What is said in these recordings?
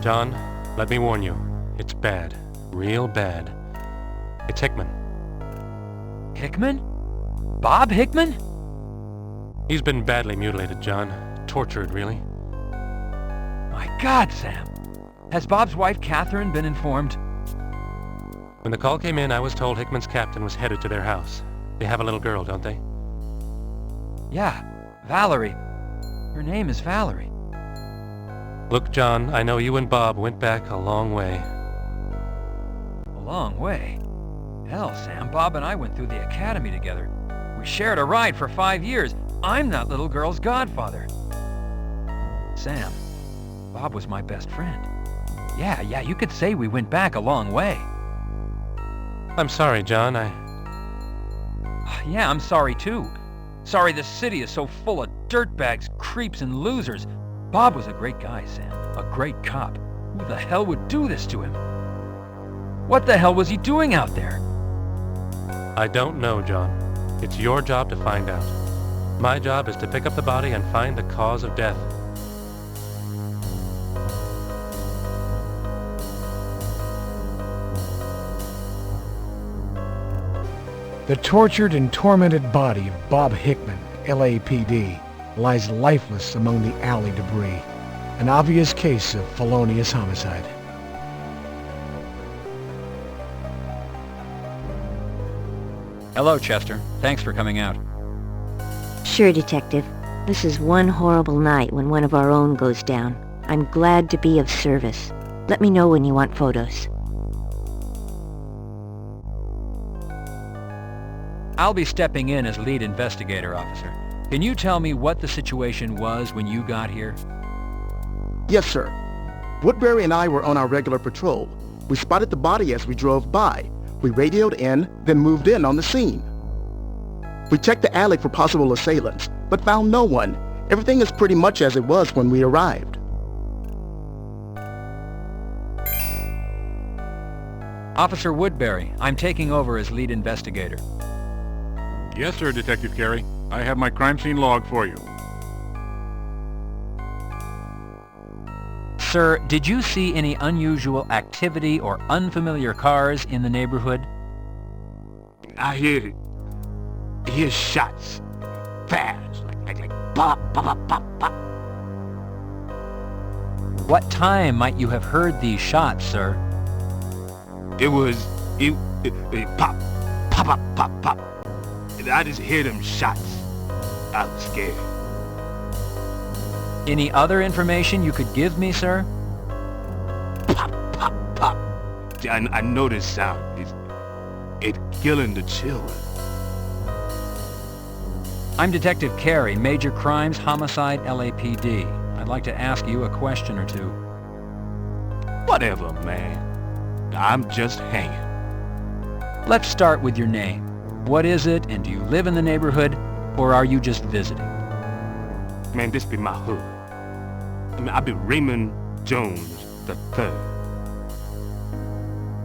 John, let me warn you. It's bad. Real bad. It's Hickman. Hickman? Bob Hickman? He's been badly mutilated, John. Tortured, really. My God, Sam. Has Bob's wife, Catherine, been informed? When the call came in, I was told Hickman's captain was headed to their house. They have a little girl, don't they? Yeah, Valerie. Her name is Valerie. Look, John, I know you and Bob went back a long way. A long way? Hell, Sam, Bob and I went through the academy together. We shared a ride for 5 years. I'm that little girl's godfather. Sam, Bob was my best friend. Yeah, you could say we went back a long way. I'm sorry, John. Yeah, I'm sorry too. Sorry this city is so full of dirtbags, creeps, and losers. Bob was a great guy, Sam. A great cop. Who the hell would do this to him? What the hell was he doing out there? I don't know, John. It's your job to find out. My job is to pick up the body and find the cause of death. The tortured and tormented body of Bob Hickman, LAPD, lies lifeless among the alley debris. An obvious case of felonious homicide. Hello, Chester. Thanks for coming out. Sure, Detective. This is one horrible night when one of our own goes down. I'm glad to be of service. Let me know when you want photos. I'll be stepping in as lead investigator, officer. Can you tell me what the situation was when you got here? Yes, sir. Woodbury and I were on our regular patrol. We spotted the body as we drove by. We radioed in, then moved in on the scene. We checked the alley for possible assailants, but found no one. Everything is pretty much as it was when we arrived. Officer Woodbury, I'm taking over as lead investigator. Yes, sir, Detective Carey. I have my crime scene log for you. Sir, did you see any unusual activity or unfamiliar cars in the neighborhood? I hear shots. Fast. Like pop, pop, pop, pop, pop. What time might you have heard these shots, sir? It pop, pop, pop, pop, pop. I just hear them shots. I was scared. Any other information you could give me, sir? Pop, pop, pop. I know this sound. It's killing the children. I'm Detective Carey, Major Crimes Homicide LAPD. I'd like to ask you a question or two. Whatever, man. I'm just hanging. Let's start with your name. What is it, and do you live in the neighborhood, or are you just visiting? Man, this be my hood. I be Raymond Jones III.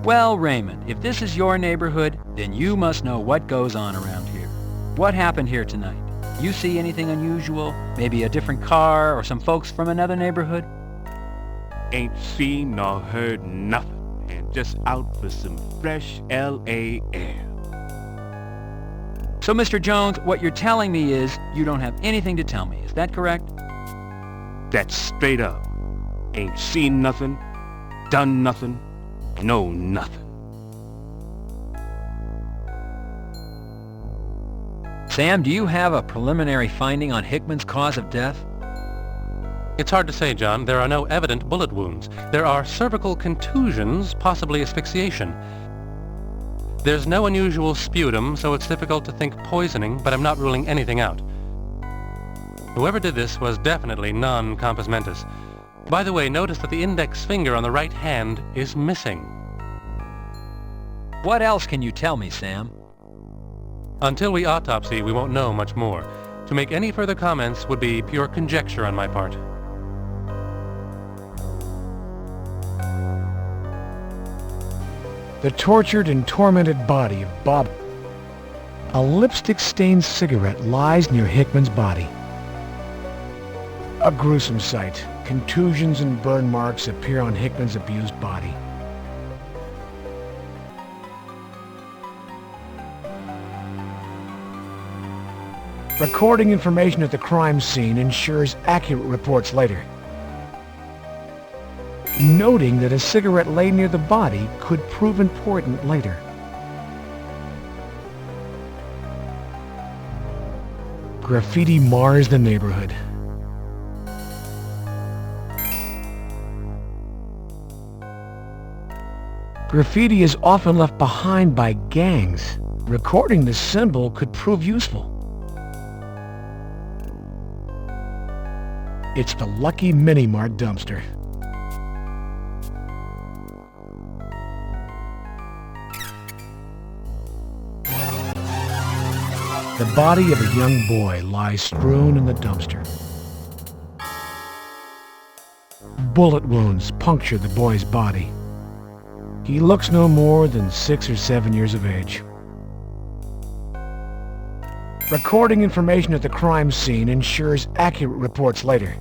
Well, Raymond, if this is your neighborhood, then you must know what goes on around here. What happened here tonight? You see anything unusual? Maybe a different car or some folks from another neighborhood? Ain't seen nor heard nothing, and just out for some fresh L.A. air. So, Mr. Jones, what you're telling me is you don't have anything to tell me. Is that correct? That's straight up. Ain't seen nothing, done nothing, know nothing. Sam, do you have a preliminary finding on Hickman's cause of death? It's hard to say, John. There are no evident bullet wounds. There are cervical contusions, possibly asphyxiation. There's no unusual sputum, so it's difficult to think poisoning, but I'm not ruling anything out. Whoever did this was definitely non-compos mentis. By the way, notice that the index finger on the right hand is missing. What else can you tell me, Sam? Until we autopsy, we won't know much more. To make any further comments would be pure conjecture on my part. The tortured and tormented body of Bob. A lipstick-stained cigarette lies near Hickman's body. A gruesome sight. Contusions and burn marks appear on Hickman's abused body. Recording information at the crime scene ensures accurate reports later. Noting that a cigarette lay near the body could prove important later. Graffiti mars the neighborhood. Graffiti is often left behind by gangs. Recording the symbol could prove useful. It's the lucky Mini-Mart dumpster. The body of a young boy lies strewn in the dumpster. Bullet wounds puncture the boy's body. He looks no more than 6 or 7 years of age. Recording information at the crime scene ensures accurate reports later.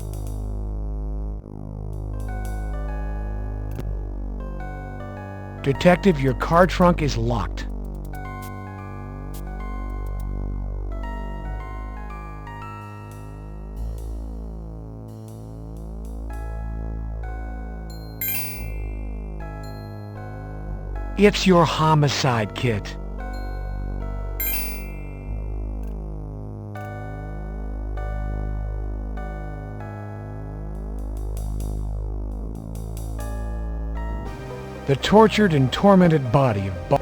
Detective, your car trunk is locked. It's your homicide kit. The tortured and tormented body of Bob.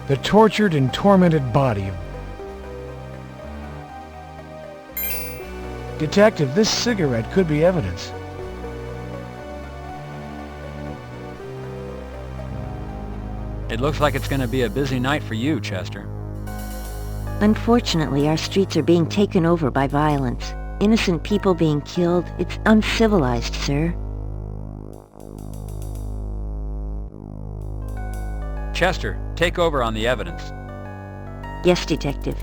The tortured and tormented body of... Detective, this cigarette could be evidence. It looks like it's going to be a busy night for you, Chester. Unfortunately, our streets are being taken over by violence. Innocent people being killed. It's uncivilized, sir. Chester, take over on the evidence. Yes, Detective.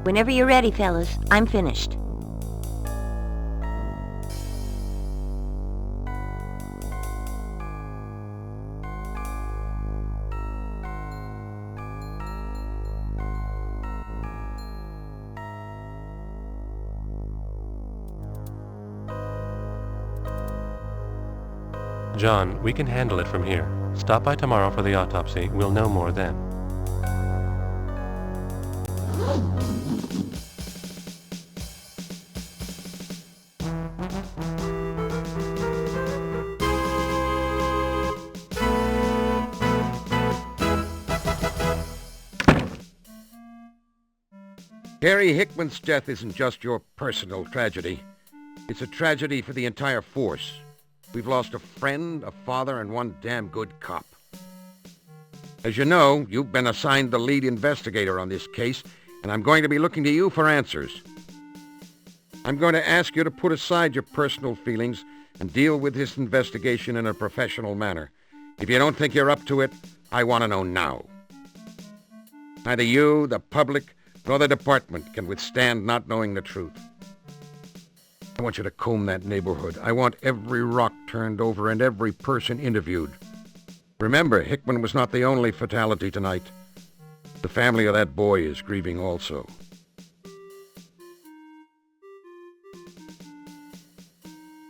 Whenever you're ready, fellas, I'm finished. John, we can handle it from here. Stop by tomorrow for the autopsy. We'll know more then. Gary Hickman's death isn't just your personal tragedy. It's a tragedy for the entire force. We've lost a friend, a father, and one damn good cop. As you know, you've been assigned the lead investigator on this case, and I'm going to be looking to you for answers. I'm going to ask you to put aside your personal feelings and deal with this investigation in a professional manner. If you don't think you're up to it, I want to know now. Neither you, the public, nor the department can withstand not knowing the truth. I want you to comb that neighborhood. I want every rock turned over and every person interviewed. Remember, Hickman was not the only fatality tonight. The family of that boy is grieving also.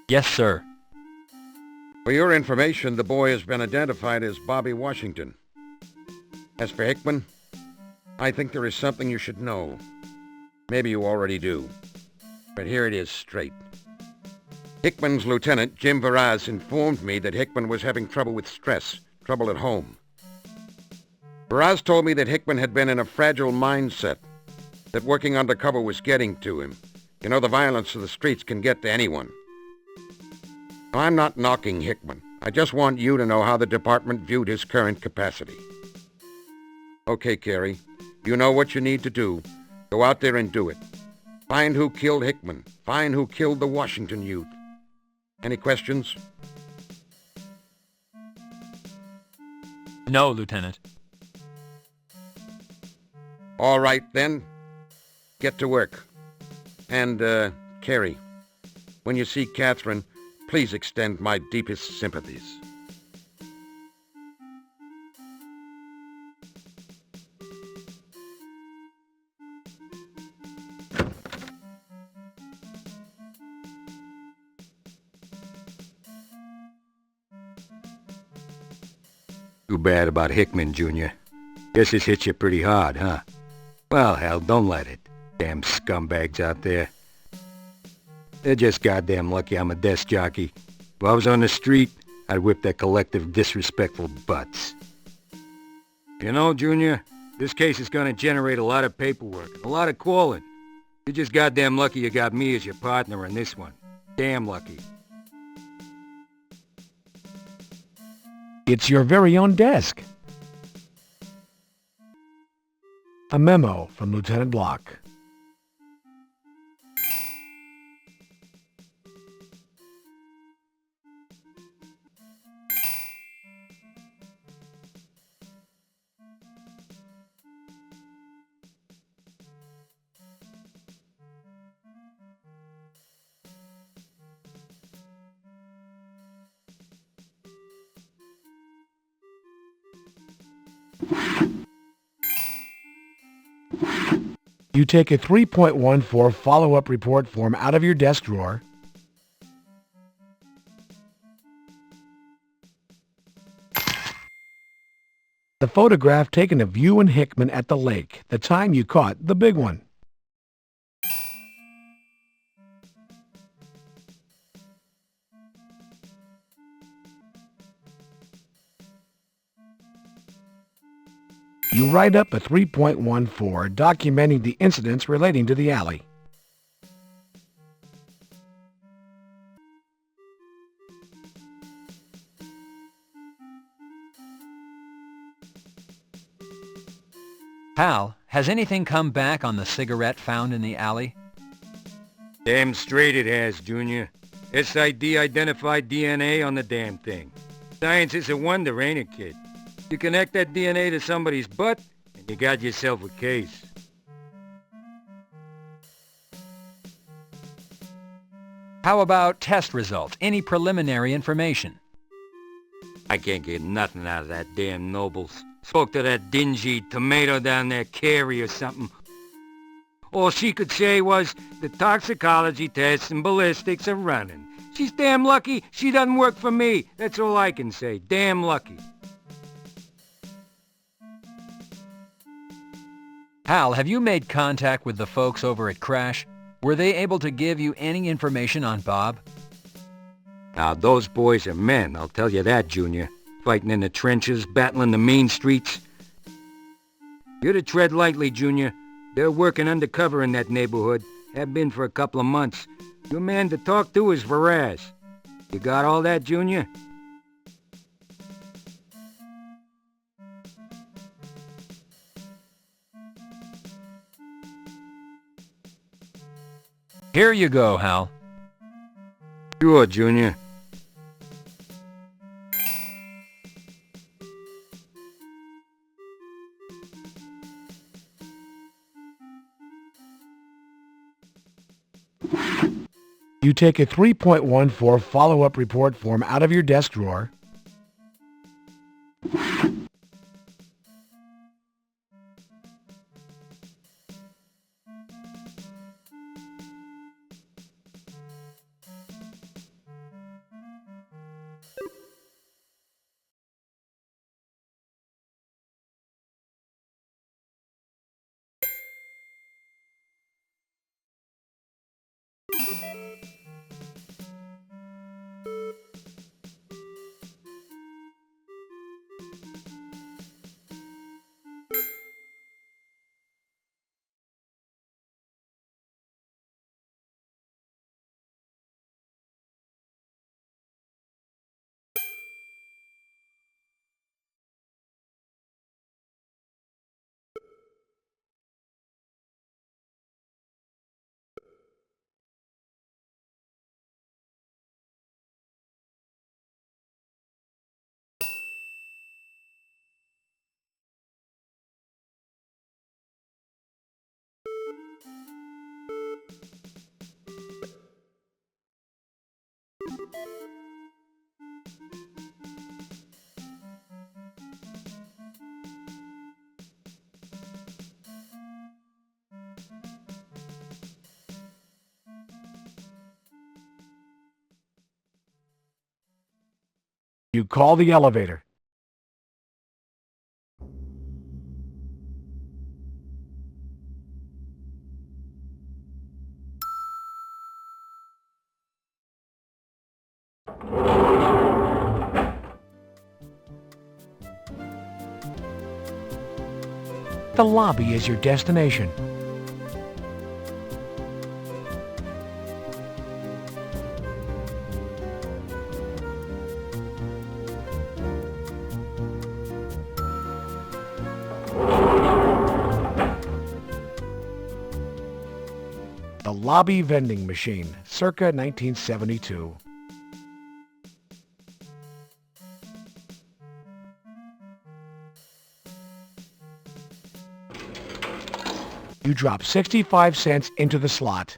Yes, sir. For your information, the boy has been identified as Bobby Washington. As for Hickman, I think there is something you should know. Maybe you already do. But here it is straight. Hickman's lieutenant, Jim Varaz, informed me that Hickman was having trouble with stress, trouble at home. Faraz told me that Hickman had been in a fragile mindset, that working undercover was getting to him. You know, the violence of the streets can get to anyone. Now, I'm not knocking Hickman. I just want you to know how the department viewed his current capacity. Okay, Carey, you know what you need to do. Go out there and do it. Find who killed Hickman. Find who killed the Washington youth. Any questions? No, Lieutenant. All right, then. Get to work. And, Carey, when you see Catherine, please extend my deepest sympathies. Too bad about Hickman, Junior. Guess this hit you pretty hard, huh? Well, hell, don't let it. Damn scumbags out there. They're just goddamn lucky I'm a desk jockey. If I was on the street, I'd whip their collective disrespectful butts. You know, Junior, this case is gonna generate a lot of paperwork, a lot of calling. You're just goddamn lucky you got me as your partner in this one. Damn lucky. It's your very own desk. A memo from Lieutenant Block. You take a 3.14 follow-up report form out of your desk drawer. The photograph taken of you and Hickman at the lake, the time you caught the big one. You write up a 3.14 documenting the incidents relating to the alley. Hal, has anything come back on the cigarette found in the alley? Damn straight it has, Junior. SID identified DNA on the damn thing. Science is a wonder, ain't it, kid? You connect that DNA to somebody's butt, and you got yourself a case. How about test results? Any preliminary information? I can't get nothing out of that damn Nobles. Spoke to that dingy tomato down there, Carey or something. All she could say was, the toxicology tests and ballistics are running. She's damn lucky she doesn't work for me. That's all I can say. Damn lucky. Hal, have you made contact with the folks over at Crash? Were they able to give you any information on Bob? Now, those boys are men, I'll tell you that, Junior. Fighting in the trenches, battling the mean streets. You're to tread lightly, Junior. They're working undercover in that neighborhood. Have been for a couple of months. Your man to talk to is Faraz. You got all that, Junior? Here you go, Hal. Sure, Junior. You take a 3.14 follow-up report form out of your desk drawer. You call the elevator. The lobby is your destination. The lobby vending machine, circa 1972. You drop 65 cents into the slot.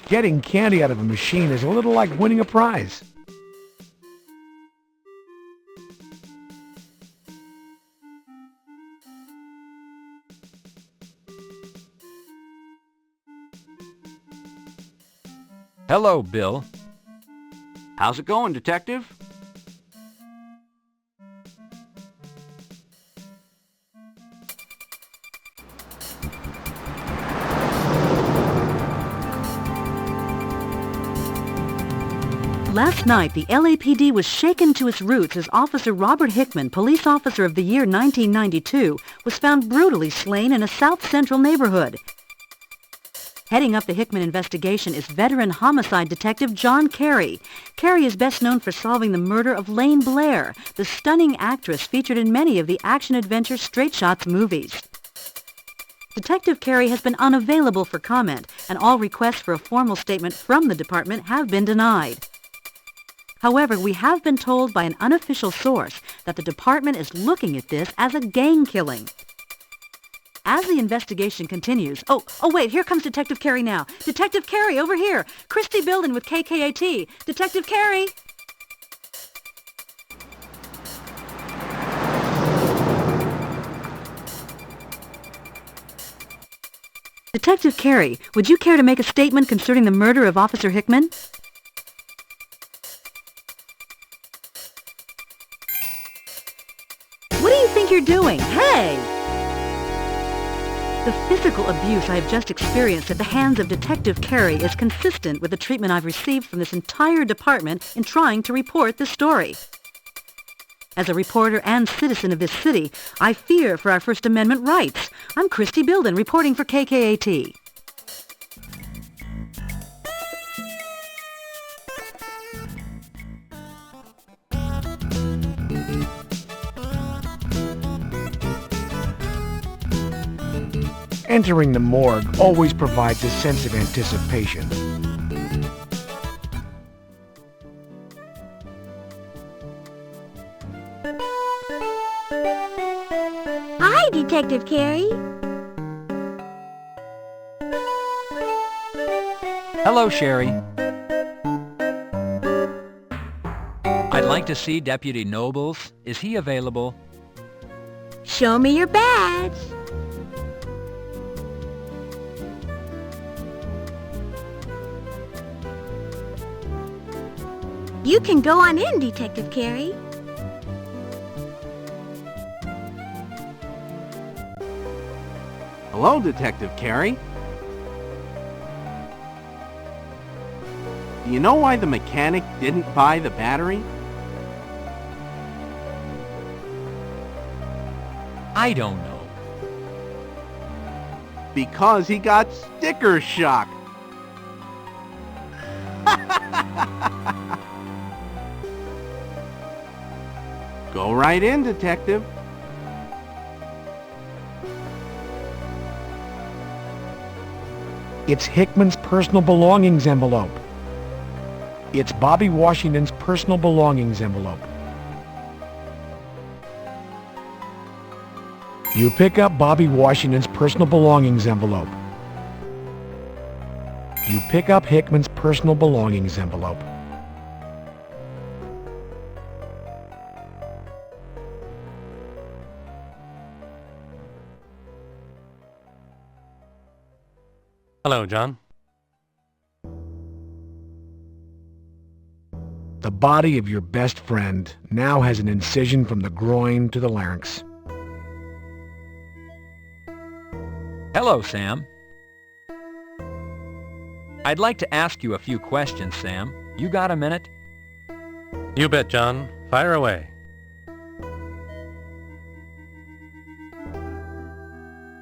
Getting candy out of a machine is a little like winning a prize. Hello, Bill. How's it going, Detective? Last night, the LAPD was shaken to its roots as Officer Robert Hickman, Police Officer of the Year 1992, was found brutally slain in a south-central neighborhood. Heading up the Hickman investigation is veteran homicide detective John Carey. Carey is best known for solving the murder of Lane Blair, the stunning actress featured in many of the action-adventure Straight Shots movies. Detective Carey has been unavailable for comment, and all requests for a formal statement from the department have been denied. However, we have been told by an unofficial source that the department is looking at this as a gang killing. As the investigation continues... Oh, wait, here comes Detective Carey now. Detective Carey, over here. Christy Bilden with KKAT. Detective Carey! Detective Carey, would you care to make a statement concerning the murder of Officer Hickman? What do you think you're doing? Hey! The physical abuse I have just experienced at the hands of Detective Carey is consistent with the treatment I've received from this entire department in trying to report this story. As a reporter and citizen of this city, I fear for our First Amendment rights. I'm Christy Bilden, reporting for KKAT. Entering the morgue always provides a sense of anticipation. Hi, Detective Carey. Hello, Sherry. I'd like to see Deputy Nobles. Is he available? Show me your badge. You can go on in, Detective Carey. Hello, Detective Carey. Do you know why the mechanic didn't buy the battery? I don't know. Because he got sticker shock. Go right in, Detective. It's Hickman's personal belongings envelope. It's Bobby Washington's personal belongings envelope. You pick up Bobby Washington's personal belongings envelope. You pick up Hickman's personal belongings envelope. Hello, John. body of your best friend now has an incision from the groin to the larynx. Hello, Sam. I'd like to ask you a few questions, Sam. You got a minute? You bet, John. Fire away.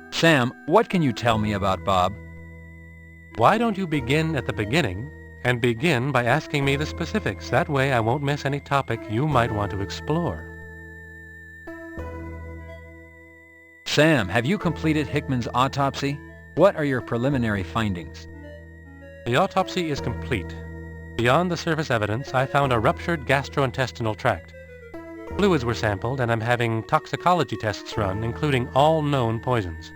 Sam, what can you tell me about Bob? Why don't you begin at the beginning and begin by asking me the specifics? That way I won't miss any topic you might want to explore. Sam, have you completed Hickman's autopsy? What are your preliminary findings? The autopsy is complete. Beyond the surface evidence, I found a ruptured gastrointestinal tract. Fluids were sampled, and I'm having toxicology tests run, including all known poisons.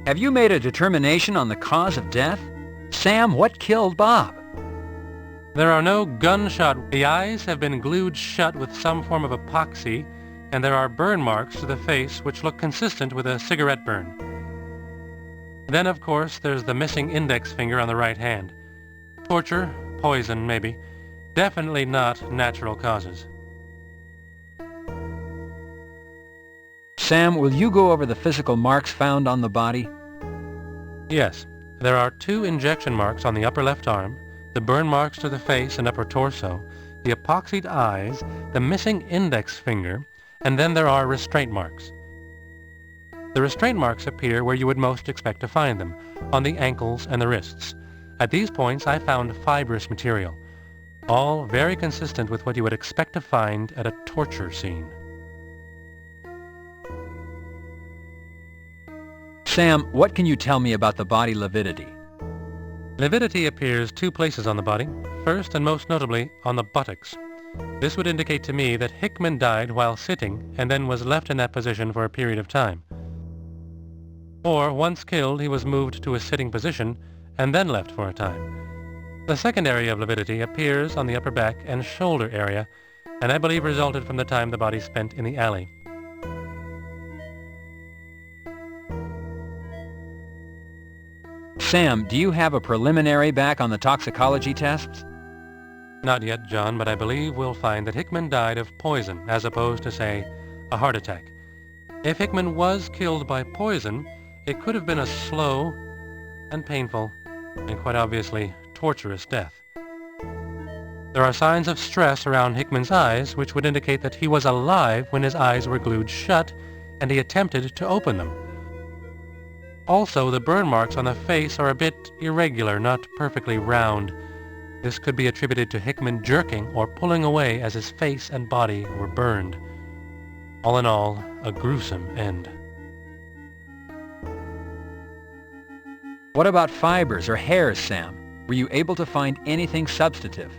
Have you made a determination on the cause of death? Sam, what killed Bob? There are no gunshot. The eyes have been glued shut with some form of epoxy, and there are burn marks to the face which look consistent with a cigarette burn. Then, of course, there's the missing index finger on the right hand. Torture, poison, maybe. Definitely not natural causes. Sam, will you go over the physical marks found on the body? Yes. There are 2 injection marks on the upper left arm, the burn marks to the face and upper torso, the epoxied eyes, the missing index finger, and then there are restraint marks. The restraint marks appear where you would most expect to find them, on the ankles and the wrists. At these points, I found fibrous material, all very consistent with what you would expect to find at a torture scene. Sam, what can you tell me about the body lividity? Lividity appears 2 places on the body, first and most notably on the buttocks. This would indicate to me that Hickman died while sitting and then was left in that position for a period of time. Or, once killed, he was moved to a sitting position and then left for a time. The second area of lividity appears on the upper back and shoulder area, and I believe resulted from the time the body spent in the alley. Sam, do you have a preliminary back on the toxicology tests? Not yet, John, but I believe we'll find that Hickman died of poison as opposed to, say, a heart attack. If Hickman was killed by poison, it could have been a slow and painful and quite obviously torturous death. There are signs of stress around Hickman's eyes which would indicate that he was alive when his eyes were glued shut and he attempted to open them. Also, the burn marks on the face are a bit irregular, not perfectly round. This could be attributed to Hickman jerking or pulling away as his face and body were burned. All in all, a gruesome end. What about fibers or hairs, Sam? Were you able to find anything substantive?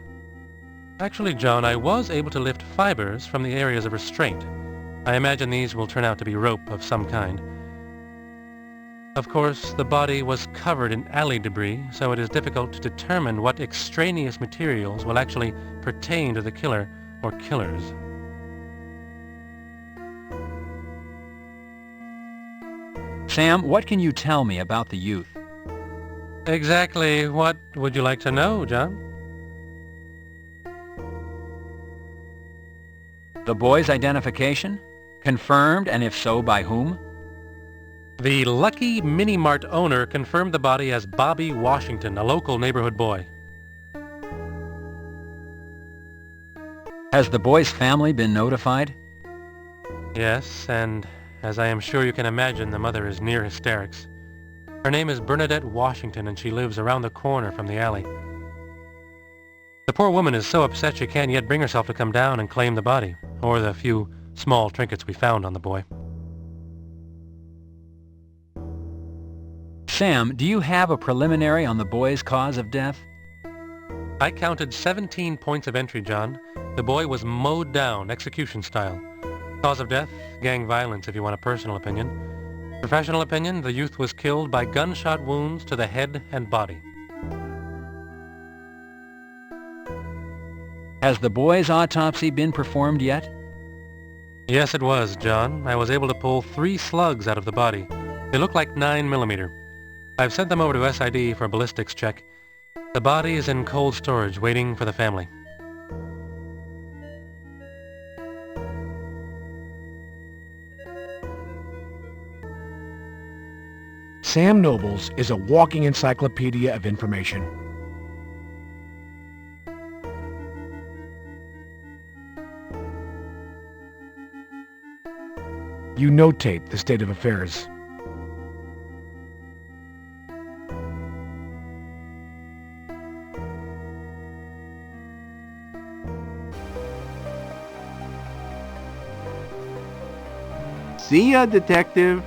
Actually, John, I was able to lift fibers from the areas of restraint. I imagine these will turn out to be rope of some kind. Of course, the body was covered in alley debris, so it is difficult to determine what extraneous materials will actually pertain to the killer or killers. Sam, what can you tell me about the youth? Exactly what would you like to know, John? The boy's identification? Confirmed, and if so, by whom? The Lucky Mini Mart owner confirmed the body as Bobby Washington, a local neighborhood boy. Has the boy's family been notified? Yes, and as I am sure you can imagine, the mother is near hysterics. Her name is Bernadette Washington, and she lives around the corner from the alley. The poor woman is so upset she can't yet bring herself to come down and claim the body, or the few small trinkets we found on the boy. Sam, do you have a preliminary on the boy's cause of death? I counted 17 points of entry, John. The boy was mowed down, execution style. Cause of death, gang violence if you want a personal opinion. Professional opinion, the youth was killed by gunshot wounds to the head and body. Has the boy's autopsy been performed yet? Yes, it was, John. I was able to pull 3 slugs out of the body. They look like 9mm. I've sent them over to SID for a ballistics check. The body is in cold storage, waiting for the family. Sam Nobles is a walking encyclopedia of information. You notate the state of affairs. See ya, Detective.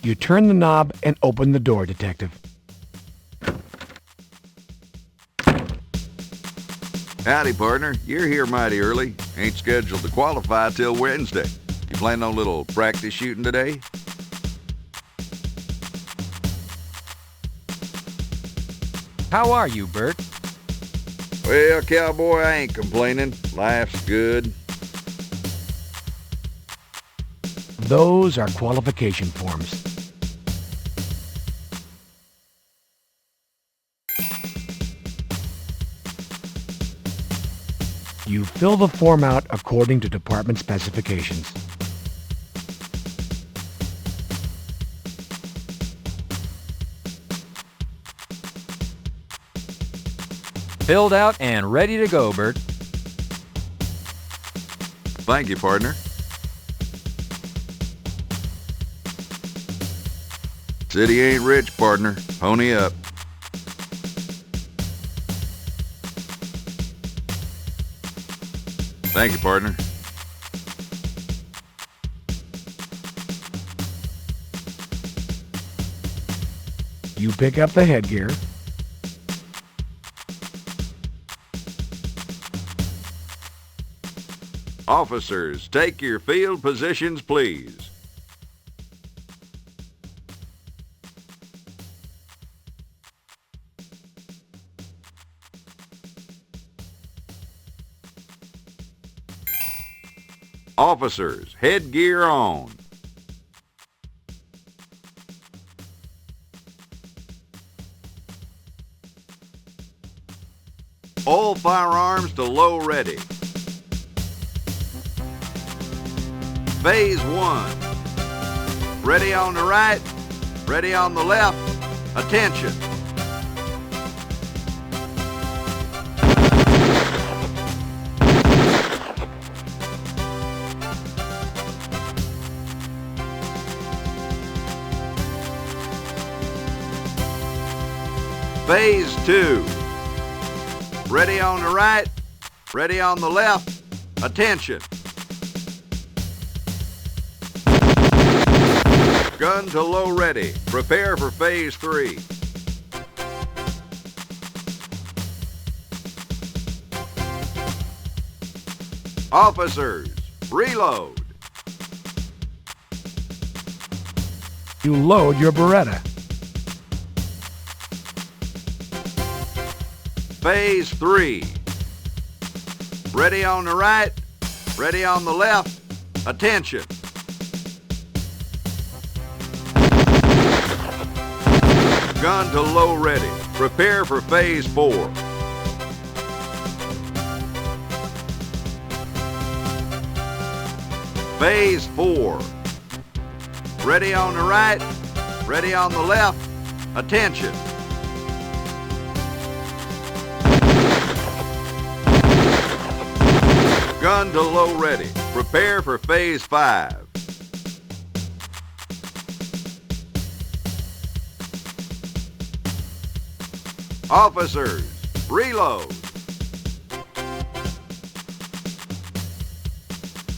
You turn the knob and open the door, Detective. Howdy, partner. You're here mighty early. Ain't scheduled to qualify till Wednesday. You planning on a little practice shooting today? How are you, Bert? Well, cowboy, I ain't complaining. Life's good. Those are qualification forms. You fill the form out according to department specifications. Filled out and ready to go, Bert. Thank you, partner. City ain't rich, partner. Pony up. Thank you, partner. You pick up the headgear. Officers, take your field positions, please. Officers, headgear on. All firearms to low ready. Phase 1. Ready on the right, ready on the left. Attention. Phase 2. Ready on the right, ready on the left. Attention. Gun to low ready. Prepare for Phase 3. Officers, reload. You load your Beretta. Phase 3. Ready on the right, ready on the left. Attention. Gun to low ready. Prepare for Phase 4. Phase 4. Ready on the right, ready on the left. Attention. Gun to low ready. Prepare for Phase 5. Officers, reload.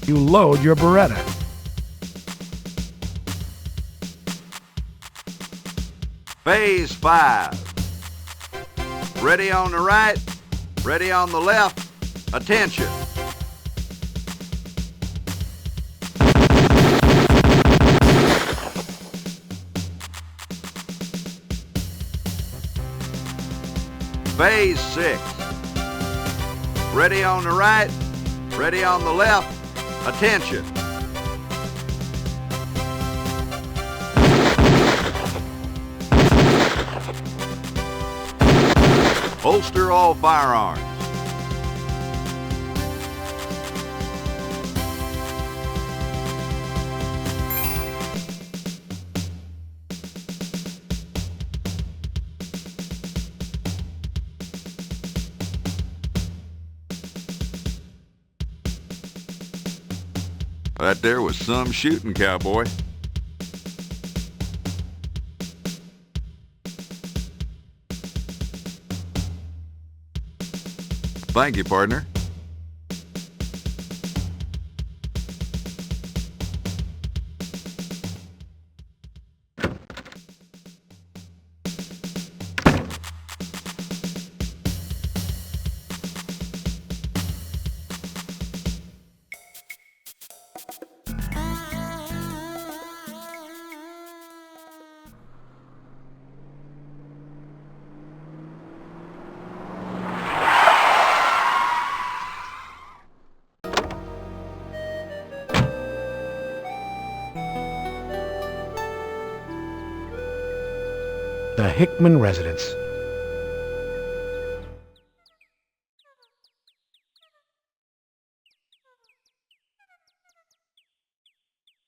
You load your Beretta. Phase 5. Ready on the right. Ready on the left. Attention. Phase 6. Ready on the right. Ready on the left. Attention. Holster all firearms. That there was some shooting, cowboy. Thank you, partner. The Hickman residence.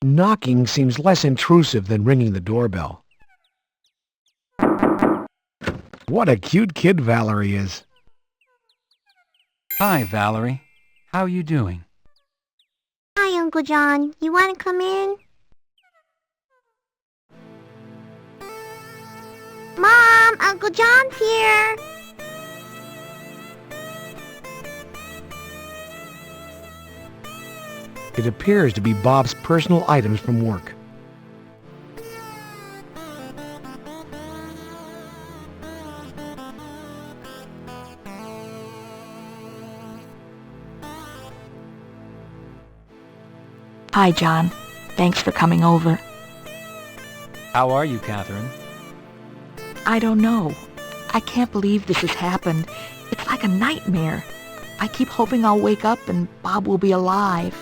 Knocking seems less intrusive than ringing the doorbell. What a cute kid Valerie is. Hi, Valerie. How you doing? Hi, Uncle John. You want to come in? Mom, Uncle John's here. It appears to be Bob's personal items from work. Hi, John. Thanks for coming over. How are you, Catherine? I don't know. I can't believe this has happened. It's like a nightmare. I keep hoping I'll wake up and Bob will be alive.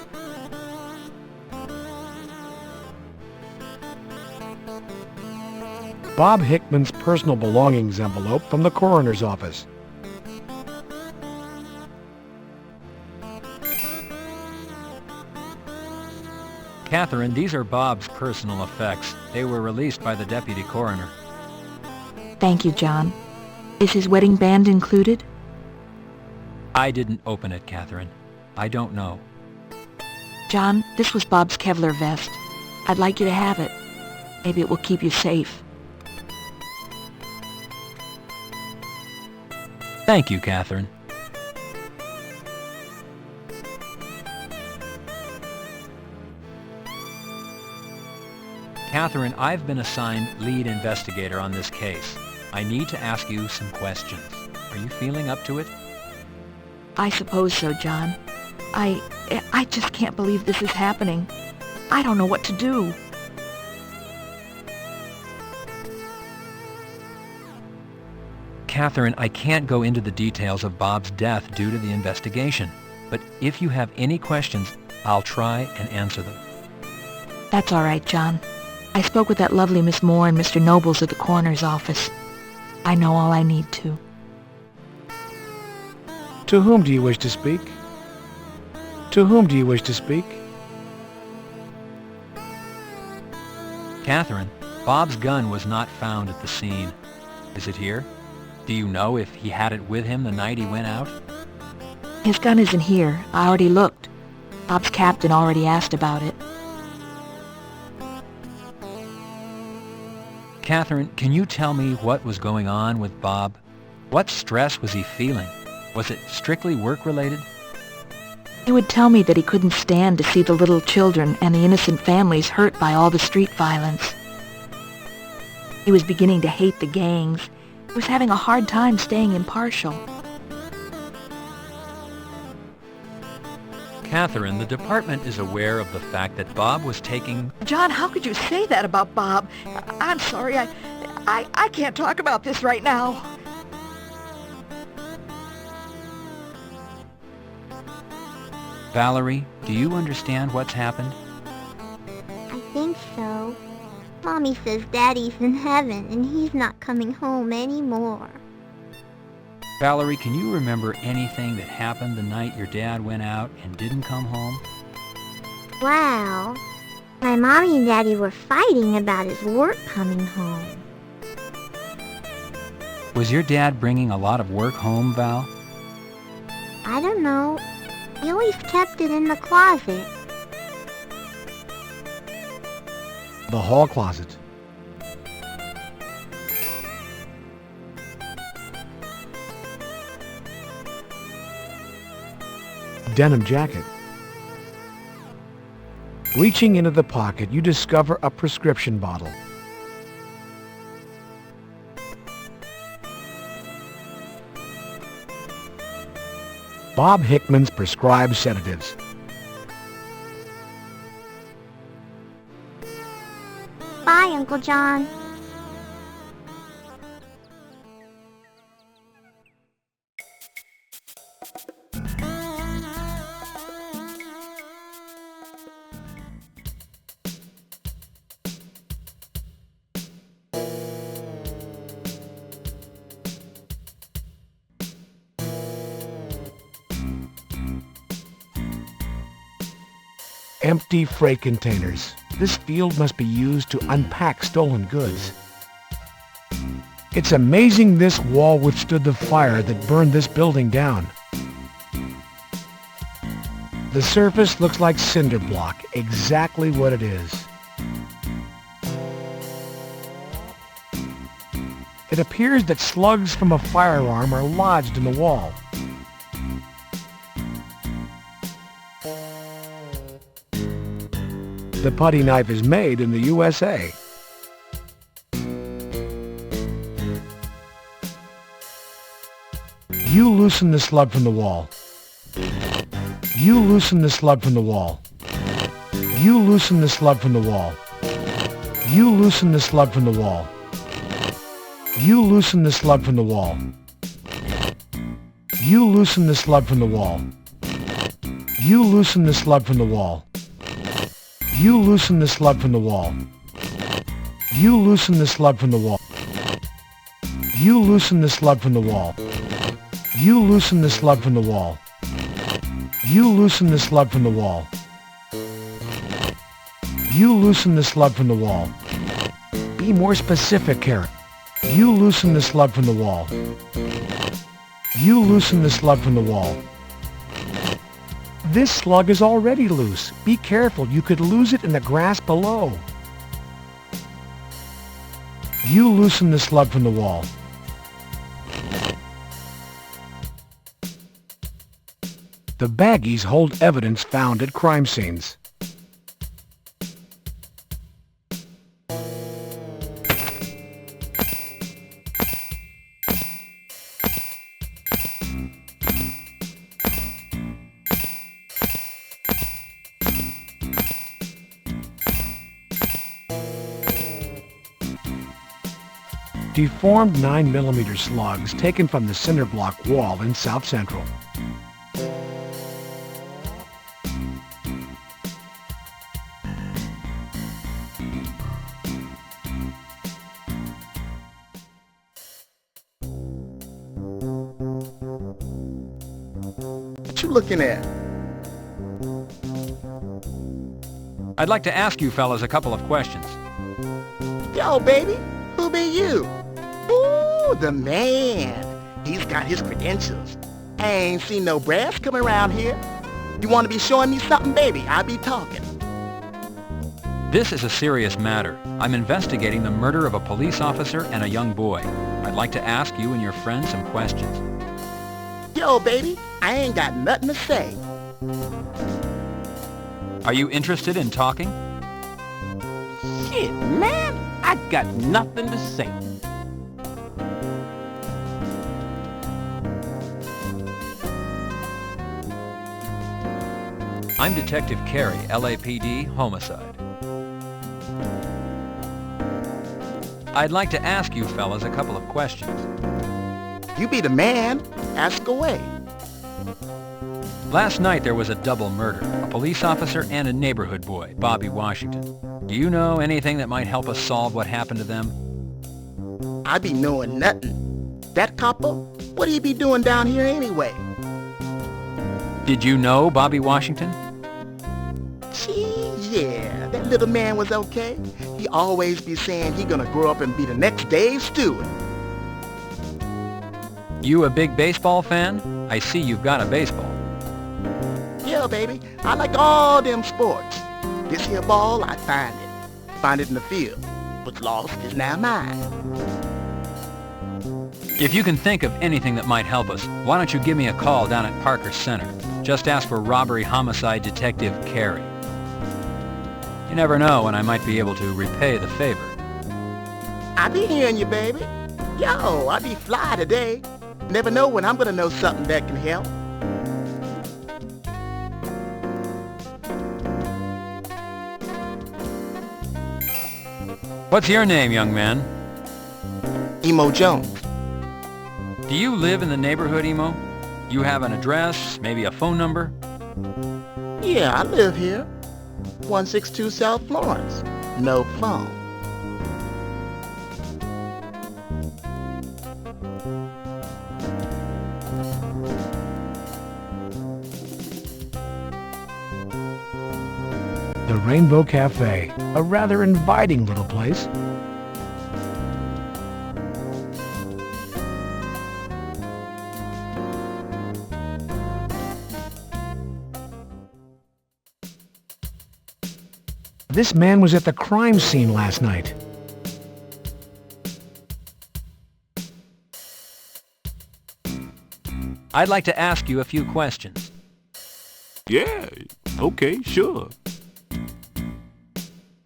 Bob Hickman's personal belongings envelope from the coroner's office. Catherine, these are Bob's personal effects. They were released by the deputy coroner. Thank you, John. Is his wedding band included? I didn't open it, Catherine. I don't know. John, this was Bob's Kevlar vest. I'd like you to have it. Maybe it will keep you safe. Thank you, Catherine. Catherine, I've been assigned lead investigator on this case. I need to ask you some questions. Are you feeling up to it? I suppose so, John. I just can't believe this is happening. I don't know what to do. Catherine, I can't go into the details of Bob's death due to the investigation, but if you have any questions, I'll try and answer them. That's all right, John. I spoke with that lovely Miss Moore and Mr. Nobles at the coroner's office. I know all I need to. To whom do you wish to speak? To whom do you wish to speak? Catherine, Bob's gun was not found at the scene. Is it here? Do you know if he had it with him the night he went out? His gun isn't here. I already looked. Bob's captain already asked about it. Catherine, can you tell me what was going on with Bob? What stress was he feeling? Was it strictly work-related? He would tell me that he couldn't stand to see the little children and the innocent families hurt by all the street violence. He was beginning to hate the gangs. I was having a hard time staying impartial. Catherine, the department is aware of the fact that Bob was taking... John, how could you say that about Bob? I'm sorry, I can't talk about this right now. Valerie, do you understand what's happened? I think so. Mommy says Daddy's in heaven and he's not coming home anymore. Valerie, can you remember anything that happened the night your dad went out and didn't come home? Well, my mommy and Daddy were fighting about his work coming home. Was your dad bringing a lot of work home, Val? I don't know. He always kept it in the closet. The hall closet. Denim jacket. Reaching into the pocket, you discover a prescription bottle. Bob Hickman's prescribed sedatives. Bye, Uncle John. Empty freight containers. This field must be used to unpack stolen goods. It's amazing this wall withstood the fire that burned this building down. The surface looks like cinder block, exactly what it is. It appears that slugs from a firearm are lodged in the wall. The putty knife is made in the USA. You loosen the slug from the wall. You loosen the slug from the wall. You loosen the slug from the wall. You loosen the slug from the wall. You loosen the slug from the wall. You loosen the slug from the wall. You loosen the slug from the wall. You loosen the slug from the wall. You loosen the slug from the wall. You loosen the slug from the wall. You loosen the slug from the wall. You loosen the slug from the wall. You loosen the slug from the wall. Be more specific, Karen. You loosen the slug from the wall. You loosen the slug from the wall. This slug is already loose. Be careful, you could lose it in the grass below. You loosen the slug from the wall. The baggies hold evidence found at crime scenes. Deformed 9mm slugs taken from the cinder block wall in South Central. What you looking at? I'd like to ask you fellas a couple of questions. Yo, baby, who be you? Ooh, the man. He's got his credentials. I ain't seen no brass coming around here. You want to be showing me something, baby? I be talking. This is a serious matter. I'm investigating the murder of a police officer and a young boy. I'd like to ask you and your friends some questions. Yo, baby, I ain't got nothing to say. Are you interested in talking? Shit, man, I got nothing to say. I'm Detective Carey, LAPD, Homicide. I'd like to ask you fellas a couple of questions. You be the man. Ask away. Last night there was a double murder, a police officer and a neighborhood boy, Bobby Washington. Do you know anything that might help us solve what happened to them? I be knowing nothing. That copper? What he be doing down here anyway? Did you know Bobby Washington? Gee, yeah, that little man was okay. He always be saying he gonna grow up and be the next Dave Stewart. You a big baseball fan? I see you've got a baseball. Yeah, baby, I like all them sports. This here ball, I find it in the field. What's lost is now mine. If you can think of anything that might help us, why don't you give me a call down at Parker Center? Just ask for Robbery Homicide Detective Carey. You never know when I might be able to repay the favor. I be hearing you, baby. Yo, I be fly today. Never know when I'm gonna know something that can help. What's your name, young man? Emo Jones. Do you live in the neighborhood, Emo? You have an address, maybe a phone number? Yeah, I live here. 162 South Florence. No phone. The Rainbow Cafe, a rather inviting little place. This man was at the crime scene last night. I'd like to ask you a few questions. Yeah, okay, sure.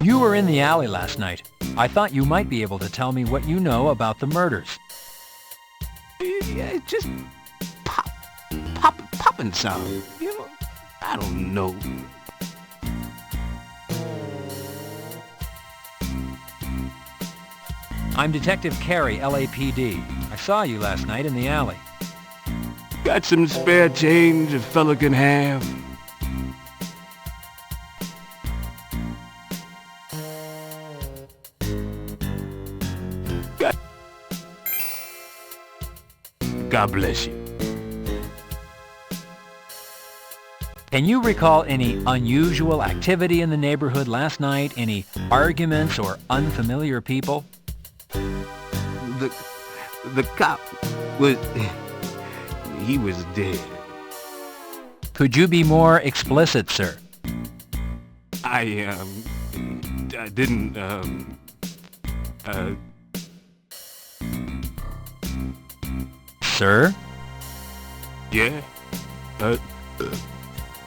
You were in the alley last night. I thought you might be able to tell me what you know about the murders. Yeah, just popping sound. You know, I don't know. I'm Detective Carey, LAPD. I saw you last night in the alley. Got some spare change a fella can have? God bless you. Can you recall any unusual activity in the neighborhood last night? Any arguments or unfamiliar people? The cop was... he was dead. Could you be more explicit, sir? I didn't, Sir? Yeah?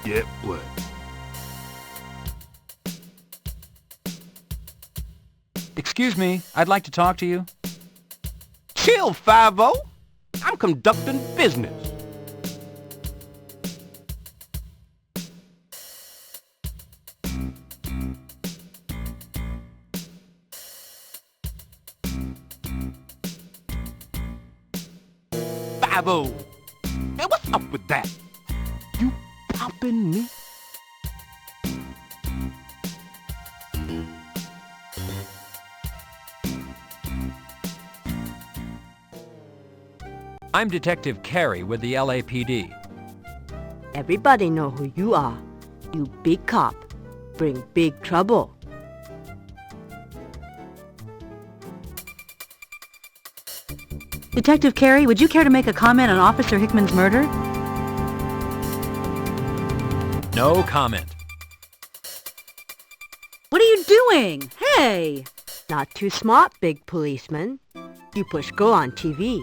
Yeah, what? Excuse me, I'd like to talk to you. Chill, 5-0. I'm conducting business. Hey, what's up with that? You popping me? I'm Detective Carey with the LAPD. Everybody know who you are. You big cop. Bring big trouble. Detective Carey, would you care to make a comment on Officer Hickman's murder? No comment. What are you doing? Hey! Not too smart, big policeman. You push go on TV.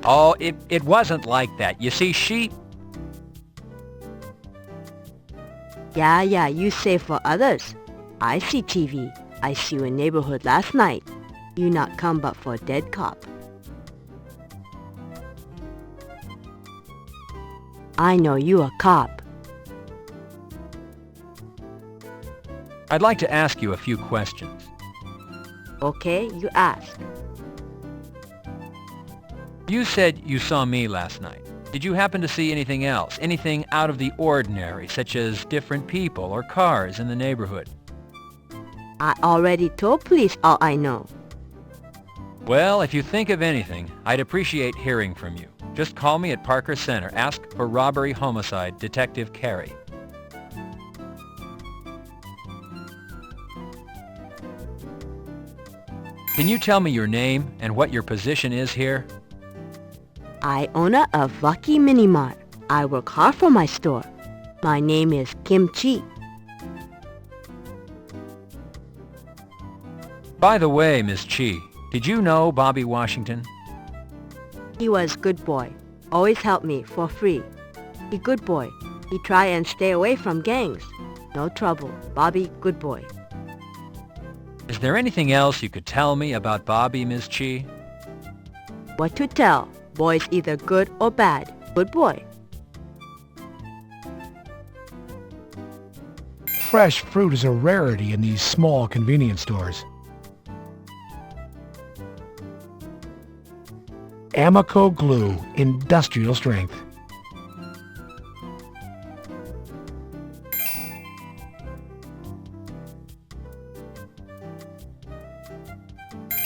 Oh, it wasn't like that. You see, she... Yeah, you say for others. I see TV. I see you in neighborhood last night. You not come but for a dead cop. I know you a cop. I'd like to ask you a few questions. Okay, you ask. You said you saw me last night. Did you happen to see anything else? Anything out of the ordinary, such as different people or cars in the neighborhood? I already told police all I know. Well, if you think of anything, I'd appreciate hearing from you. Just call me at Parker Center. Ask for Robbery Homicide, Detective Carey. Can you tell me your name and what your position is here? I owner of Lucky Mini Mart. I work hard for my store. My name is Kim Chi. By the way, Miss Chi, did you know Bobby Washington? He was good boy. Always helped me for free. He good boy. He try and stay away from gangs. No trouble. Bobby good boy. Is there anything else you could tell me about Bobby, Miss Chi? What to tell? Boy's either good or bad. Good boy. Fresh fruit is a rarity in these small convenience stores. Amico glue, industrial strength.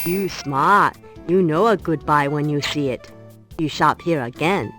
You smart. You know a good buy when you see it. You shop here again.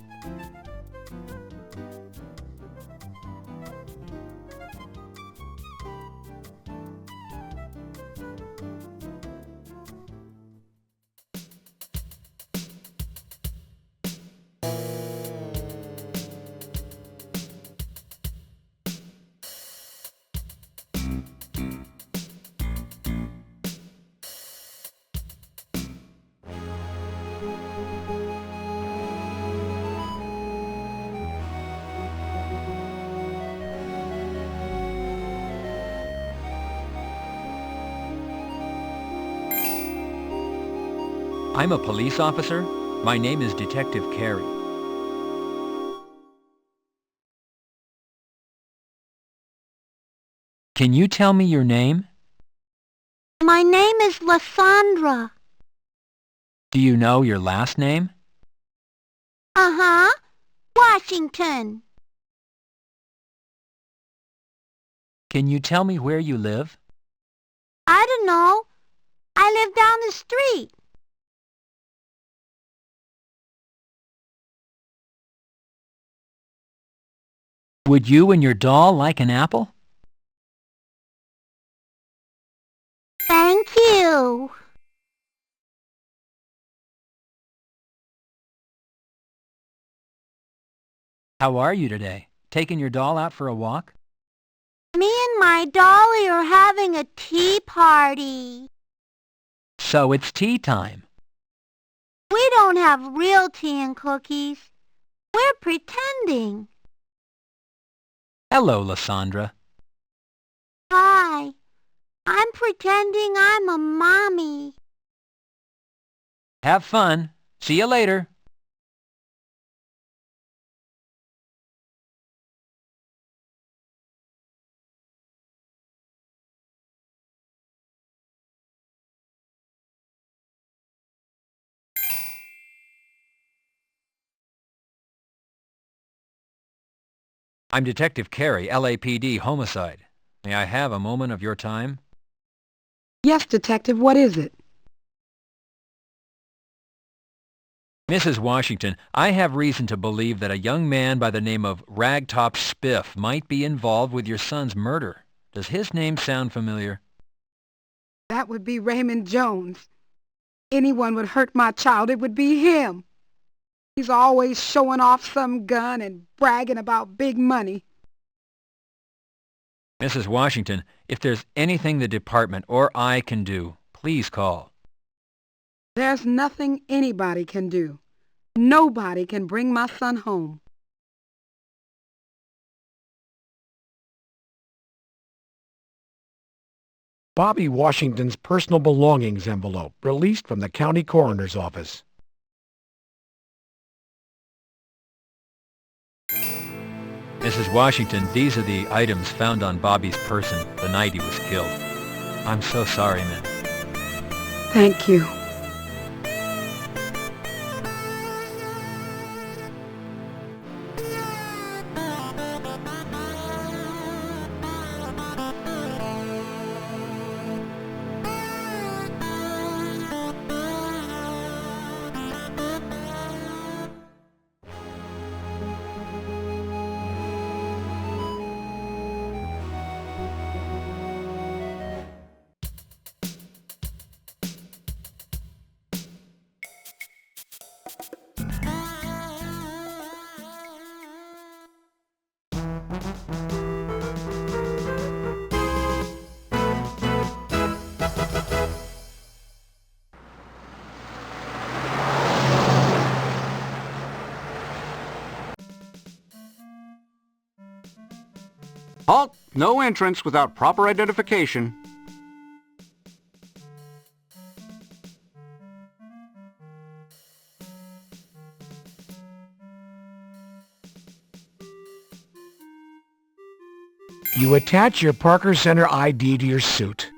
I'm a police officer. My name is Detective Carey. Can you tell me your name? My name is Lysandra. Do you know your last name? Uh-huh. Washington. Can you tell me where you live? I don't know. I live down the street. Would you and your doll like an apple? Thank you. How are you today? Taking your doll out for a walk? Me and my dolly are having a tea party. So it's tea time. We don't have real tea and cookies. We're pretending. Hello, Lysandra. Hi. I'm pretending I'm a mommy. Have fun. See you later. I'm Detective Carey, LAPD Homicide. May I have a moment of your time? Yes, Detective, what is it? Mrs. Washington, I have reason to believe that a young man by the name of Ragtop Spiff might be involved with your son's murder. Does his name sound familiar? That would be Raymond Jones. Anyone would hurt my child, it would be him. He's always showing off some gun and bragging about big money. Mrs. Washington, if there's anything the department or I can do, please call. There's nothing anybody can do. Nobody can bring my son home. Bobby Washington's personal belongings envelope released from the county coroner's Mrs. Washington, these are the items found on Bobby's person the night he was killed. I'm so sorry, ma'am. Thank you. Halt! No entrance without proper identification. You attach your Parker Center ID to your suit.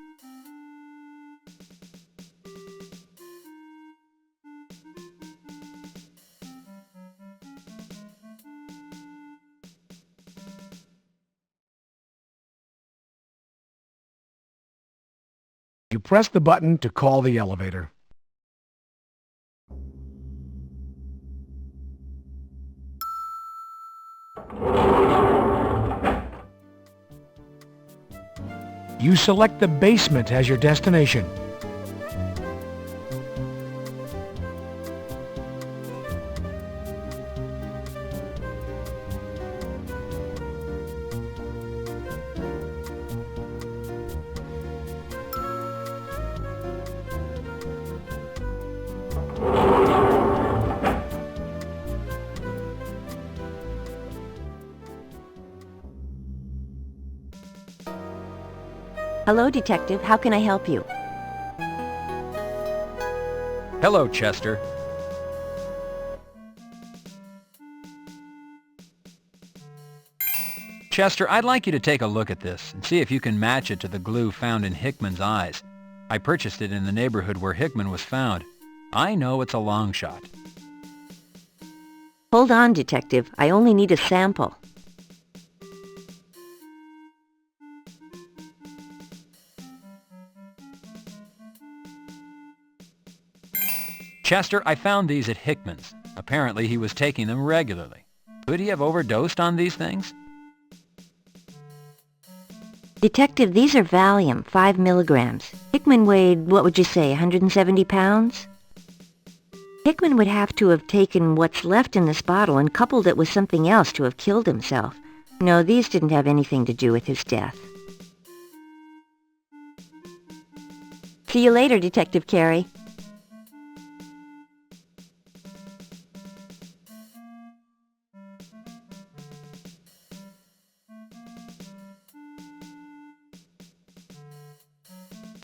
You press the button to call the elevator. You select the basement as your destination. Hello, Detective. How can I help you? Hello, Chester. Chester, I'd like you to take a look at this and see if you can match it to the glue found in Hickman's eyes. I purchased it in the neighborhood where Hickman was found. I know it's a long shot. Hold on, Detective. I only need a sample. Chester, I found these at Hickman's. Apparently he was taking them regularly. Could he have overdosed on these things? Detective, these are Valium, 5 milligrams. Hickman weighed, what would you say, 170 pounds? Hickman would have to have taken what's left in this bottle and coupled it with something else to have killed himself. No, these didn't have anything to do with his death. See you later, Detective Carey.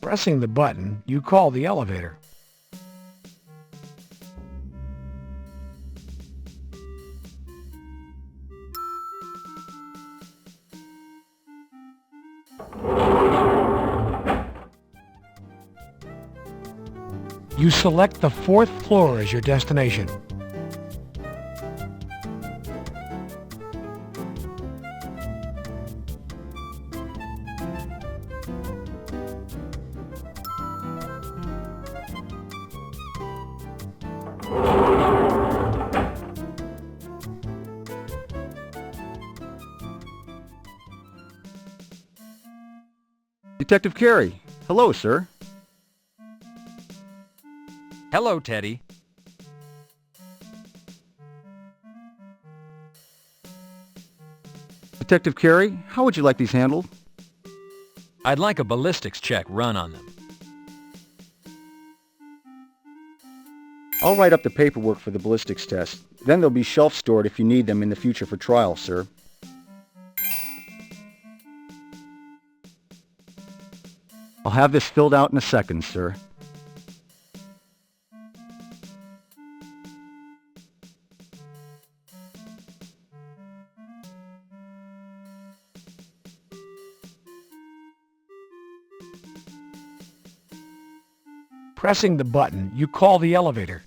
Pressing the button, you call the elevator. You select the 4th floor as your destination. Detective Carey. Hello, sir. Hello, Teddy. Detective Carey, how would you like these handled? I'd like a ballistics check run on them. I'll write up the paperwork for the ballistics test. Then they'll be shelf stored if you need them in the future for trial, sir. I'll have this filled out in a second, sir. Pressing the button, you call the elevator.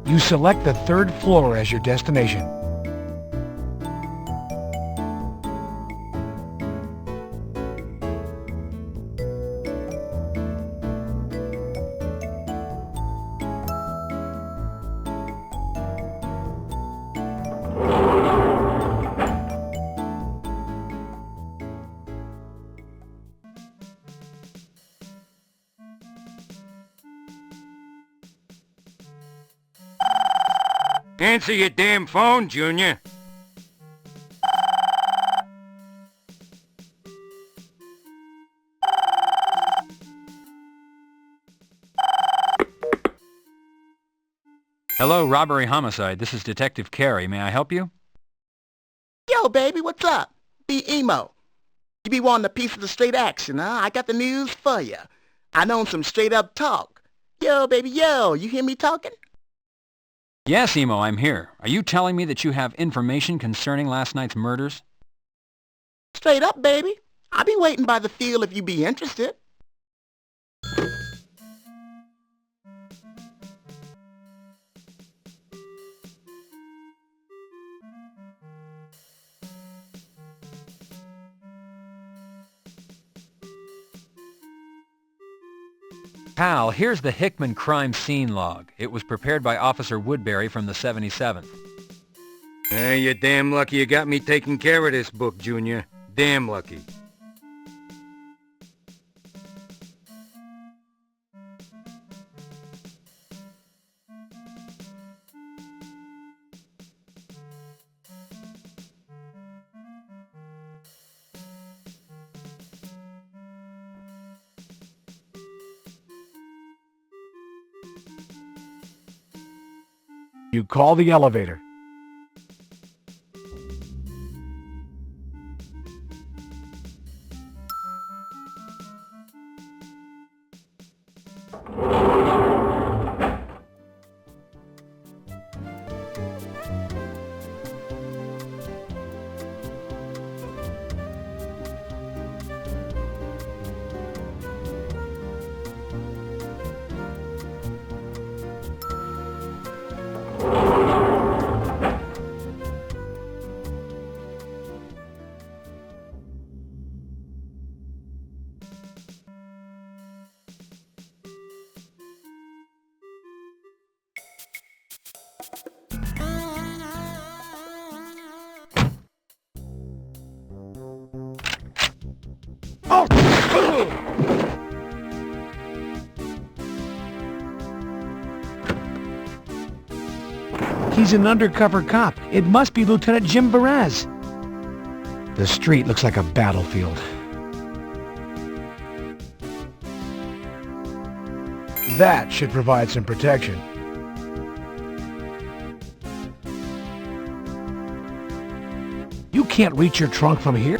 You select the third floor as your destination. Answer your damn phone, Junior. Hello, robbery homicide. This is Detective Carey. May I help you? Yo, baby, what's up? Be emo. You be wanting a piece of the straight action, huh? I got the news for you. I know some straight-up talk. Yo, baby, yo, you hear me talking? Yes, Emo, I'm here. Are you telling me that you have information concerning last night's murders? Straight up, baby. I'll be waiting by the field if you be interested. Pal, here's the Hickman crime scene log. It was prepared by Officer Woodbury from the 77th. You're damn lucky you got me taking care of this book, Junior. Damn lucky. You call the elevator. He's an undercover cop. It must be Lieutenant Jim Barez. The street looks like a battlefield. That should provide some protection. You can't reach your trunk from here.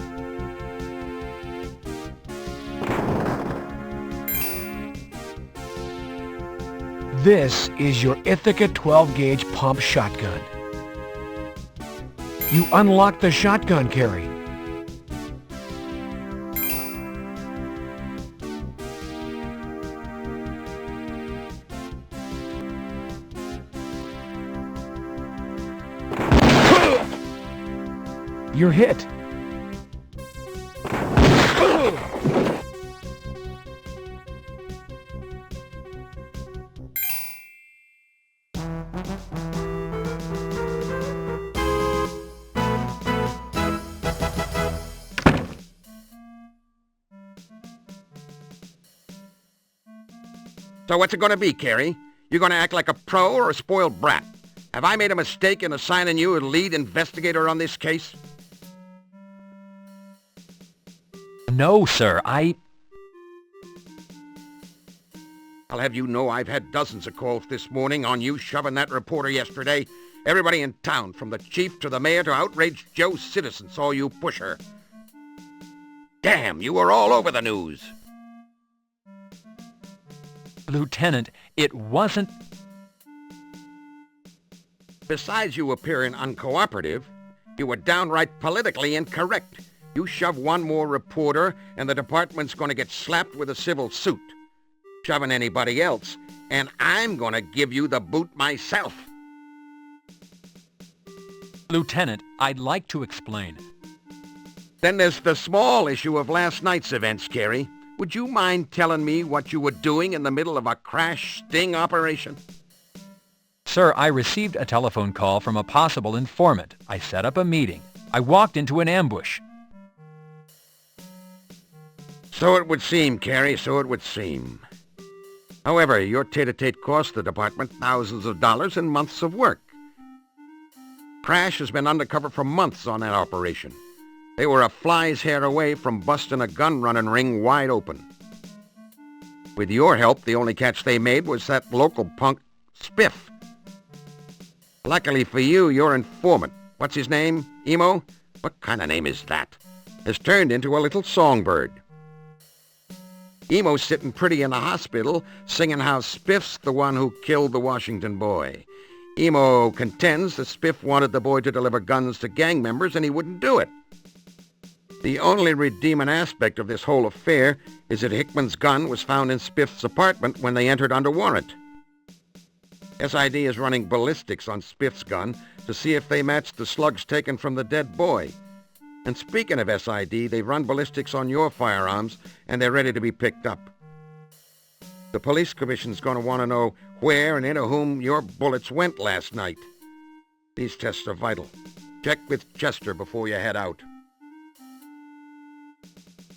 This is your Ithaca 12-gauge pump shotgun. You unlock the shotgun carry. You're hit. So what's it gonna be, Carey? You gonna act like a pro or a spoiled brat? Have I made a mistake in assigning you as lead investigator on this case? No, sir. I'll have you know I've had dozens of calls this morning on you shoving that reporter yesterday. Everybody in town, from the chief to the mayor to outraged Joe citizen, saw you push her. Damn, you were all over the news. Lieutenant, it wasn't... Besides you appearing uncooperative, you were downright politically incorrect. You shove one more reporter and the department's going to get slapped with a civil suit. Shoving anybody else, and I'm going to give you the boot myself. Lieutenant, I'd like to explain. Then there's the small issue of last night's events, Carey. Would you mind telling me what you were doing in the middle of a crash sting operation? Sir, I received a telephone call from a possible informant. I set up a meeting. I walked into an ambush. So it would seem, Carey, so it would seem. However, your tete-a-tete cost the department thousands of dollars and months of work. Crash has been undercover for months on that operation. They were a fly's hair away from busting a gun-running ring wide open. With your help, the only catch they made was that local punk, Spiff. Luckily for you, your informant, what's his name, Emo? What kind of name is that? Has turned into a little songbird. Emo's sitting pretty in the hospital, singing how Spiff's the one who killed the Washington boy. Emo contends that Spiff wanted the boy to deliver guns to gang members and he wouldn't do it. The only redeeming aspect of this whole affair is that Hickman's gun was found in Spiff's apartment when they entered under warrant. SID is running ballistics on Spiff's gun to see if they match the slugs taken from the dead boy. And speaking of SID, they've run ballistics on your firearms, and they're ready to be picked up. The police commission's going to want to know where and into whom your bullets went last night. These tests are vital. Check with Chester before you head out.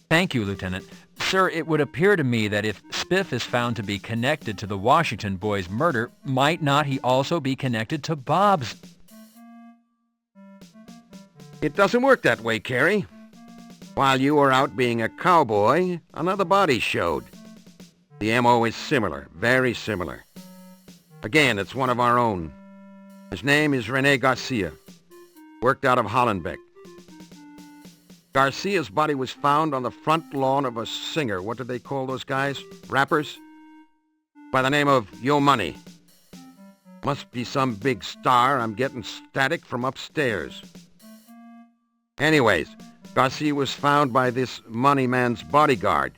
Thank you, Lieutenant. Sir, it would appear to me that if Spiff is found to be connected to the Washington boy's murder, might not he also be connected to Bob's? It doesn't work that way, Carey. While you were out being a cowboy, another body showed. The M.O. is similar, very similar. Again, it's one of our own. His name is Rene Garcia. Worked out of Hollenbeck. Garcia's body was found on the front lawn of a singer. What do they call those guys? Rappers? By the name of Yo Money. Must be some big star. I'm getting static from upstairs. Anyways, Garcia was found by this money man's bodyguard.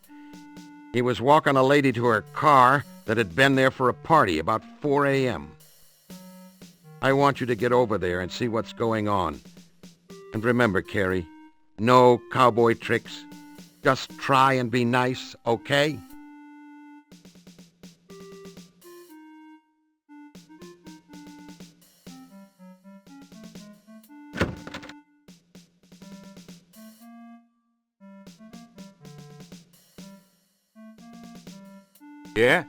He was walking a lady to her car that had been there for a party about 4 a.m. I want you to get over there and see what's going on. And remember, Carey, no cowboy tricks. Just try and be nice, okay? Yeah?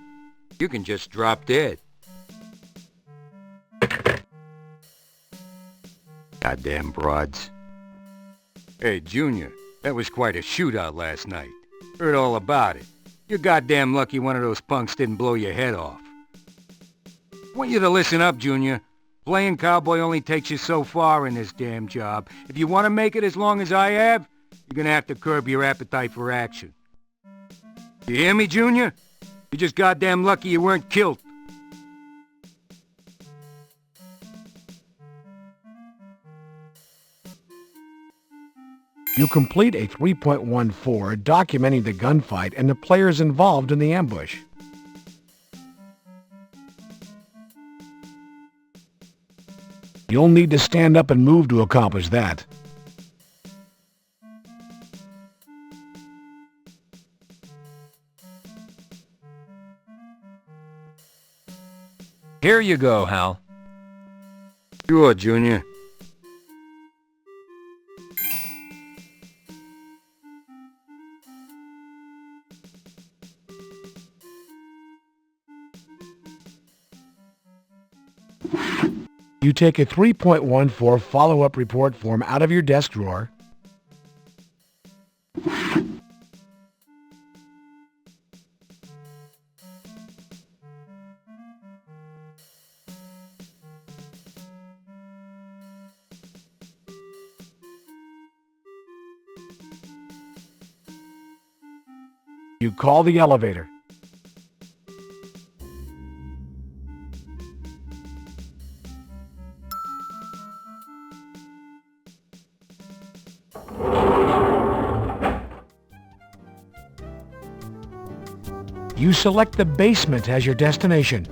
You can just drop dead. Goddamn broads. Hey, Junior, that was quite a shootout last night. Heard all about it. You're goddamn lucky one of those punks didn't blow your head off. I want you to listen up, Junior. Playing cowboy only takes you so far in this damn job. If you want to make it as long as I have, you're gonna have to curb your appetite for action. You hear me, Junior? You're just goddamn lucky you weren't killed. You complete a 3.14 documenting the gunfight and the players involved in the ambush. You'll need to stand up and move to accomplish that. Here you go, Hal. Sure, Junior. You take a 3.14 follow-up report form out of your desk drawer. You call the elevator. You select the basement as your destination.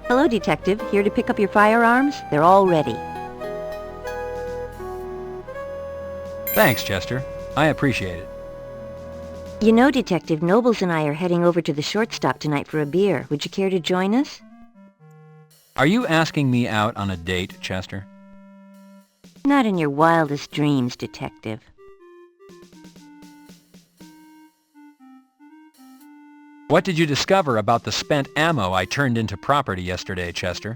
Hello, Detective. Here to pick up your firearms? They're all ready. Thanks, Chester. I appreciate it. You know, Detective, Nobles and I are heading over to the shortstop tonight for a beer. Would you care to join us? Are you asking me out on a date, Chester? Not in your wildest dreams, Detective. What did you discover about the spent ammo I turned into property yesterday, Chester?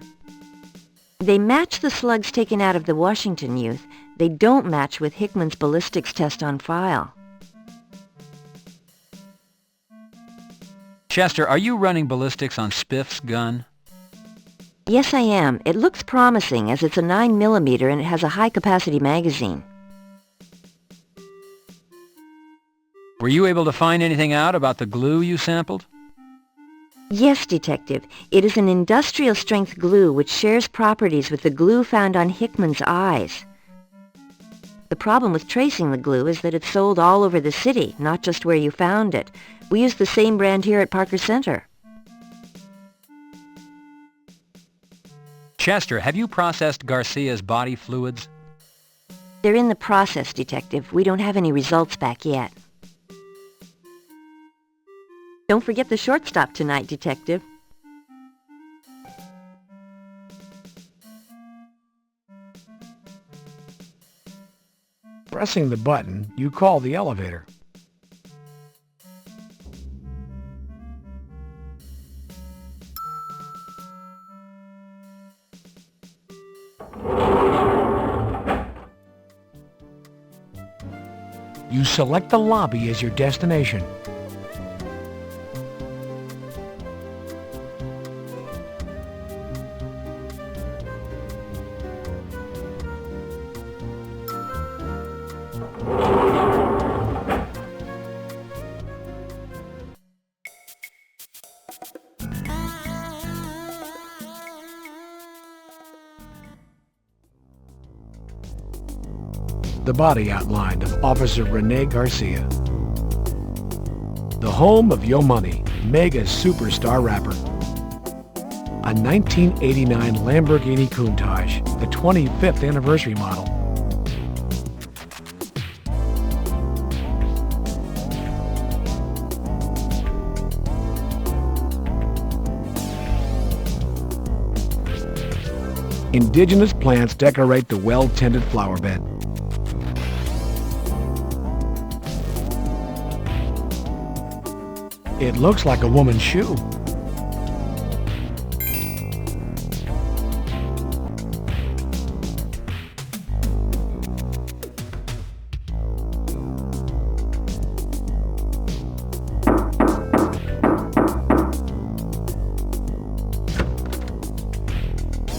They match the slugs taken out of the Washington youth. They don't match with Hickman's ballistics test on file. Chester, are you running ballistics on Spiff's gun? Yes, I am. It looks promising as it's a 9mm and it has a high-capacity magazine. Were you able to find anything out about the glue you sampled? Yes, Detective. It is an industrial-strength glue which shares properties with the glue found on Hickman's eyes. The problem with tracing the glue is that it's sold all over the city, not just where you found it. We use the same brand here at Parker Center. Chester, have you processed Garcia's body fluids? They're in the process, Detective. We don't have any results back yet. Don't forget the shortstop tonight, Detective. Pressing the button, you call the elevator. You select the lobby as your destination. The body outline of Officer Rene Garcia. The home of Yo Money, mega superstar rapper. A 1989 Lamborghini Countach, the 25th anniversary model. Indigenous plants decorate the well-tended flower bed. It looks like a woman's shoe.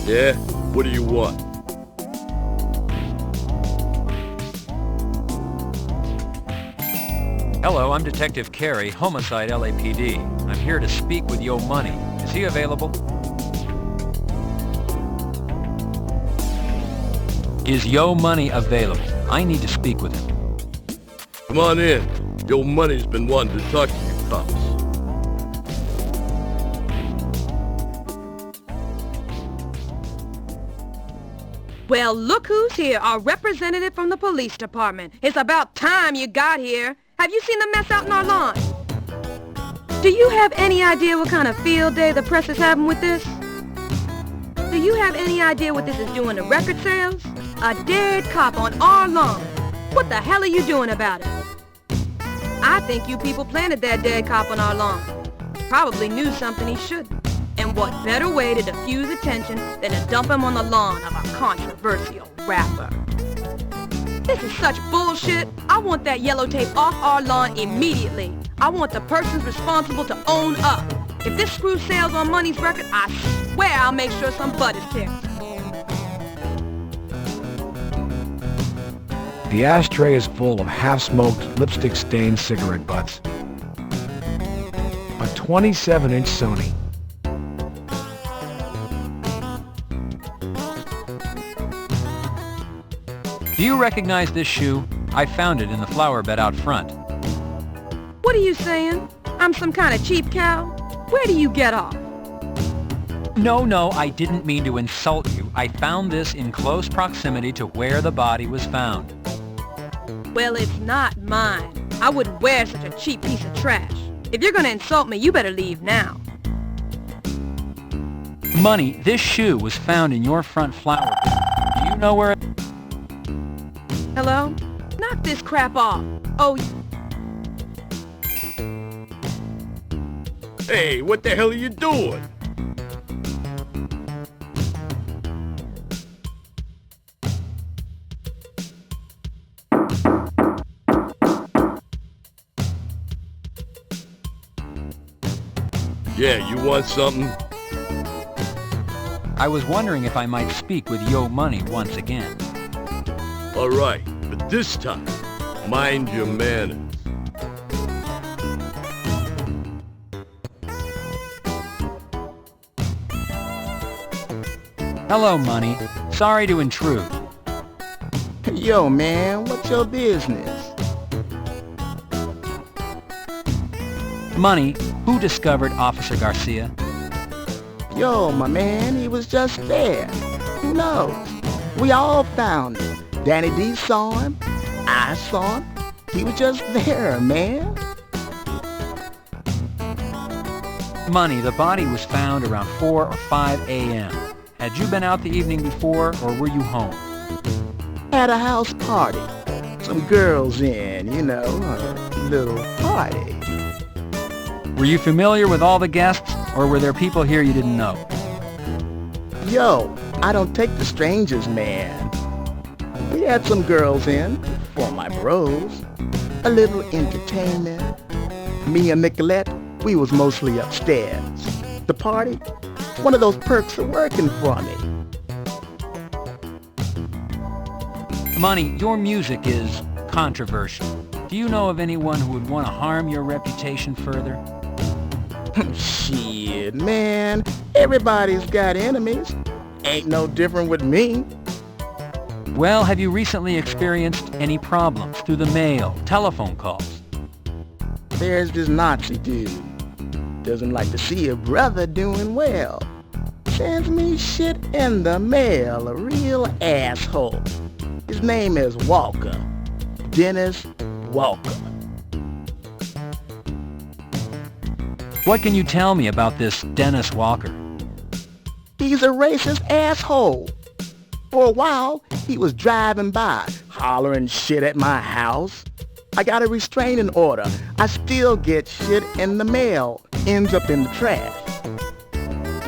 Yeah? What do you want? Hello, I'm Detective Carey, Homicide LAPD. I'm here to speak with Yo Money. Is he available? Is Yo Money available? I need to speak with him. Come on in. Yo Money's been wanting to talk to you, cops. Well, look who's here, our representative from the police department. It's about time you got here. Have you seen the mess out in our lawn? Do you have any idea what kind of field day the press is having with this? Do you have any idea what this is doing to record sales? A dead cop on our lawn. What the hell are you doing about it? I think you people planted that dead cop on our lawn. Probably knew something he shouldn't. And what better way to diffuse attention than to dump him on the lawn of a controversial rapper? This is such bullshit. I want that yellow tape off our lawn immediately. I want the persons responsible to own up. If this screw sails on Money's record, I swear I'll make sure some butt is kicked. The ashtray is full of half-smoked, lipstick-stained cigarette butts. A 27-inch Sony. Do you recognize this shoe? I found it in the flower bed out front. What are you saying? I'm some kind of cheap cow? Where do you get off? No, I didn't mean to insult you. I found this in close proximity to where the body was found. Well, it's not mine. I wouldn't wear such a cheap piece of trash. If you're gonna insult me, you better leave now. Money, this shoe was found in your front flower bed. Do you know where it... Hello? Knock this crap off. Oh, Hey, what the hell are you doing? Yeah, you want something? I was wondering if I might speak with Yo Money once again. All right, but this time, mind your manners. Hello, Money. Sorry to intrude. Yo, man, what's your business? Money, who discovered Officer Garcia? Yo, my man, he was just there. Who knows? We all found him. Danny D saw him. I saw him. He was just there, man. Money, the body was found around 4 or 5 a.m. Had you been out the evening before, or were you home? At a house party. Some girls in, you know, a little party. Were you familiar with all the guests, or were there people here you didn't know? Yo, I don't take the strangers, man. We had some girls in, for my bros. A little entertainment. Me and Nicolette, we was mostly upstairs. The party, one of those perks of working for me. Money, your music is controversial. Do you know of anyone who would want to harm your reputation further? Shit, man. Everybody's got enemies. Ain't no different with me. Well, have you recently experienced any problems through the mail, telephone calls? There's this Nazi dude. Doesn't like to see a brother doing well. Sends me shit in the mail, a real asshole. His name is Walker. Dennis Walker. What can you tell me about this Dennis Walker? He's a racist asshole. For a while, he was driving by, hollering shit at my house. I got a restraining order. I still get shit in the mail. Ends up in the trash.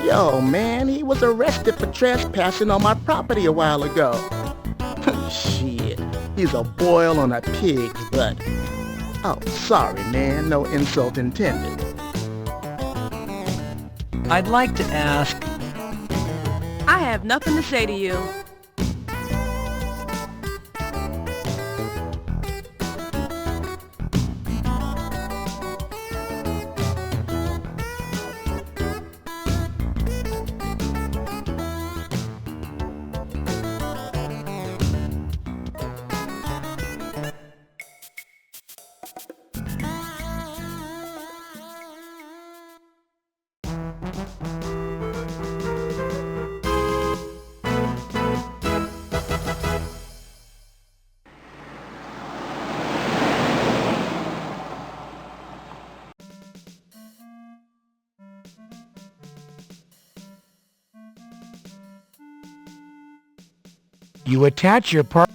Yo, man, he was arrested for trespassing on my property a while ago. Shit, he's a boil on a pig's butt. Oh, sorry, man, no insult intended. I'd like to ask... I have nothing to say to you. You attach your part.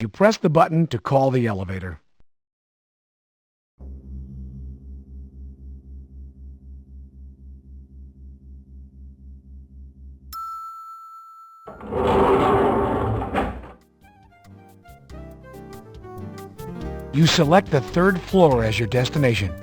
You press the button to call the elevator. You select the 3rd floor as your destination.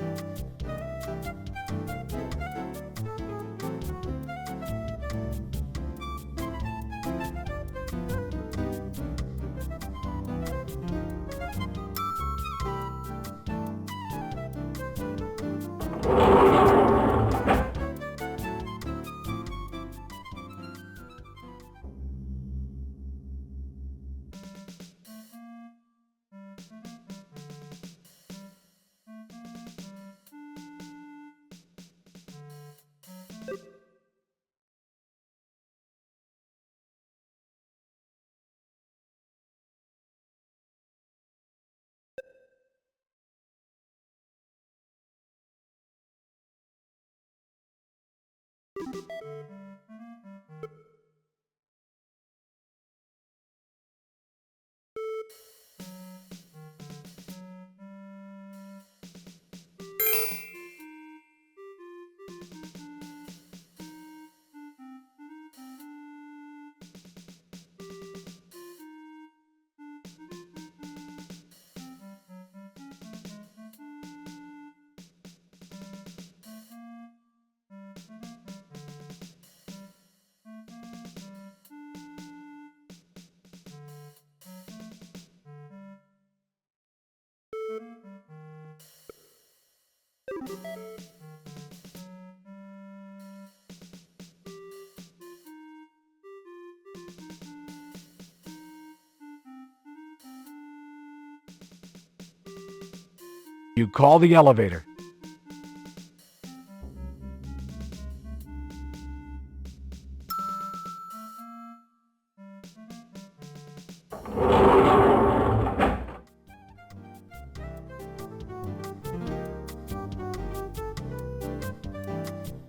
You call the elevator.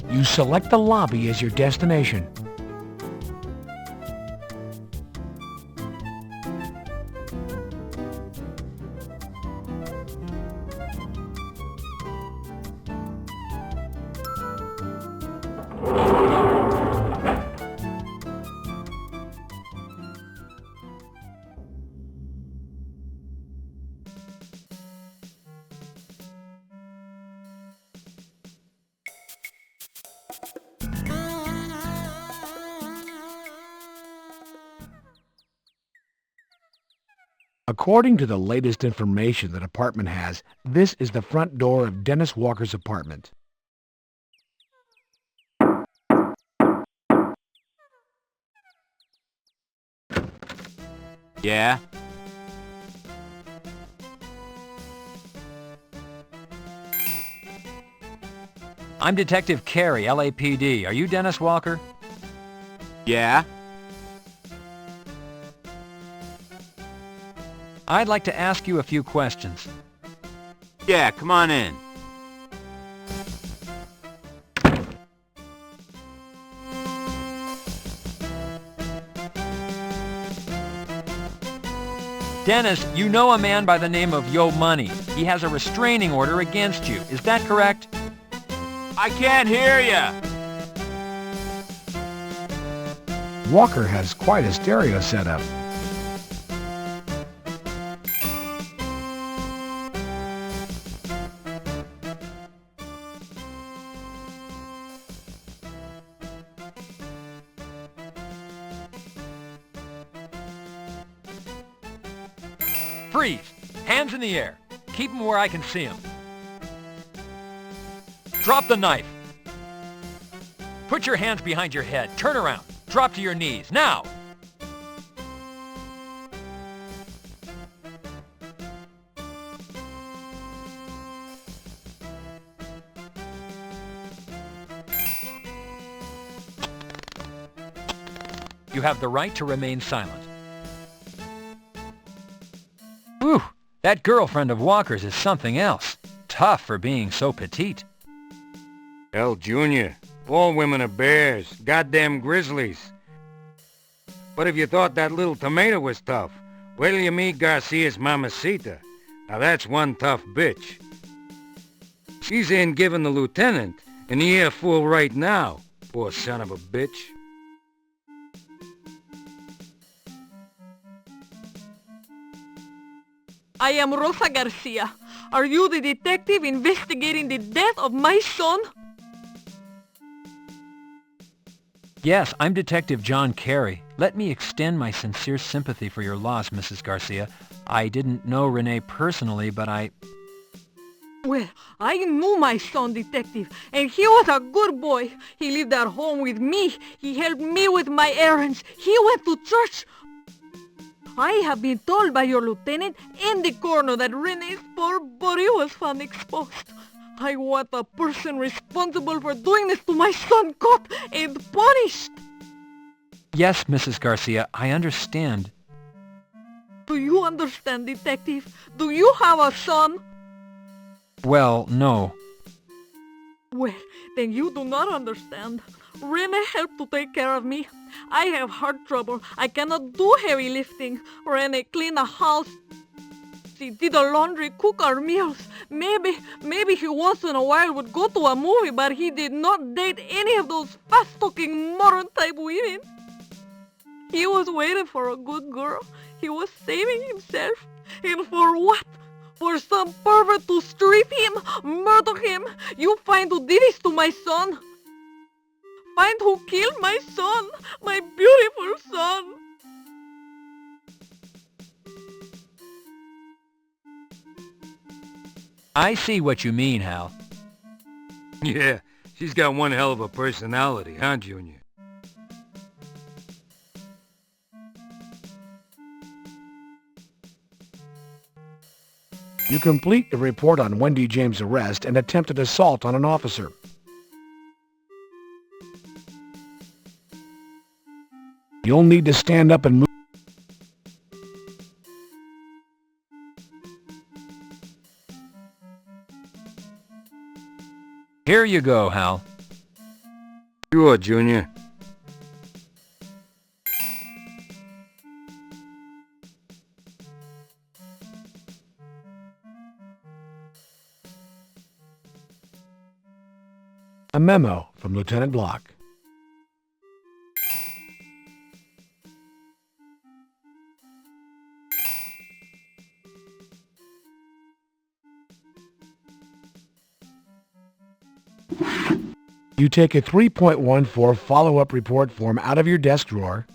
You select the lobby as your destination. According to the latest information the department has, this is the front door of Dennis Walker's apartment. Yeah? I'm Detective Carey, LAPD. Are you Dennis Walker? Yeah? I'd like to ask you a few questions. Yeah, come on in. Dennis, you know a man by the name of Yo Money. He has a restraining order against you. Is that correct? I can't hear ya! Walker has quite a stereo setup. Freeze! Hands in the air. Keep them where I can see them. Drop the knife. Put your hands behind your head. Turn around. Drop to your knees. Now! You have the right to remain silent. Whew! That girlfriend of Walker's is something else. Tough for being so petite. Hell, Junior, all women are bears, goddamn grizzlies. But if you thought that little tomato was tough, Wait till you meet Garcia's mamacita. Now that's one tough bitch. She's in giving the lieutenant an earful right now, poor son of a bitch. I am Rosa Garcia. Are you the detective investigating the death of my son? Yes, I'm Detective John Carey. Let me extend my sincere sympathy for your loss, Mrs. Garcia. I didn't know Renee personally, but Well, I knew my son, Detective, and he was a good boy. He lived at home with me. He helped me with my errands. He went to church. I have been told by your lieutenant and the coroner that Renee's poor body was found exposed. I want the person responsible for doing this to my son caught and punished. Yes, Mrs. Garcia, I understand. Do you understand, Detective? Do you have a son? Well, no. Well, then you do not understand. Rene helped to take care of me. I have heart trouble. I cannot do heavy lifting. Rene cleaned the house. She did the laundry, cook our meals. Maybe he once in a while would go to a movie, but he did not date any of those fast-talking modern-type women. He was waiting for a good girl. He was saving himself. And for what? For some pervert to strip him, murder him. You find who did this to my son. Find who killed my son, my beautiful son. I see what you mean, Hal. Yeah, she's got one hell of a personality, huh, Junior? You complete the report on Wendy James' arrest and attempted assault on an officer. You'll need to stand up and move. Here you go, Hal. Sure, Junior. A memo from Lieutenant Block. You take a 3.14 follow-up report form out of your desk drawer.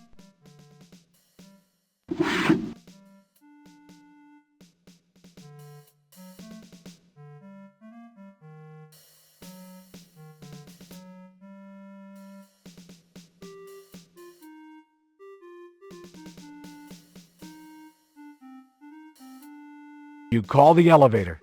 You call the elevator.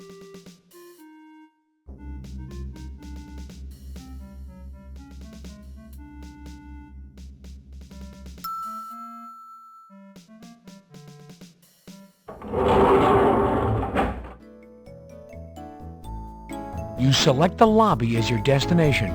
You select the lobby as your destination.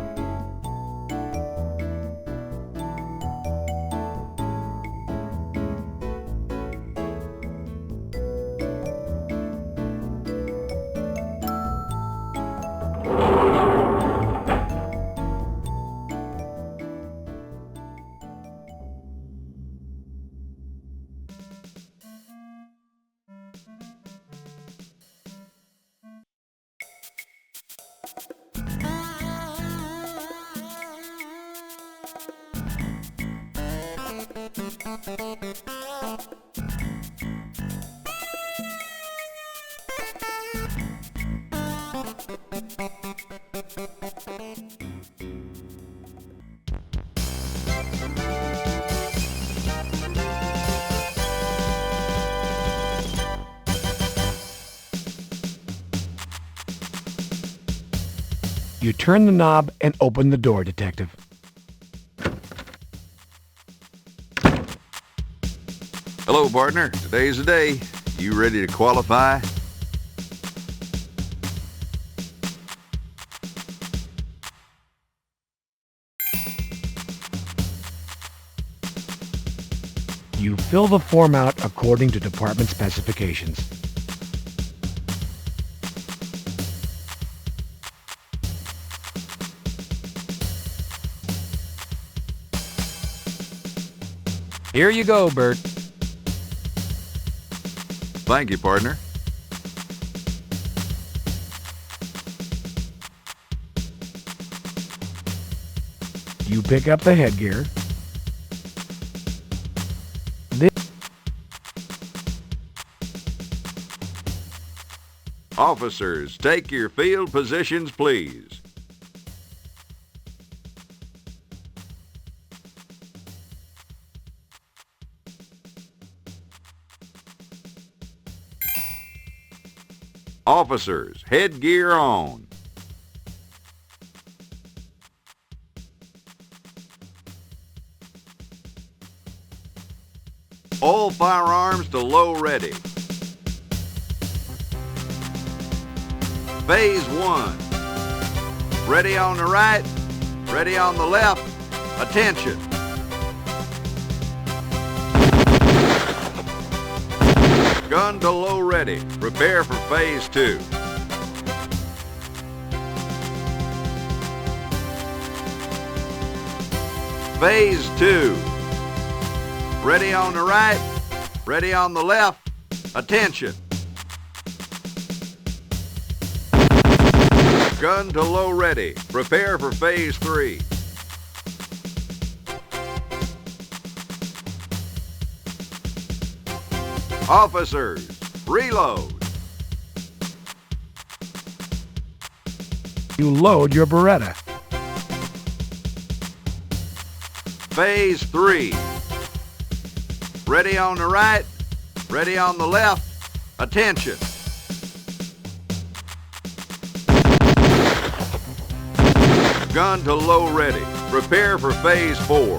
You turn the knob and open the door, Detective. Hello, partner. Today's the day. You ready to qualify? You fill the form out according to department specifications. Here you go, Bert. Thank you, partner. You pick up the headgear. Officers, take your field positions, please. Officers, headgear on. All firearms to low ready. Phase 1. Ready on the right, ready on the left. Attention. Gun to low ready. Prepare for phase 2. Phase 2. Ready on the right, ready on the left. Attention. Gun to low ready. Prepare for phase 3. Officers, reload. You load your Beretta. Phase 3. Ready on the right, ready on the left. Attention. Gun to low ready. Prepare for phase 4.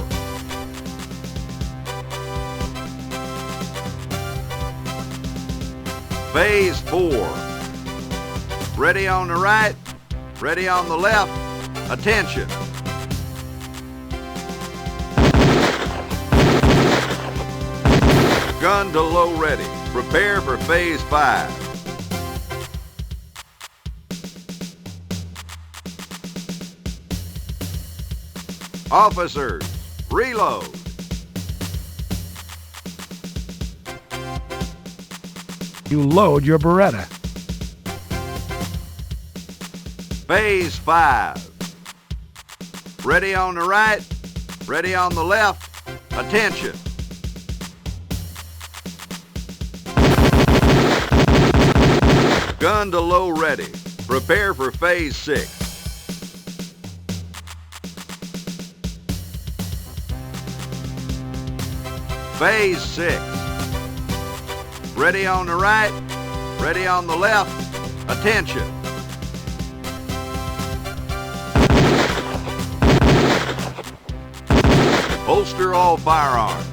Phase 4. Ready on the right, ready on the left. Attention. Gun to low ready. Prepare for phase 5. Officers, reload. You load your Beretta. Phase 5. Ready on the right, ready on the left. Attention. Gun to low ready. Prepare for phase 6. Phase 6. Ready on the right, ready on the left. Attention. Holster all firearms.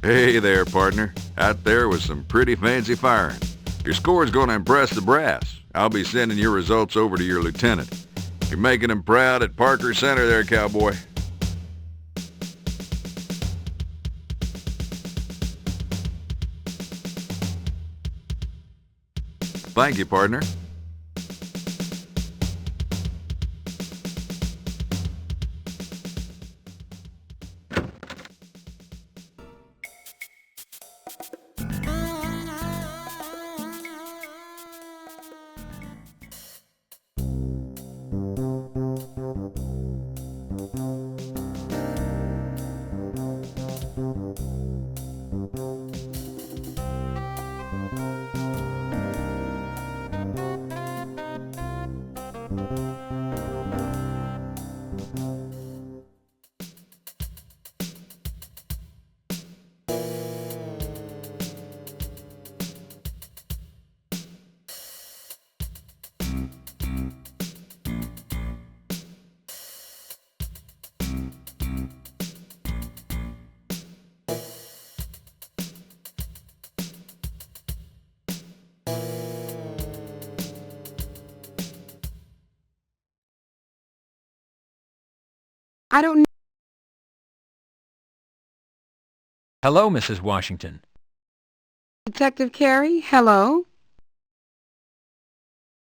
Hey there, partner. Out there was some pretty fancy firing. Your score's going to impress the brass. I'll be sending your results over to your lieutenant. You're making him proud at Parker Center there, cowboy. Thank you, partner. I don't know. Hello, Mrs. Washington. Detective Carey, hello?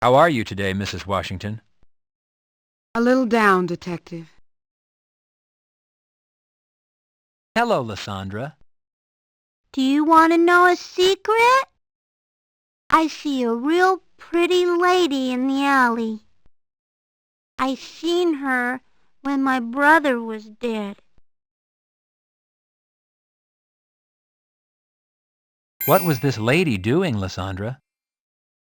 How are you today, Mrs. Washington? A little down, Detective. Hello, Lysandra. Do you want to know a secret? I see a real pretty lady in the alley. I seen her when my brother was dead. What was this lady doing, Lysandra?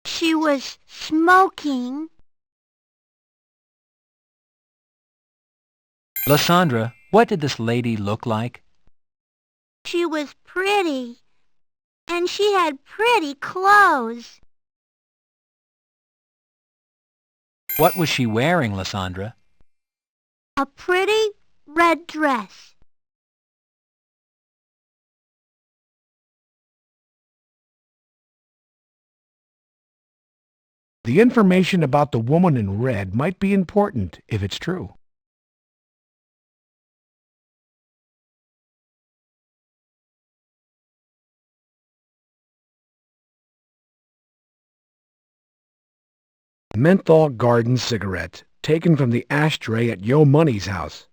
She was smoking. Lysandra, what did this lady look like? She was pretty, and she had pretty clothes. What was she wearing, Lysandra? A pretty red dress. The information about the woman in red might be important if it's true. Menthol Garden cigarette taken from the ashtray at Yo Money's house.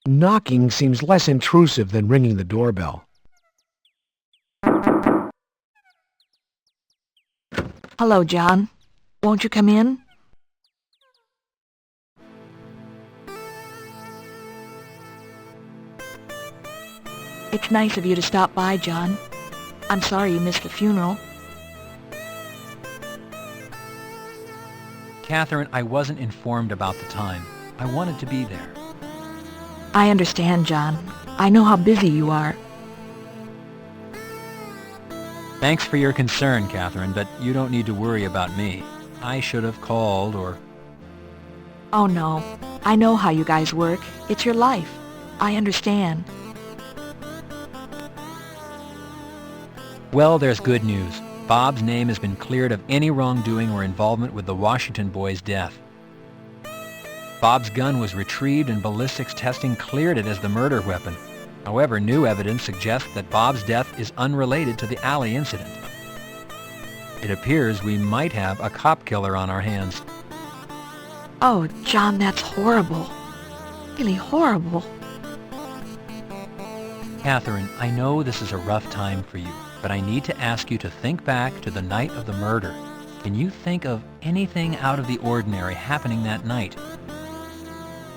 Knocking seems less intrusive than ringing the doorbell. Hello, John. Won't you come in? It's nice of you to stop by, John. I'm sorry you missed the funeral. Catherine, I wasn't informed about the time. I wanted to be there. I understand, John. I know how busy you are. Thanks for your concern, Catherine, but you don't need to worry about me. I should have called or... Oh, no. I know how you guys work. It's your life. I understand. Well, there's good news. Bob's name has been cleared of any wrongdoing or involvement with the Washington boy's death. Bob's gun was retrieved and ballistics testing cleared it as the murder weapon. However, new evidence suggests that Bob's death is unrelated to the alley incident. It appears we might have a cop killer on our hands. Oh, John, that's horrible. Really horrible. Catherine, I know this is a rough time for you, but I need to ask you to think back to the night of the murder. Can you think of anything out of the ordinary happening that night?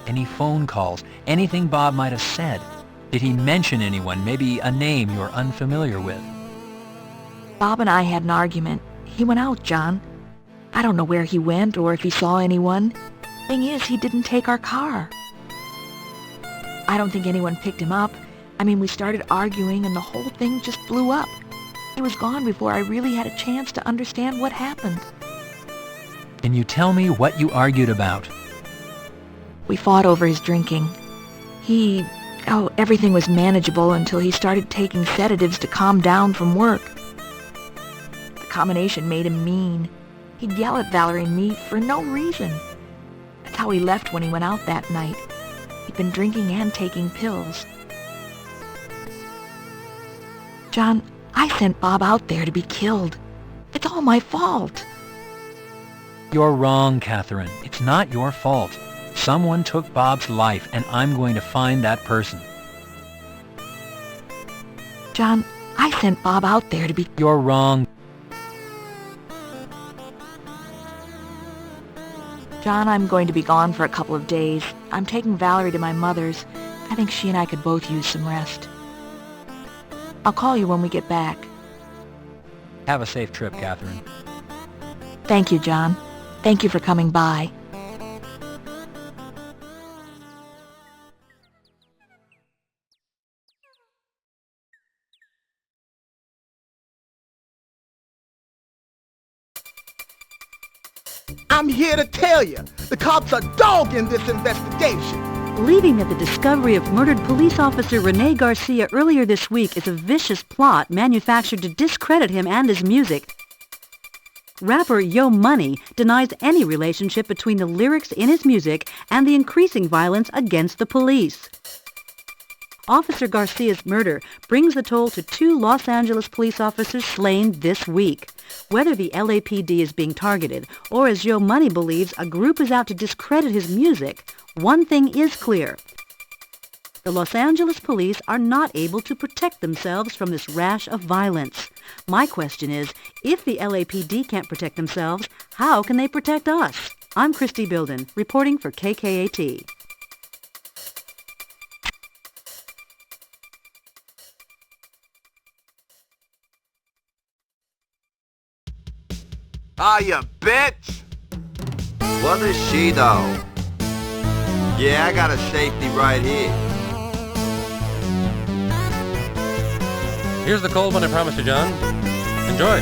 Any phone calls, anything Bob might have said? Did he mention anyone, maybe a name you're unfamiliar with? Bob and I had an argument. He went out, John. I don't know where he went or if he saw anyone. Thing is, he didn't take our car. I don't think anyone picked him up. I mean, we started arguing and the whole thing just blew up. He was gone before I really had a chance to understand what happened. Can you tell me what you argued about? We fought over his drinking. Everything was manageable until he started taking sedatives to calm down from work. The combination made him mean. He'd yell at Valerie and me for no reason. That's how he left when he went out that night. He'd been drinking and taking pills. John, I sent Bob out there to be killed. It's all my fault. You're wrong, Catherine. It's not your fault. Someone took Bob's life, and I'm going to find that person. John, I sent Bob out there to be... You're wrong. John, I'm going to be gone for a couple of days. I'm taking Valerie to my mother's. I think she and I could both use some rest. I'll call you when we get back. Have a safe trip, Catherine. Thank you, John. Thank you for coming by. I'm here to tell you, the cops are dogging this investigation. Believing that the discovery of murdered police officer Rene Garcia earlier this week is a vicious plot manufactured to discredit him and his music, rapper Yo Money denies any relationship between the lyrics in his music and the increasing violence against the police. Officer Garcia's murder brings the toll to 2 Los Angeles police officers slain this week. Whether the LAPD is being targeted, or as Yo Money believes a group is out to discredit his music, one thing is clear. The Los Angeles police are not able to protect themselves from this rash of violence. My question is, if the LAPD can't protect themselves, how can they protect us? I'm Christy Bilden, reporting for KKAT. Ah, you bitch! What is she though? Yeah, I got a safety right here. Here's the cold one I promised you, John. Enjoy.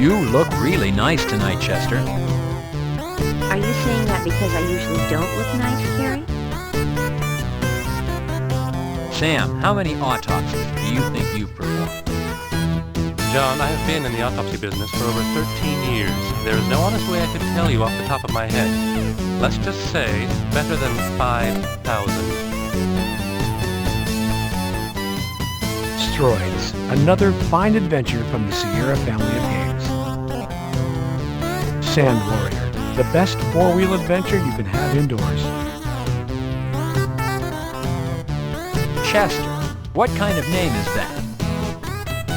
You look really nice tonight, Chester. Are you saying that because I usually don't look nice, Carrie? Sam, how many autopsies do you think you've performed? John, I have been in the autopsy business for over 13 years. There is no honest way I could tell you off the top of my head. Let's just say better than 5,000. Steroids, another fine adventure from the Sierra family of games. Sand Warrior, the best four-wheel adventure you can have indoors. Chester, what kind of name is that?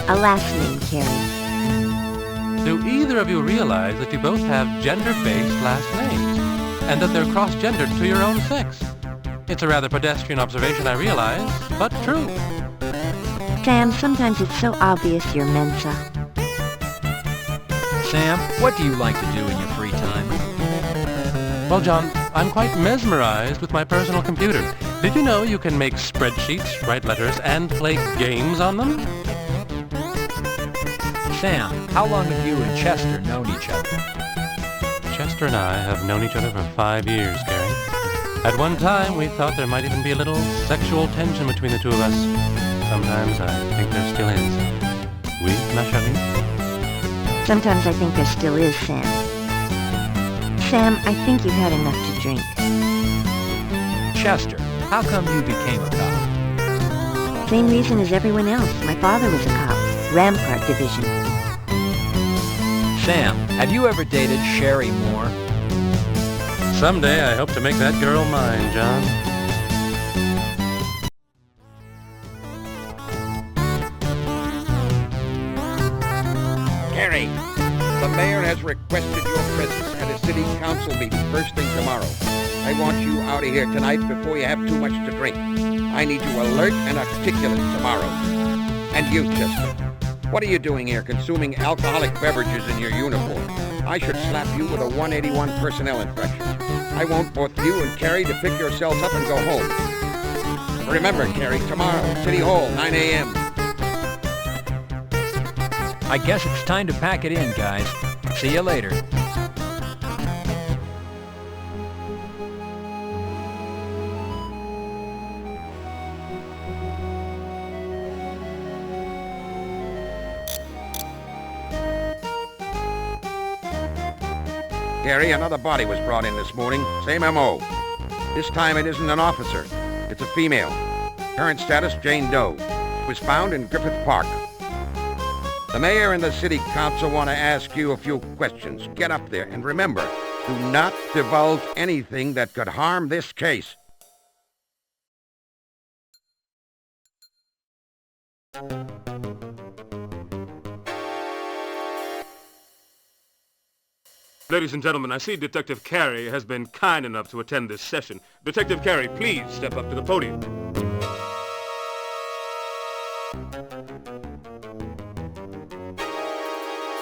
A last name, Carrie. Do either of you realize that you both have gender-based last names, and that they're cross-gendered to your own sex? It's a rather pedestrian observation, I realize, but true. Sam, sometimes it's so obvious you're Mensa. Sam, what do you like to do in your free time? Well, John, I'm quite mesmerized with my personal computer. Did you know you can make spreadsheets, write letters, and play games on them? Sam, how long have you and Chester known each other? Chester and I have known each other for 5 years, Gary. At one time, we thought there might even be a little sexual tension between the two of us. Sometimes I think there still is. Oui, ma chérie? Sometimes I think there still is, Sam. Sam, I think you've had enough to drink. Chester, how come you became a cop? Same reason as everyone else. My father was a cop. Rampart Division. Sam, have you ever dated Sherry Moore? Someday I hope to make that girl mine, John. Gary, the mayor has requested your presence at a city council meeting first thing tomorrow. I want you out of here tonight before you have too much to drink. I need you alert and articulate tomorrow. And you, Chester, what are you doing here consuming alcoholic beverages in your uniform? I should slap you with a 181 personnel infraction. I want both you and Carrie to pick yourselves up and go home. Remember, Carrie, tomorrow, City Hall, 9 a.m. I guess it's time to pack it in, guys. See you later. Gary, another body was brought in this morning. Same M.O. This time it isn't an officer. It's a female. Current status, Jane Doe. She was found in Griffith Park. The mayor and the city council want to ask you a few questions. Get up there, and remember, do not divulge anything that could harm this case. Ladies and gentlemen, I see Detective Carey has been kind enough to attend this session. Detective Carey, please step up to the podium.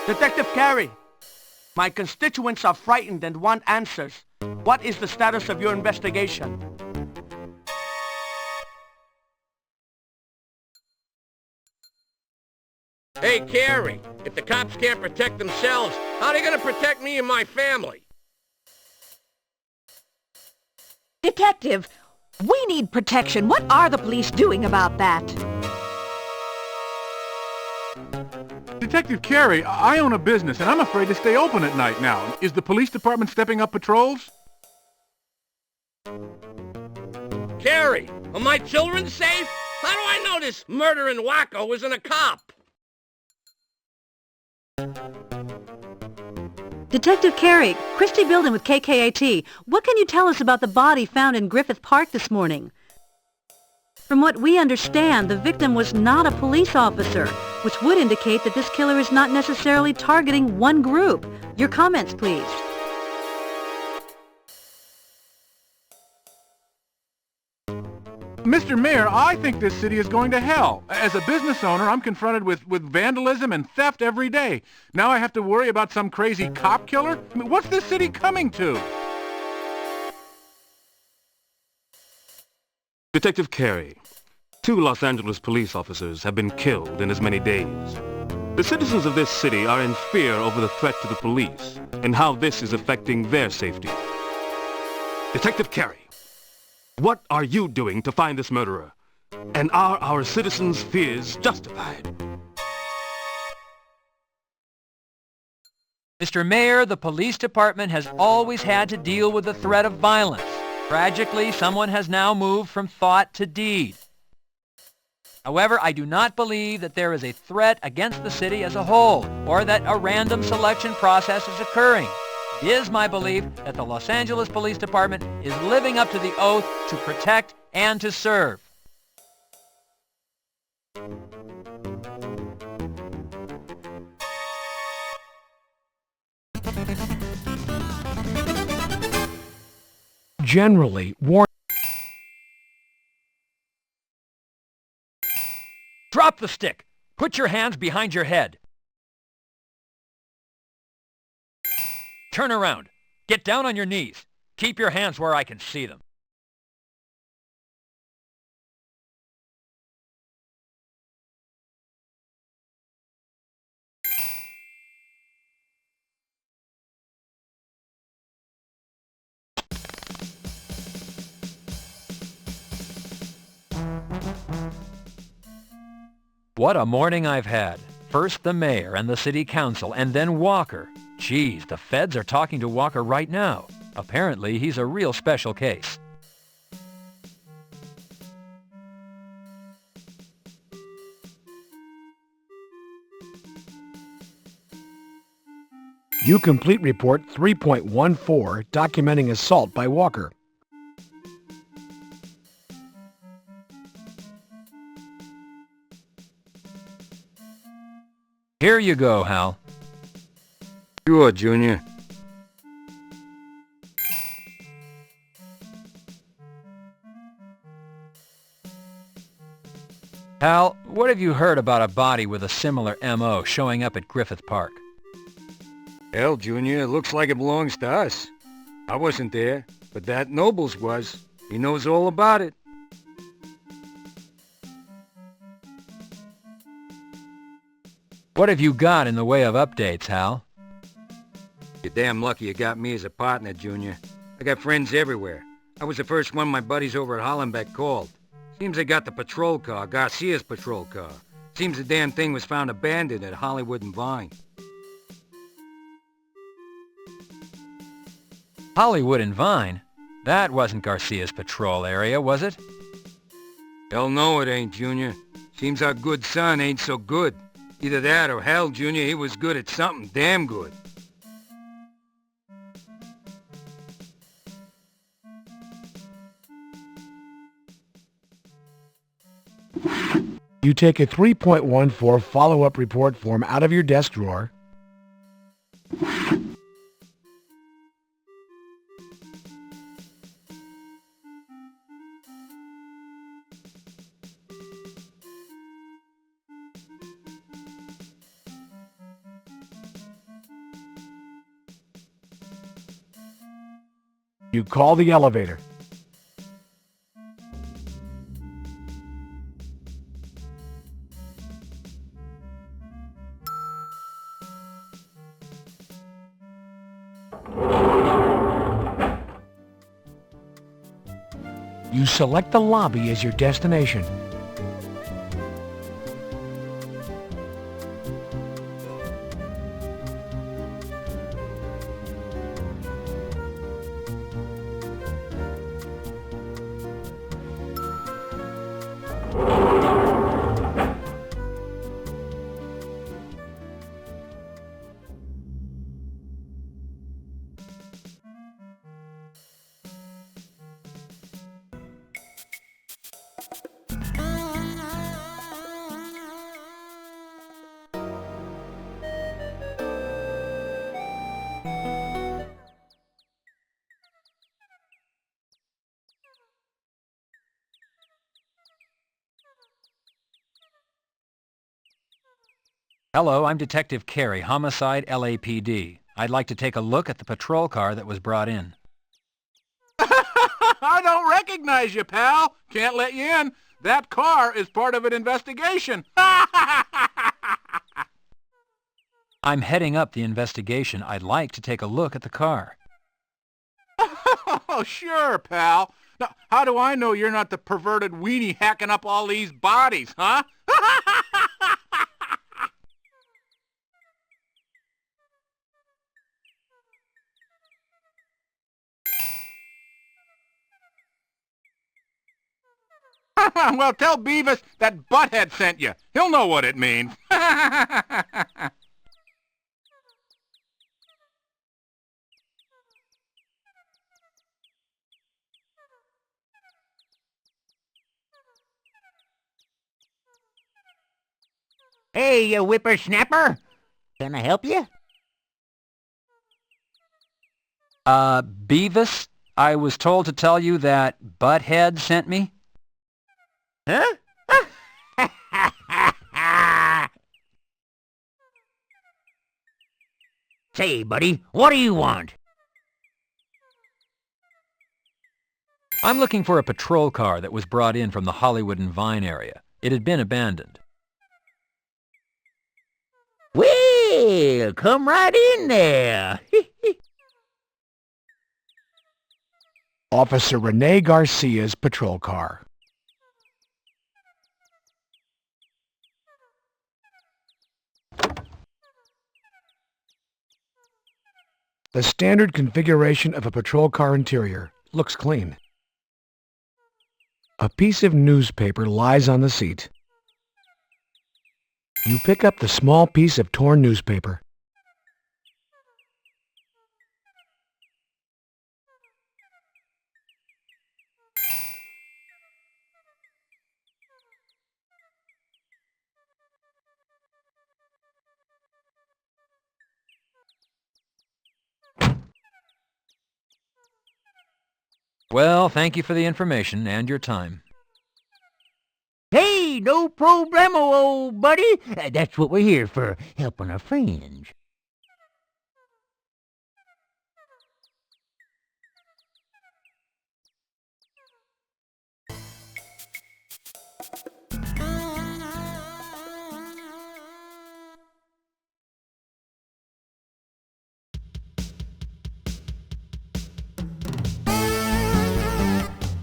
Detective Carey, my constituents are frightened and want answers. What is the status of your investigation? Hey, Carey, if the cops can't protect themselves, how are they gonna protect me and my family? Detective, we need protection. What are the police doing about that? Detective Carey, I own a business, and I'm afraid to stay open at night now. Is the police department stepping up patrols? Carey, are my children safe? How do I know this murdering wacko isn't a cop? Detective Carey, Christie Building with KKAT. What can you tell us about the body found in Griffith Park this morning? From what we understand, the victim was not a police officer, which would indicate that this killer is not necessarily targeting one group. Your comments, please. Mr. Mayor, I think this city is going to hell. As a business owner, I'm confronted with vandalism and theft every day. Now I have to worry about some crazy cop killer? I mean, what's this city coming to? Detective Carey, 2 Los Angeles police officers have been killed in as many days. The citizens of this city are in fear over the threat to the police and how this is affecting their safety. Detective Carey, what are you doing to find this murderer? And are our citizens' fears justified? Mr. Mayor, the police department has always had to deal with the threat of violence. Tragically, someone has now moved from thought to deed. However, I do not believe that there is a threat against the city as a whole, or that a random selection process is occurring. It is my belief that the Los Angeles Police Department is living up to the oath to protect and to serve. Generally, warn... Drop the stick! Put your hands behind your head. Turn around. Get down on your knees. Keep your hands where I can see them. What a morning I've had. First the mayor and the city council, and then Walker. Geez, the feds are talking to Walker right now. Apparently, he's a real special case. You complete report 3.14 documenting assault by Walker. Here you go, Hal. Sure, Junior. Hal, what have you heard about a body with a similar M.O. showing up at Griffith Park? Hell, Junior, it looks like it belongs to us. I wasn't there, but that Nobles was. He knows all about it. What have you got in the way of updates, Hal? You're damn lucky you got me as a partner, Junior. I got friends everywhere. I was the first one my buddies over at Hollenbeck called. Seems they got the patrol car, Garcia's patrol car. Seems the damn thing was found abandoned at Hollywood and Vine. Hollywood and Vine? That wasn't Garcia's patrol area, was it? Hell no it ain't, Junior. Seems our good son ain't so good. Either that or hell, Junior, he was good at something damn good. You take a 3.14 follow-up report form out of your desk drawer. You call the elevator. You select the lobby as your destination. Hello, I'm Detective Carey, Homicide LAPD. I'd like to take a look at the patrol car that was brought in. I don't recognize you, pal. Can't let you in. That car is part of an investigation. I'm heading up the investigation. I'd like to take a look at the car. Oh, sure, pal. Now, how do I know you're not the perverted weenie hacking up all these bodies, huh? Well, tell Beavis that Butthead sent you. He'll know what it means. Hey, you whippersnapper! Can I help you? Beavis, I was told to tell you that Butthead sent me. Huh? Say, buddy, what do you want? I'm looking for a patrol car that was brought in from the Hollywood and Vine area. It had been abandoned. Well, come right in there. Officer Rene Garcia's patrol car. The standard configuration of a patrol car interior looks clean. A piece of newspaper lies on the seat. You pick up the small piece of torn newspaper. Well, thank you for the information and your time. Hey, no problemo, old buddy. That's what we're here for, helping our friends.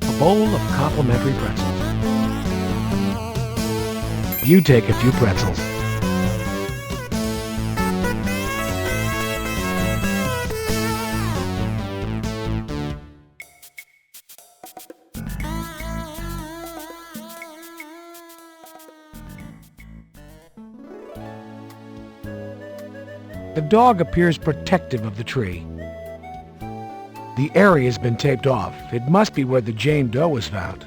A bowl of complimentary pretzels. You take a few pretzels. The dog appears protective of the tree. The area has been taped off. It must be where the Jane Doe was found.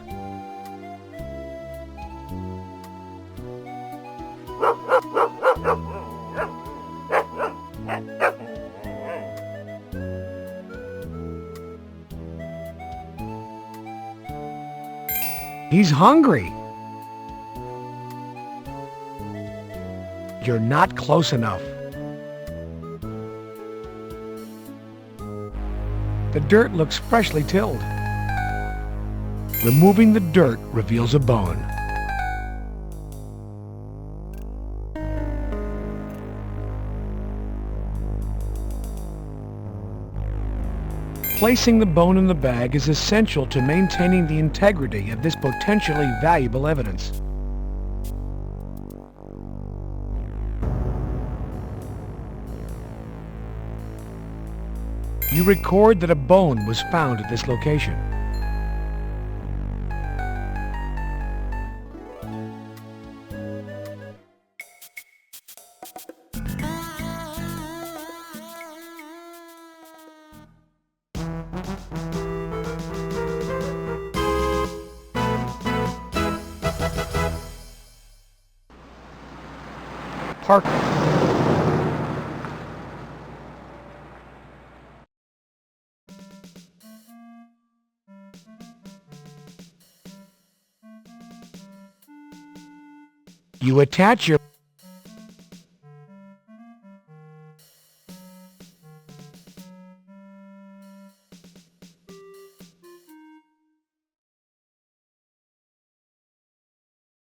He's hungry. You're not close enough. The dirt looks freshly tilled. Removing the dirt reveals a bone. Placing the bone in the bag is essential to maintaining the integrity of this potentially valuable evidence. You record that a bone was found at this location. Park. You attach your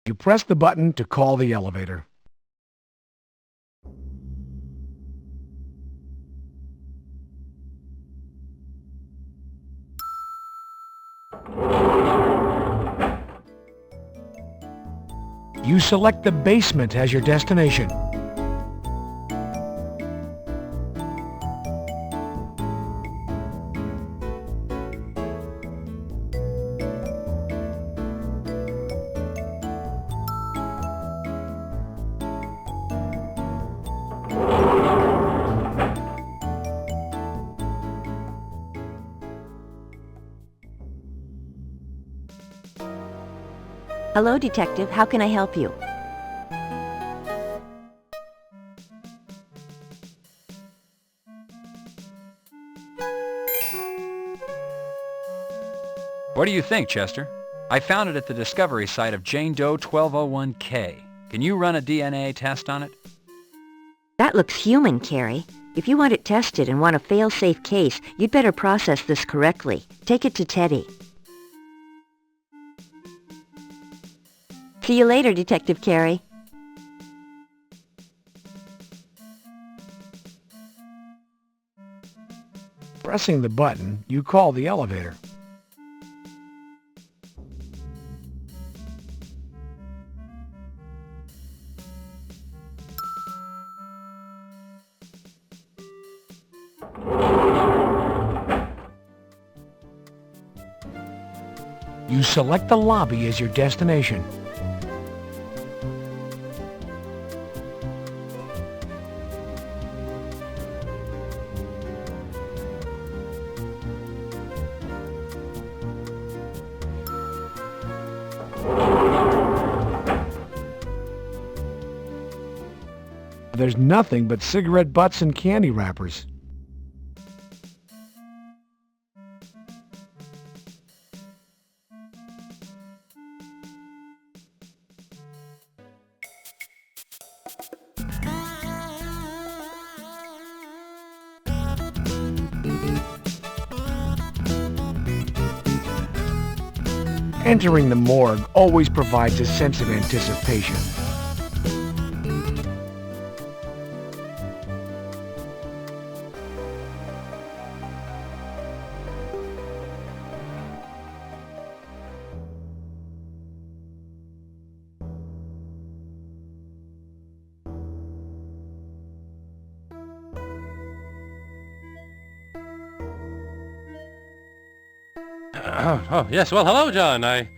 You press the button to call the elevator. You select the basement as your destination. Hello, Detective. How can I help you? What do you think, Chester? I found it at the discovery site of Jane Doe 1201K. Can you run a DNA test on it? That looks human, Carrie. If you want it tested and want a fail-safe case, you'd better process this correctly. Take it to Teddy. See you later, Detective Carey. Pressing the button, you call the elevator. You select the lobby as your destination. There's nothing but cigarette butts and candy wrappers. Entering the morgue always provides a sense of anticipation. Yes, well, hello, John. I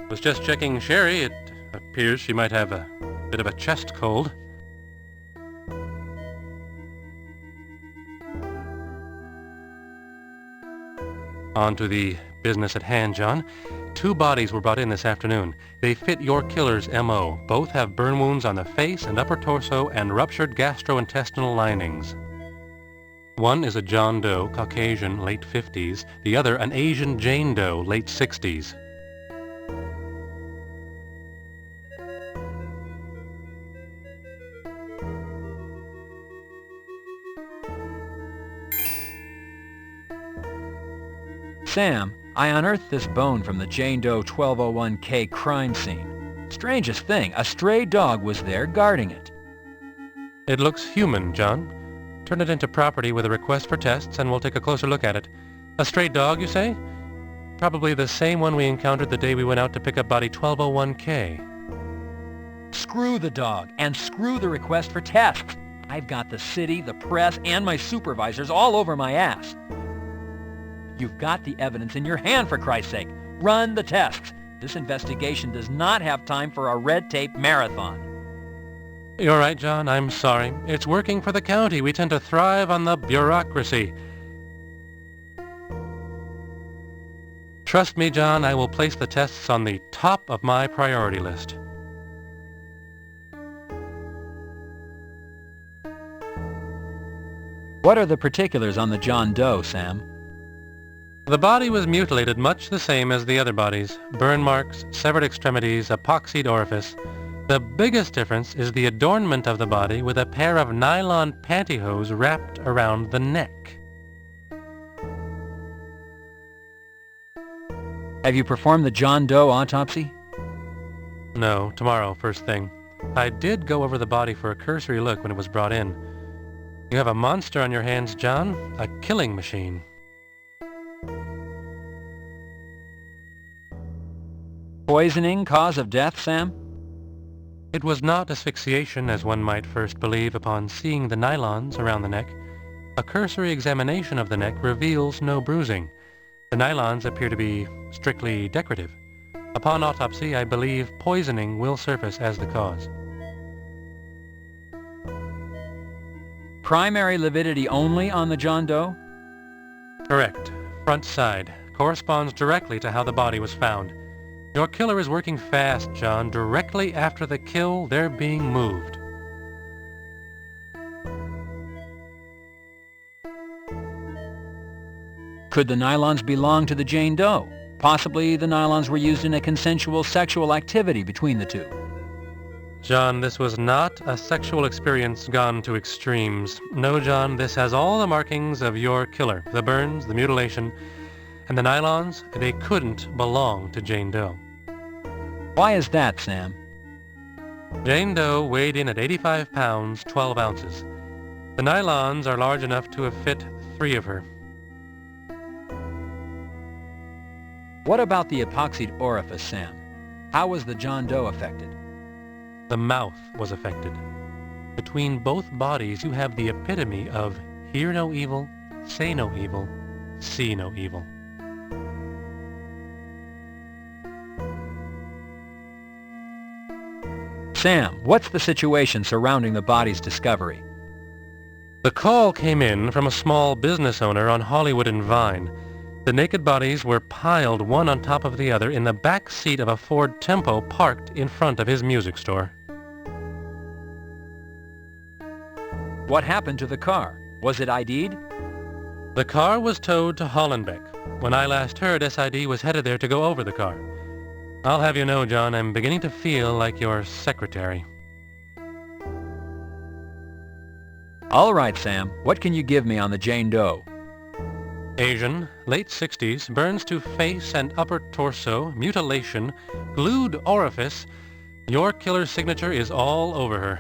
was just checking Sherry. It appears she might have a bit of a chest cold. On to the business at hand, John. 2 bodies were brought in this afternoon. They fit your killer's M.O. Both have burn wounds on the face and upper torso and ruptured gastrointestinal linings. One is a John Doe, Caucasian, late 50s. The other, an Asian Jane Doe, late 60s. Sam, I unearthed this bone from the Jane Doe 1201K crime scene. Strangest thing, a stray dog was there guarding it. It looks human, John. Turn it into property with a request for tests and we'll take a closer look at it. A stray dog, you say? Probably the same one we encountered the day we went out to pick up body 1201K. Screw the dog, and screw the request for tests. I've got the city, the press, and my supervisors all over my ass. You've got the evidence in your hand, for Christ's sake. Run the tests. This investigation does not have time for a red tape marathon. You're right, John. I'm sorry. It's working for the county. We tend to thrive on the bureaucracy. Trust me, John, I will place the tests on the top of my priority list. What are the particulars on the John Doe, Sam? The body was mutilated much the same as the other bodies. Burn marks, severed extremities, epoxied orifice. The biggest difference is the adornment of the body with a pair of nylon pantyhose wrapped around the neck. Have you performed the John Doe autopsy? No, tomorrow, first thing. I did go over the body for a cursory look when it was brought in. You have a monster on your hands, John. A killing machine. Poisoning cause of death, Sam? It was not asphyxiation, as one might first believe upon seeing the nylons around the neck. A cursory examination of the neck reveals no bruising. The nylons appear to be strictly decorative. Upon autopsy, I believe poisoning will surface as the cause. Primary lividity only on the John Doe? Correct. Front side. Corresponds directly to how the body was found. Your killer is working fast, John. Directly after the kill, they're being moved. Could the nylons belong to the Jane Doe? Possibly the nylons were used in a consensual sexual activity between the two. John, this was not a sexual experience gone to extremes. No, John, this has all the markings of your killer. The burns, the mutilation, and the nylons, they couldn't belong to Jane Doe. Why is that, Sam? Jane Doe weighed in at 85 pounds, 12 ounces. The nylons are large enough to have fit 3 of her. What about the epoxied orifice, Sam? How was the John Doe affected? The mouth was affected. Between both bodies, you have the epitome of hear no evil, say no evil, see no evil. Sam, what's the situation surrounding the body's discovery? The call came in from a small business owner on Hollywood and Vine. The naked bodies were piled one on top of the other in the back seat of a Ford Tempo parked in front of his music store. What happened to the car? Was it ID'd? The car was towed to Hollenbeck. When I last heard, SID was headed there to go over the car. I'll have you know, John, I'm beginning to feel like your secretary. All right, Sam. What can you give me on the Jane Doe? Asian, late 60s, burns to face and upper torso, mutilation, glued orifice. Your killer's signature is all over her.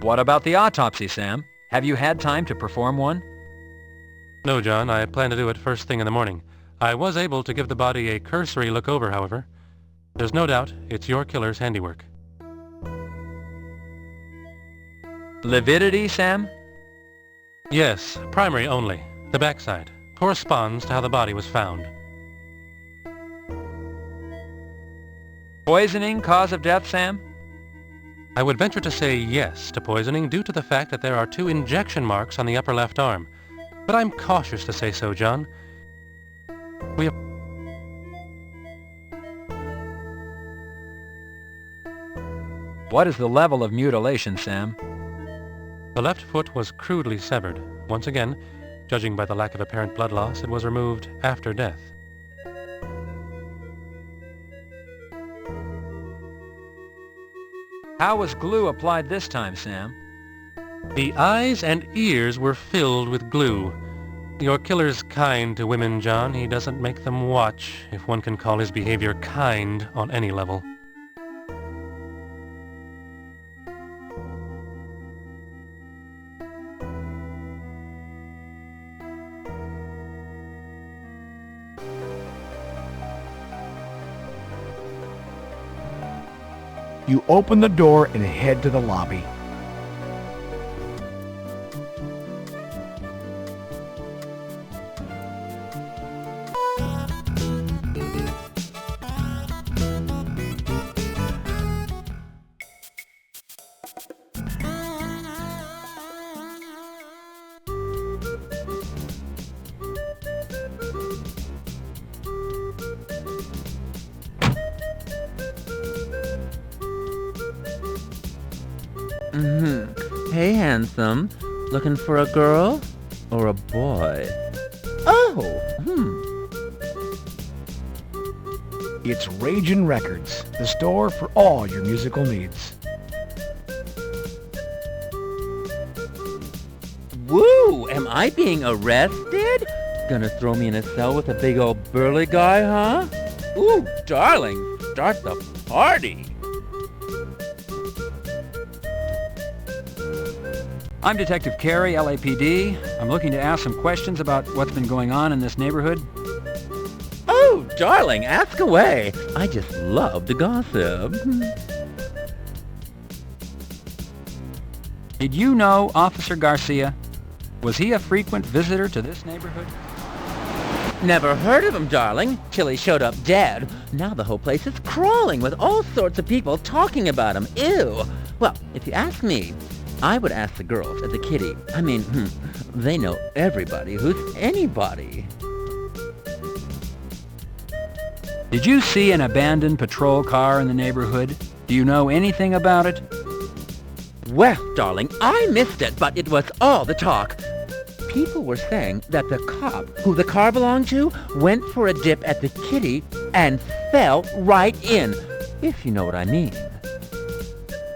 What about the autopsy, Sam? Have you had time to perform one? No, John, I plan to do it first thing in the morning. I was able to give the body a cursory look over, however. There's no doubt it's your killer's handiwork. Lividity, Sam? Yes, primary only. The backside. Corresponds to how the body was found. Poisoning cause of death, Sam? I would venture to say yes to poisoning due to the fact that there are 2 injection marks on the upper left arm. But I'm cautious to say so, John. What is the level of mutilation, Sam? The left foot was crudely severed. Once again, judging by the lack of apparent blood loss, it was removed after death. How was glue applied this time, Sam? The eyes and ears were filled with glue. Your killer's kind to women, John. He doesn't make them watch, if one can call his behavior kind on any level. You open the door and head to the lobby. Hey, handsome. Looking for a girl? Or a boy? Oh, It's Ragin' Records, the store for all your musical needs. Woo! Am I being arrested? Gonna throw me in a cell with a big old burly guy, huh? Ooh, darling, start the party. I'm Detective Carey, LAPD. I'm looking to ask some questions about what's been going on in this neighborhood. Oh, darling, ask away. I just love to gossip. Did you know Officer Garcia? Was he a frequent visitor to this neighborhood? Never heard of him, darling, till he showed up dead. Now the whole place is crawling with all sorts of people talking about him. Ew. Well, if you ask me, I would ask the girls at the kitty. I mean, they know everybody who's anybody. Did you see an abandoned patrol car in the neighborhood? Do you know anything about it? Well, darling, I missed it, but it was all the talk. People were saying that the cop who the car belonged to went for a dip at the kitty and fell right in, if you know what I mean.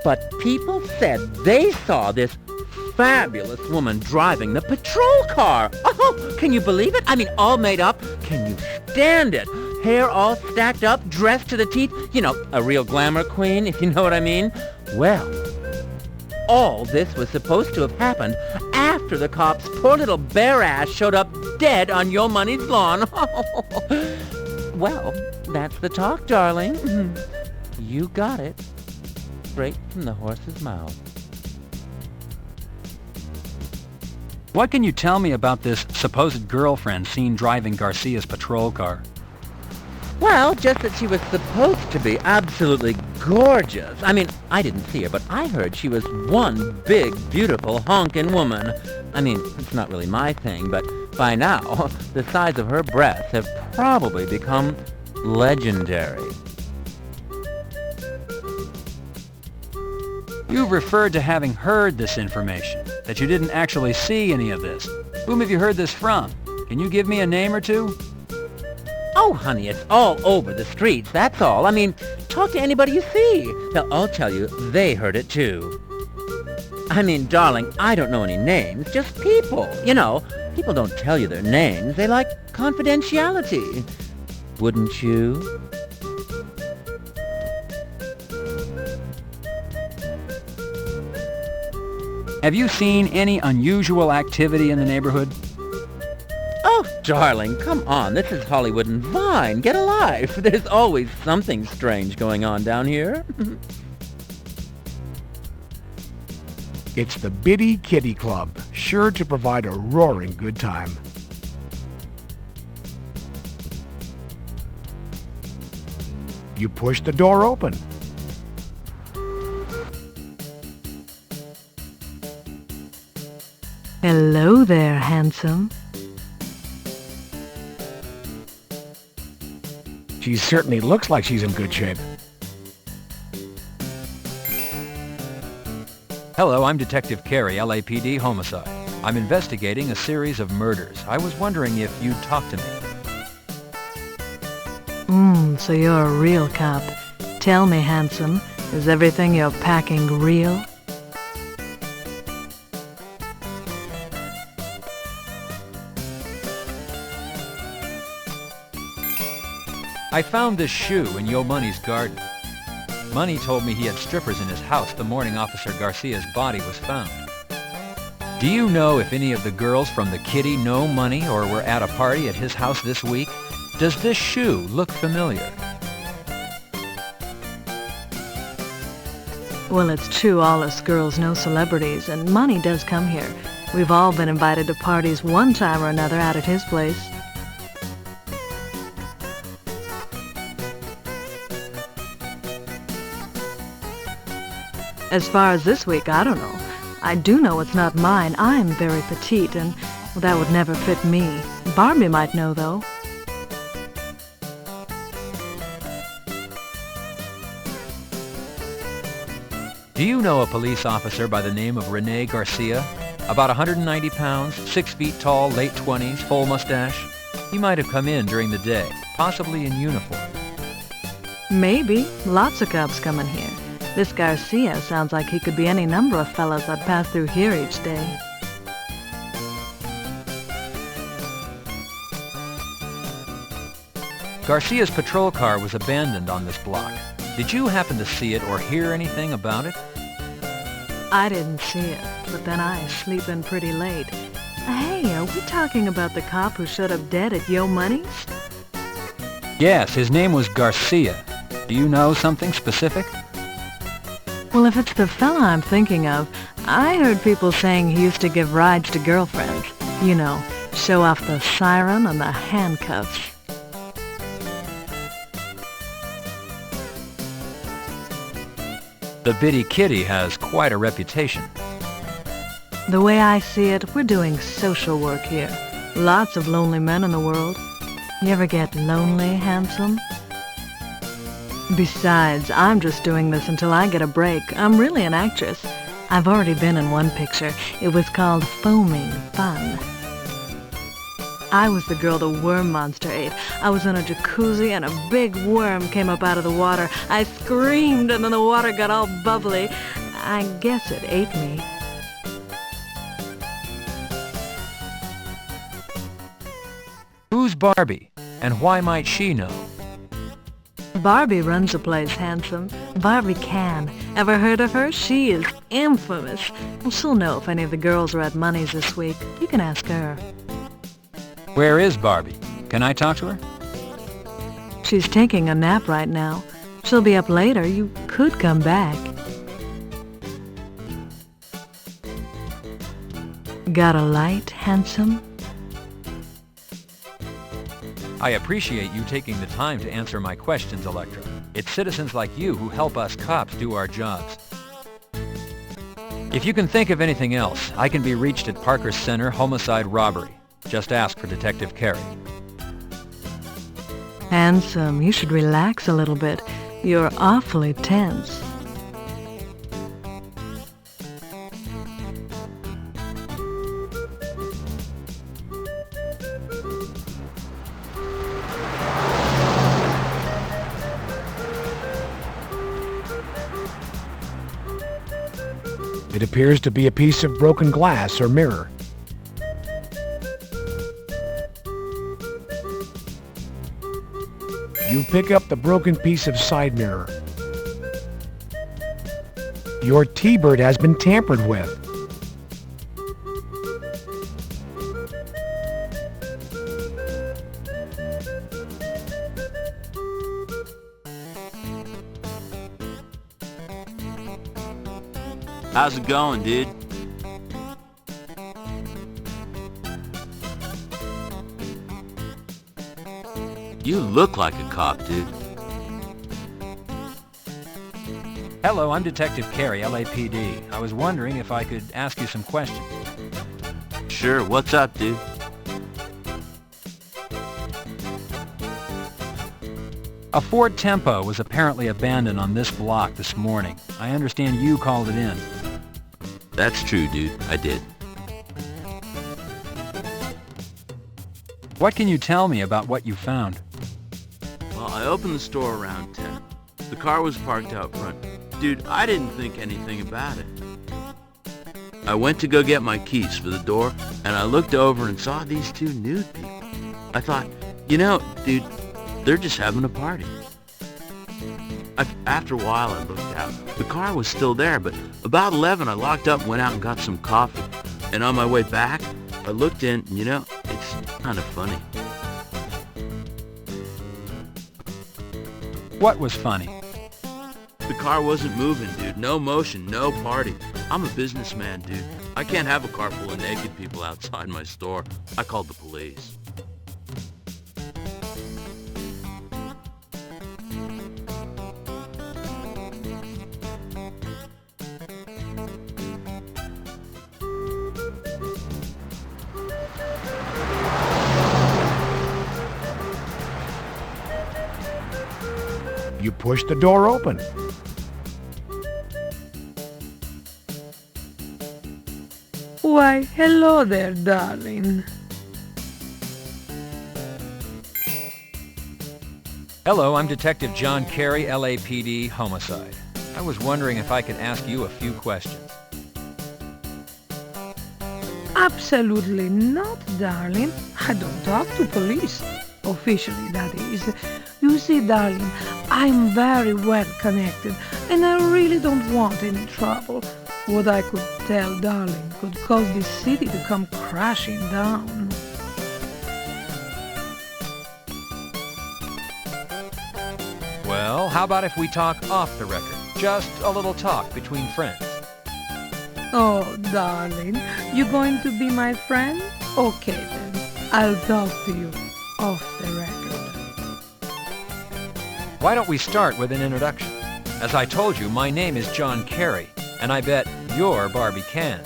But people said they saw this fabulous woman driving the patrol car. Oh, can you believe it? I mean, all made up. Can you stand it? Hair all stacked up, dressed to the teeth. You know, a real glamour queen, if you know what I mean. Well, all this was supposed to have happened after the cop's poor little bare ass showed up dead on Yo Money's lawn. Well, that's the talk, darling. You got it. Straight from the horse's mouth. What can you tell me about this supposed girlfriend seen driving Garcia's patrol car? Well, just that she was supposed to be absolutely gorgeous. I mean, I didn't see her, but I heard she was one big, beautiful, honkin' woman. I mean, it's not really my thing, but by now, the size of her breasts have probably become legendary. You've referred to having heard this information, that you didn't actually see any of this. Whom have you heard this from? Can you give me a name or two? Oh, honey, it's all over the streets, that's all. I mean, talk to anybody you see. They'll all tell you they heard it too. I mean, darling, I don't know any names, just people. You know, people don't tell you their names. They like confidentiality. Wouldn't you? Have you seen any unusual activity in the neighborhood? Oh, darling, come on. This is Hollywood and Vine. Get a life. There's always something strange going on down here. It's the Biddy Kitty Club, sure to provide a roaring good time. You push the door open. Hello there, handsome. She certainly looks like she's in good shape. Hello, I'm Detective Carey, LAPD Homicide. I'm investigating a series of murders. I was wondering if you'd talk to me. So you're a real cop. Tell me, handsome, is everything you're packing real? I found this shoe in Yo Money's garden. Money told me he had strippers in his house the morning Officer Garcia's body was found. Do you know if any of the girls from the Kitty know Money or were at a party at his house this week? Does this shoe look familiar? Well, it's true all us girls know celebrities, and Money does come here. We've all been invited to parties one time or another out at his place. As far as this week, I don't know. I do know it's not mine. I'm very petite, and well, that would never fit me. Barbie might know, though. Do you know a police officer by the name of Rene Garcia? About 190 pounds, 6 feet tall, late 20s, full mustache? He might have come in during the day, possibly in uniform. Maybe. Lots of cops come in here. This Garcia sounds like he could be any number of fellas that pass through here each day. Garcia's patrol car was abandoned on this block. Did you happen to see it or hear anything about it? I didn't see it, but then I sleep in pretty late. Hey, are we talking about the cop who showed up dead at Yo Money's? Yes, his name was Garcia. Do you know something specific? Well, if it's the fella I'm thinking of, I heard people saying he used to give rides to girlfriends. You know, show off the siren and the handcuffs. The Bitty Kitty has quite a reputation. The way I see it, we're doing social work here. Lots of lonely men in the world. You ever get lonely, handsome? Besides, I'm just doing this until I get a break. I'm really an actress. I've already been in one picture. It was called Foaming Fun. I was the girl the worm monster ate. I was in a jacuzzi and a big worm came up out of the water. I screamed and then the water got all bubbly. I guess it ate me. Who's Barbie, and why might she know? Barbie runs the place, handsome. Barbie can. Ever heard of her? She is infamous. Well, she'll know if any of the girls are at Money's this week. You can ask her. Where is Barbie? Can I talk to her? She's taking a nap right now. She'll be up later. You could come back. Got a light, handsome? I appreciate you taking the time to answer my questions, Electra. It's citizens like you who help us cops do our jobs. If you can think of anything else, I can be reached at Parker Center Homicide Robbery. Just ask for Detective Carey. Handsome, you should relax a little bit. You're awfully tense. It appears to be a piece of broken glass or mirror. You pick up the broken piece of side mirror. Your T-bird has been tampered with. How's it going, dude? You look like a cop, dude. Hello, I'm Detective Carey, LAPD. I was wondering if I could ask you some questions. Sure, what's up, dude? A Ford Tempo was apparently abandoned on this block this morning. I understand you called it in. That's true, dude. I did. What can you tell me about what you found? Well, I opened the store around 10. The car was parked out front. Dude, I didn't think anything about it. I went to go get my keys for the door, and I looked over and saw these two nude people. I thought, you know, dude, they're just having a party. After a while, I looked out. The car was still there, but about 11, I locked up and went out and got some coffee. And on my way back, I looked in, and you know, it's kind of funny. What was funny? The car wasn't moving, dude. No motion, no party. I'm a businessman, dude. I can't have a car full of naked people outside my store. I called the police. You push the door open. Why, hello there, darling. Hello, I'm Detective John Carey, LAPD, Homicide. I was wondering if I could ask you a few questions. Absolutely not, darling. I don't talk to police. Officially, that is. You see, darling, I'm very well connected, and I really don't want any trouble. What I could tell, darling, could cause this city to come crashing down. Well, how about if we talk off the record? Just a little talk between friends. Oh, darling, you going to be my friend? Okay, then. I'll talk to you off the record. Why don't we start with an introduction? As I told you, my name is John Carey, and I bet you're Barbie Can.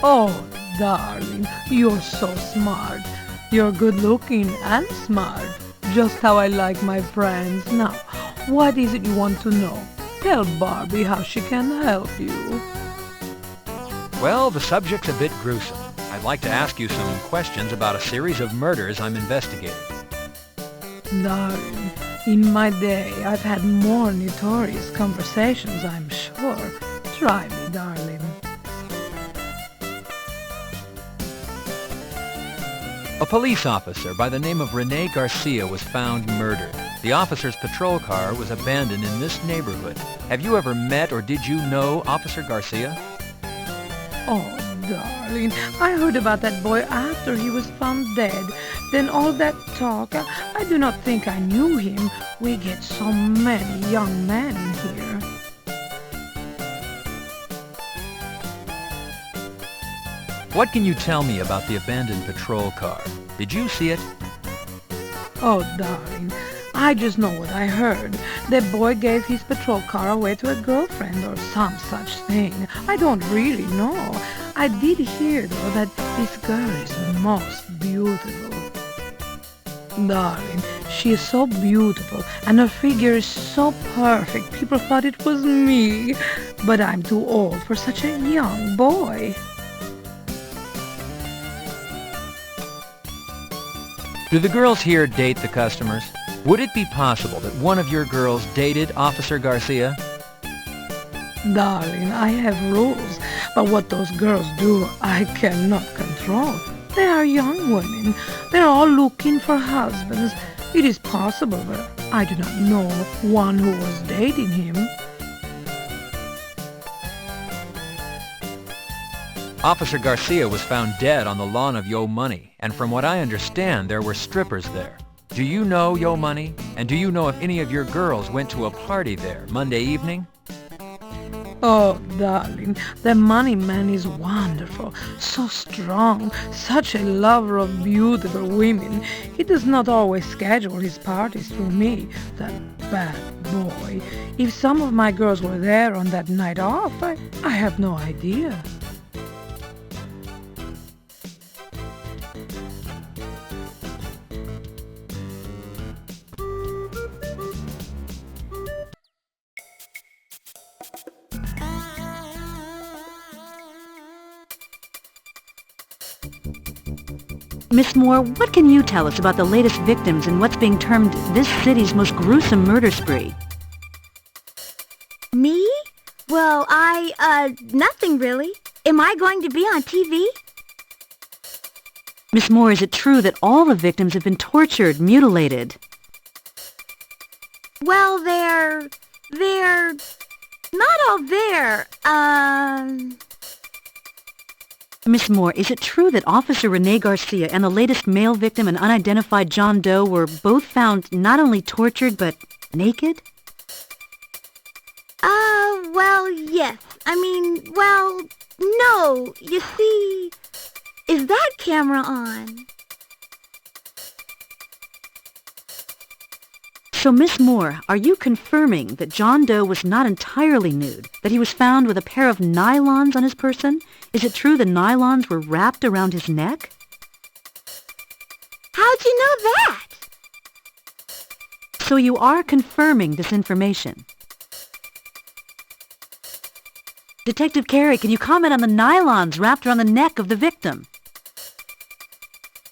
Oh, darling, you're so smart. You're good-looking and smart. Just how I like my friends. Now, what is it you want to know? Tell Barbie how she can help you. Well, the subject's a bit gruesome. I'd like to ask you some questions about a series of murders I'm investigating. Darling, in my day, I've had more notorious conversations, I'm sure. Try me, darling. A police officer by the name of Rene Garcia was found murdered. The officer's patrol car was abandoned in this neighborhood. Have you ever met or did you know Officer Garcia? Oh, darling, I heard about that boy after he was found dead. Then all that talk, I do not think I knew him. We get so many young men here. What can you tell me about the abandoned patrol car? Did you see it? Oh, darling, I just know what I heard. The boy gave his patrol car away to a girlfriend or some such thing. I don't really know. I did hear, though, that this girl is most beautiful. Darling, she is so beautiful, and her figure is so perfect. People thought it was me, but I'm too old for such a young boy. Do the girls here date the customers? Would it be possible that one of your girls dated Officer Garcia? Darling, I have rules, but what those girls do, I cannot control. They are young women. They're all looking for husbands. It is possible, but I do not know one who was dating him. Officer Garcia was found dead on the lawn of Yo Money, and from what I understand, there were strippers there. Do you know Yo Money? And do you know if any of your girls went to a party there Monday evening? Oh, darling, the money man is wonderful, so strong, such a lover of beautiful women. He does not always schedule his parties through me, that bad boy. If some of my girls were there on that night off, I have no idea. Miss Moore, what can you tell us about the latest victims in what's being termed this city's most gruesome murder spree? Me? Well, nothing really. Am I going to be on TV? Miss Moore, is it true that all the victims have been tortured, mutilated? Well, they're not all there. Miss Moore, is it true that Officer Rene Garcia and the latest male victim, an unidentified John Doe, were both found not only tortured but naked? Well, yes. Well, no. You see, is that camera on? So, Miss Moore, are you confirming that John Doe was not entirely nude, that he was found with a pair of nylons on his person? Is it true the nylons were wrapped around his neck? How'd you know that? So you are confirming this information. Detective Carey, can you comment on the nylons wrapped around the neck of the victim?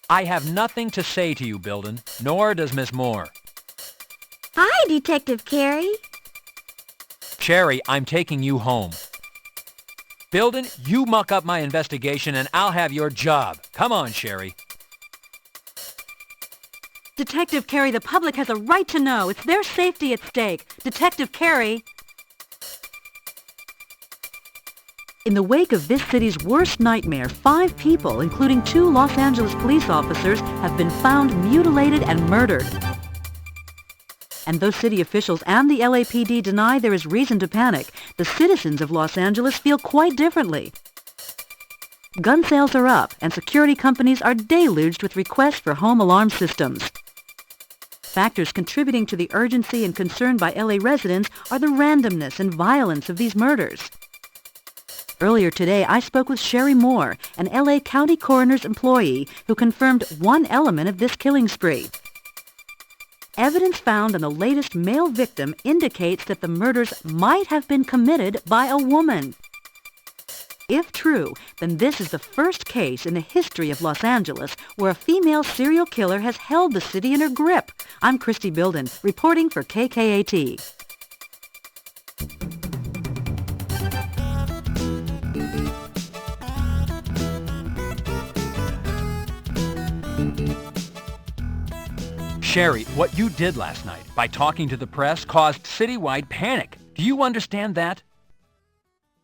I have nothing to say to you, Bilden, nor does Miss Moore. Hi, Detective Carey. Cherry, I'm taking you home. Bilden, you muck up my investigation and I'll have your job. Come on, Sherry. Detective Carey, the public has a right to know. It's their safety at stake. Detective Carey. In the wake of this city's worst nightmare, 5 people, including 2 Los Angeles police officers, have been found mutilated and murdered. And though city officials and the LAPD deny there is reason to panic, the citizens of Los Angeles feel quite differently. Gun sales are up, and security companies are deluged with requests for home alarm systems. Factors contributing to the urgency and concern by LA residents are the randomness and violence of these murders. Earlier today, I spoke with Sherry Moore, an LA County Coroner's employee who confirmed one element of this killing spree. Evidence found on the latest male victim indicates that the murders might have been committed by a woman. If true, then this is the first case in the history of Los Angeles where a female serial killer has held the city in her grip. I'm Christy Bilden, reporting for KKAT. Sherry, what you did last night by talking to the press caused citywide panic. Do you understand that?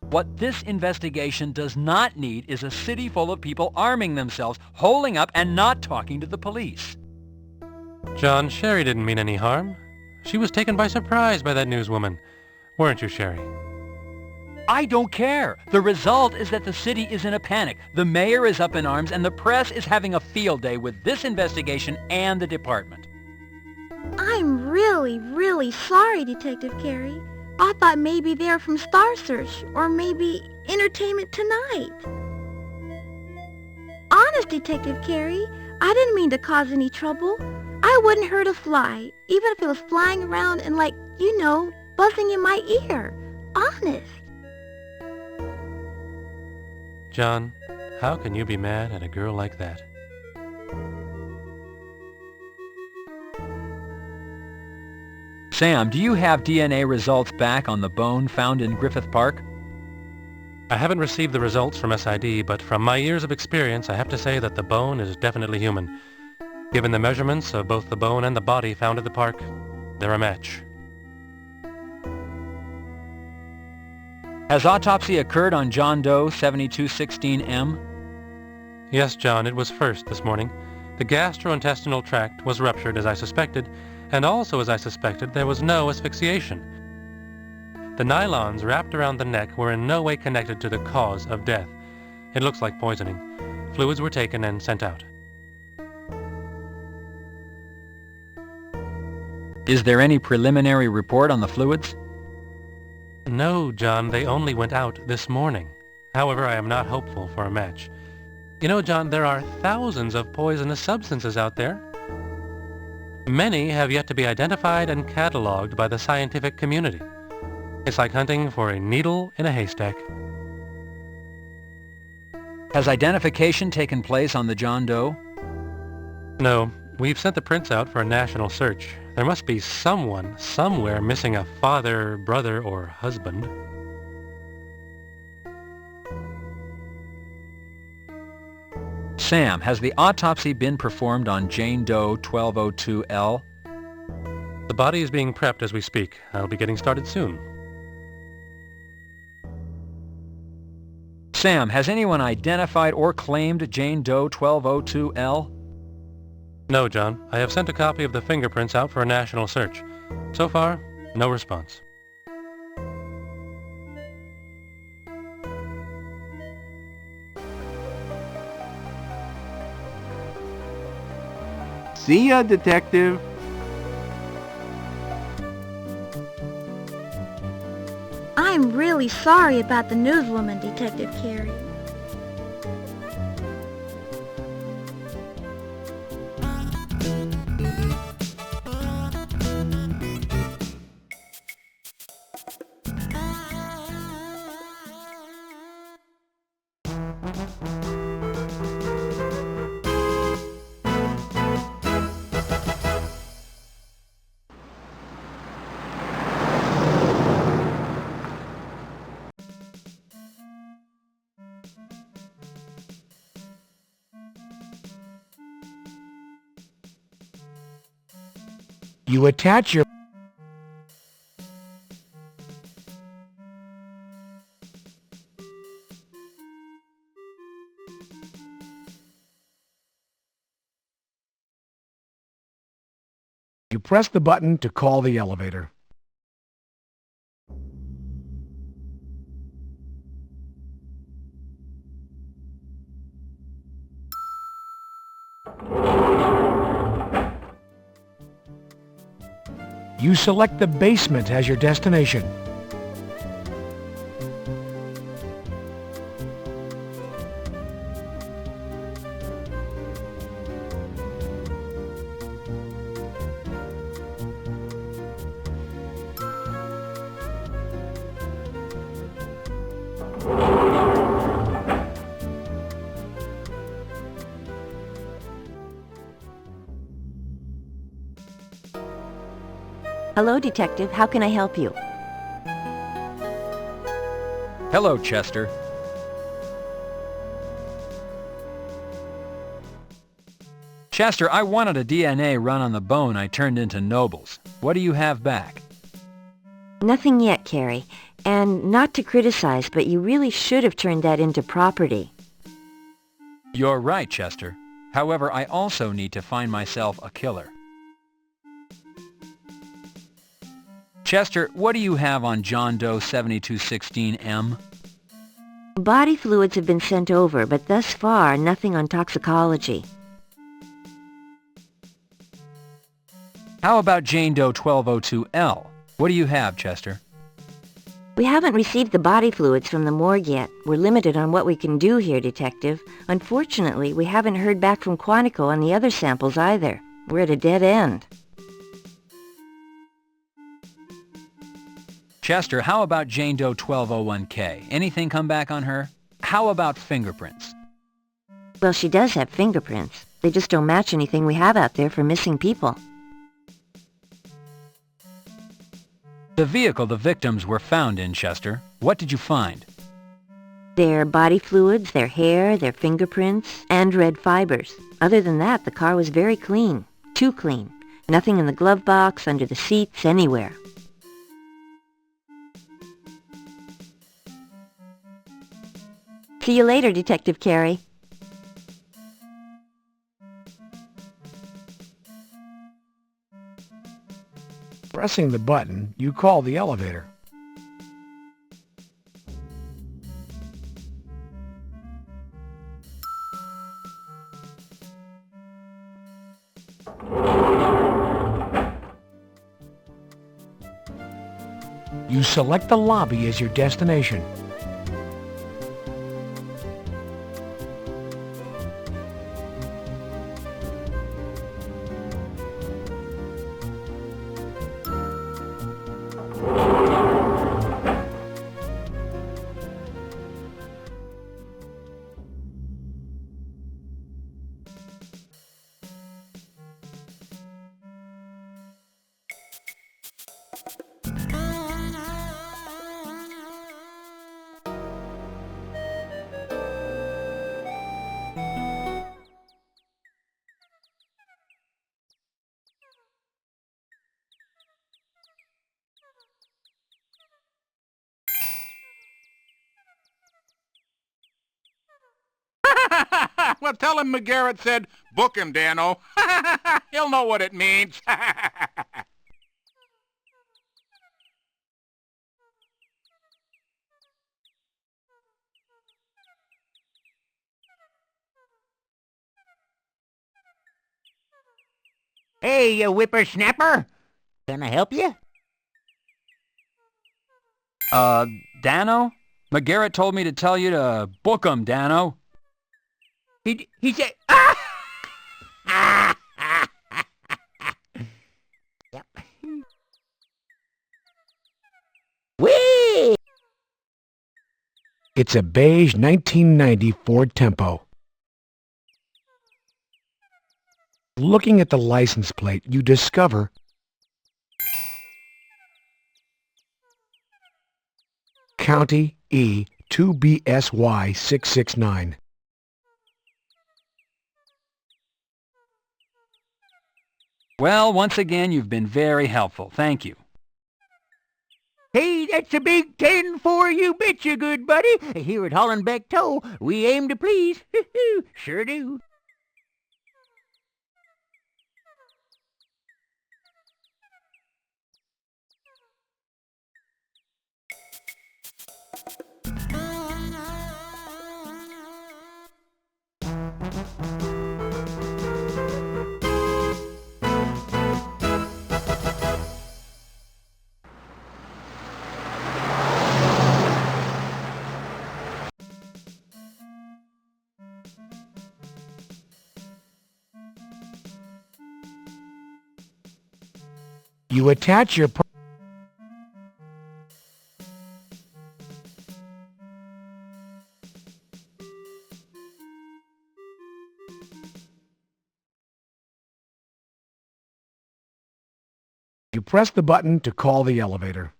What this investigation does not need is a city full of people arming themselves, holding up, and not talking to the police. John, Sherry didn't mean any harm. She was taken by surprise by that newswoman. Weren't you, Sherry? I don't care. The result is that the city is in a panic. The mayor is up in arms, and the press is having a field day with this investigation and the department. I'm really sorry, Detective Carey. I thought maybe they're from Star Search, or maybe Entertainment Tonight. Honest, Detective Carey, I didn't mean to cause any trouble. I wouldn't hurt a fly, even if it was flying around and buzzing in my ear. Honest. John, how can you be mad at a girl like that? Sam, do you have DNA results back on the bone found in Griffith Park? I haven't received the results from SID, but from my years of experience, I have to say that the bone is definitely human. Given the measurements of both the bone and the body found at the park, they're a match. Has autopsy occurred on John Doe 7216M? Yes, John, it was first this morning. The gastrointestinal tract was ruptured as I suspected, and also as I suspected, there was no asphyxiation. The nylons wrapped around the neck were in no way connected to the cause of death. It looks like poisoning. Fluids were taken and sent out. Is there any preliminary report on the fluids? No, John, they only went out this morning. However, I am not hopeful for a match. You know, John, there are thousands of poisonous substances out there. Many have yet to be identified and cataloged by the scientific community. It's like hunting for a needle in a haystack. Has identification taken place on the John Doe? No, we've sent the prints out for a national search. There must be someone, somewhere, missing a father, brother, or husband. Sam, has the autopsy been performed on Jane Doe 1202L? The body is being prepped as we speak. I'll be getting started soon. Sam, has anyone identified or claimed Jane Doe 1202L? No, John. I have sent a copy of the fingerprints out for a national search. So far, no response. See ya, Detective. I'm really sorry about the newswoman, Detective Carey. You attach your... You press the button to call the elevator. You select the basement as your destination. Hello, Detective. How can I help you? Hello, Chester. Chester, I wanted a DNA run on the bone I turned into Noble's. What do you have back? Nothing yet, Carrie. And not to criticize, but you really should have turned that into property. You're right, Chester. However, I also need to find myself a killer. Chester, what do you have on John Doe 7216M? Body fluids have been sent over, but thus far, nothing on toxicology. How about Jane Doe 1202L? What do you have, Chester? We haven't received the body fluids from the morgue yet. We're limited on what we can do here, Detective. Unfortunately, we haven't heard back from Quantico on the other samples either. We're at a dead end. Chester, how about Jane Doe 1201K? Anything come back on her? How about fingerprints? Well, she does have fingerprints. They just don't match anything we have out there for missing people. The vehicle the victims were found in, Chester. What did you find? Their body fluids, their hair, their fingerprints, and red fibers. Other than that, the car was very clean. Too clean. Nothing in the glove box, under the seats, anywhere. See you later, Detective Carey. Pressing the button, you call the elevator. You select the lobby as your destination. Well, tell him McGarrett said, book him, Dano. He'll know what it means. Hey, you whippersnapper. Can I help you? Dano? McGarrett told me to tell you to book 'em, Dano. He said... Yep. Whee! It's a beige 1990 Ford Tempo. Looking at the license plate, you discover County E 2BSY 669. Well, once again, you've been very helpful. Thank you. Hey, that's a big 10 for you, betcha, good buddy. Here at Hollenbeck Tow, we aim to please. Sure do. You attach your You press the button to call the elevator.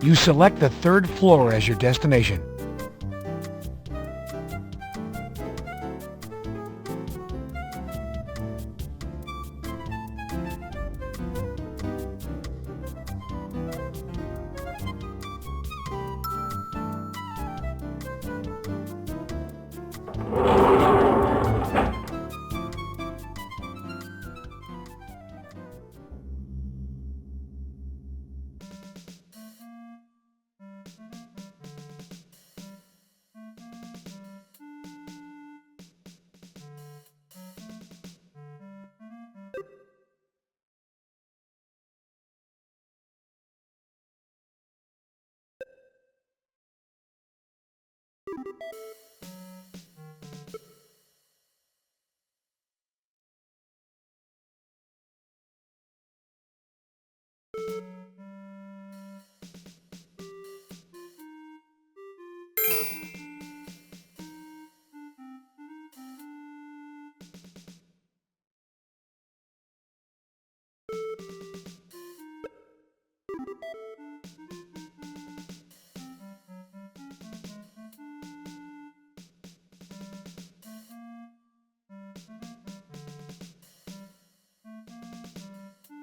You select the third floor as your destination.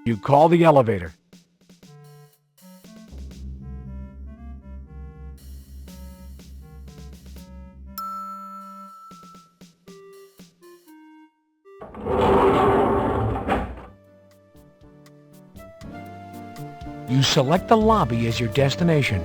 You call the elevator. You select the lobby as your destination.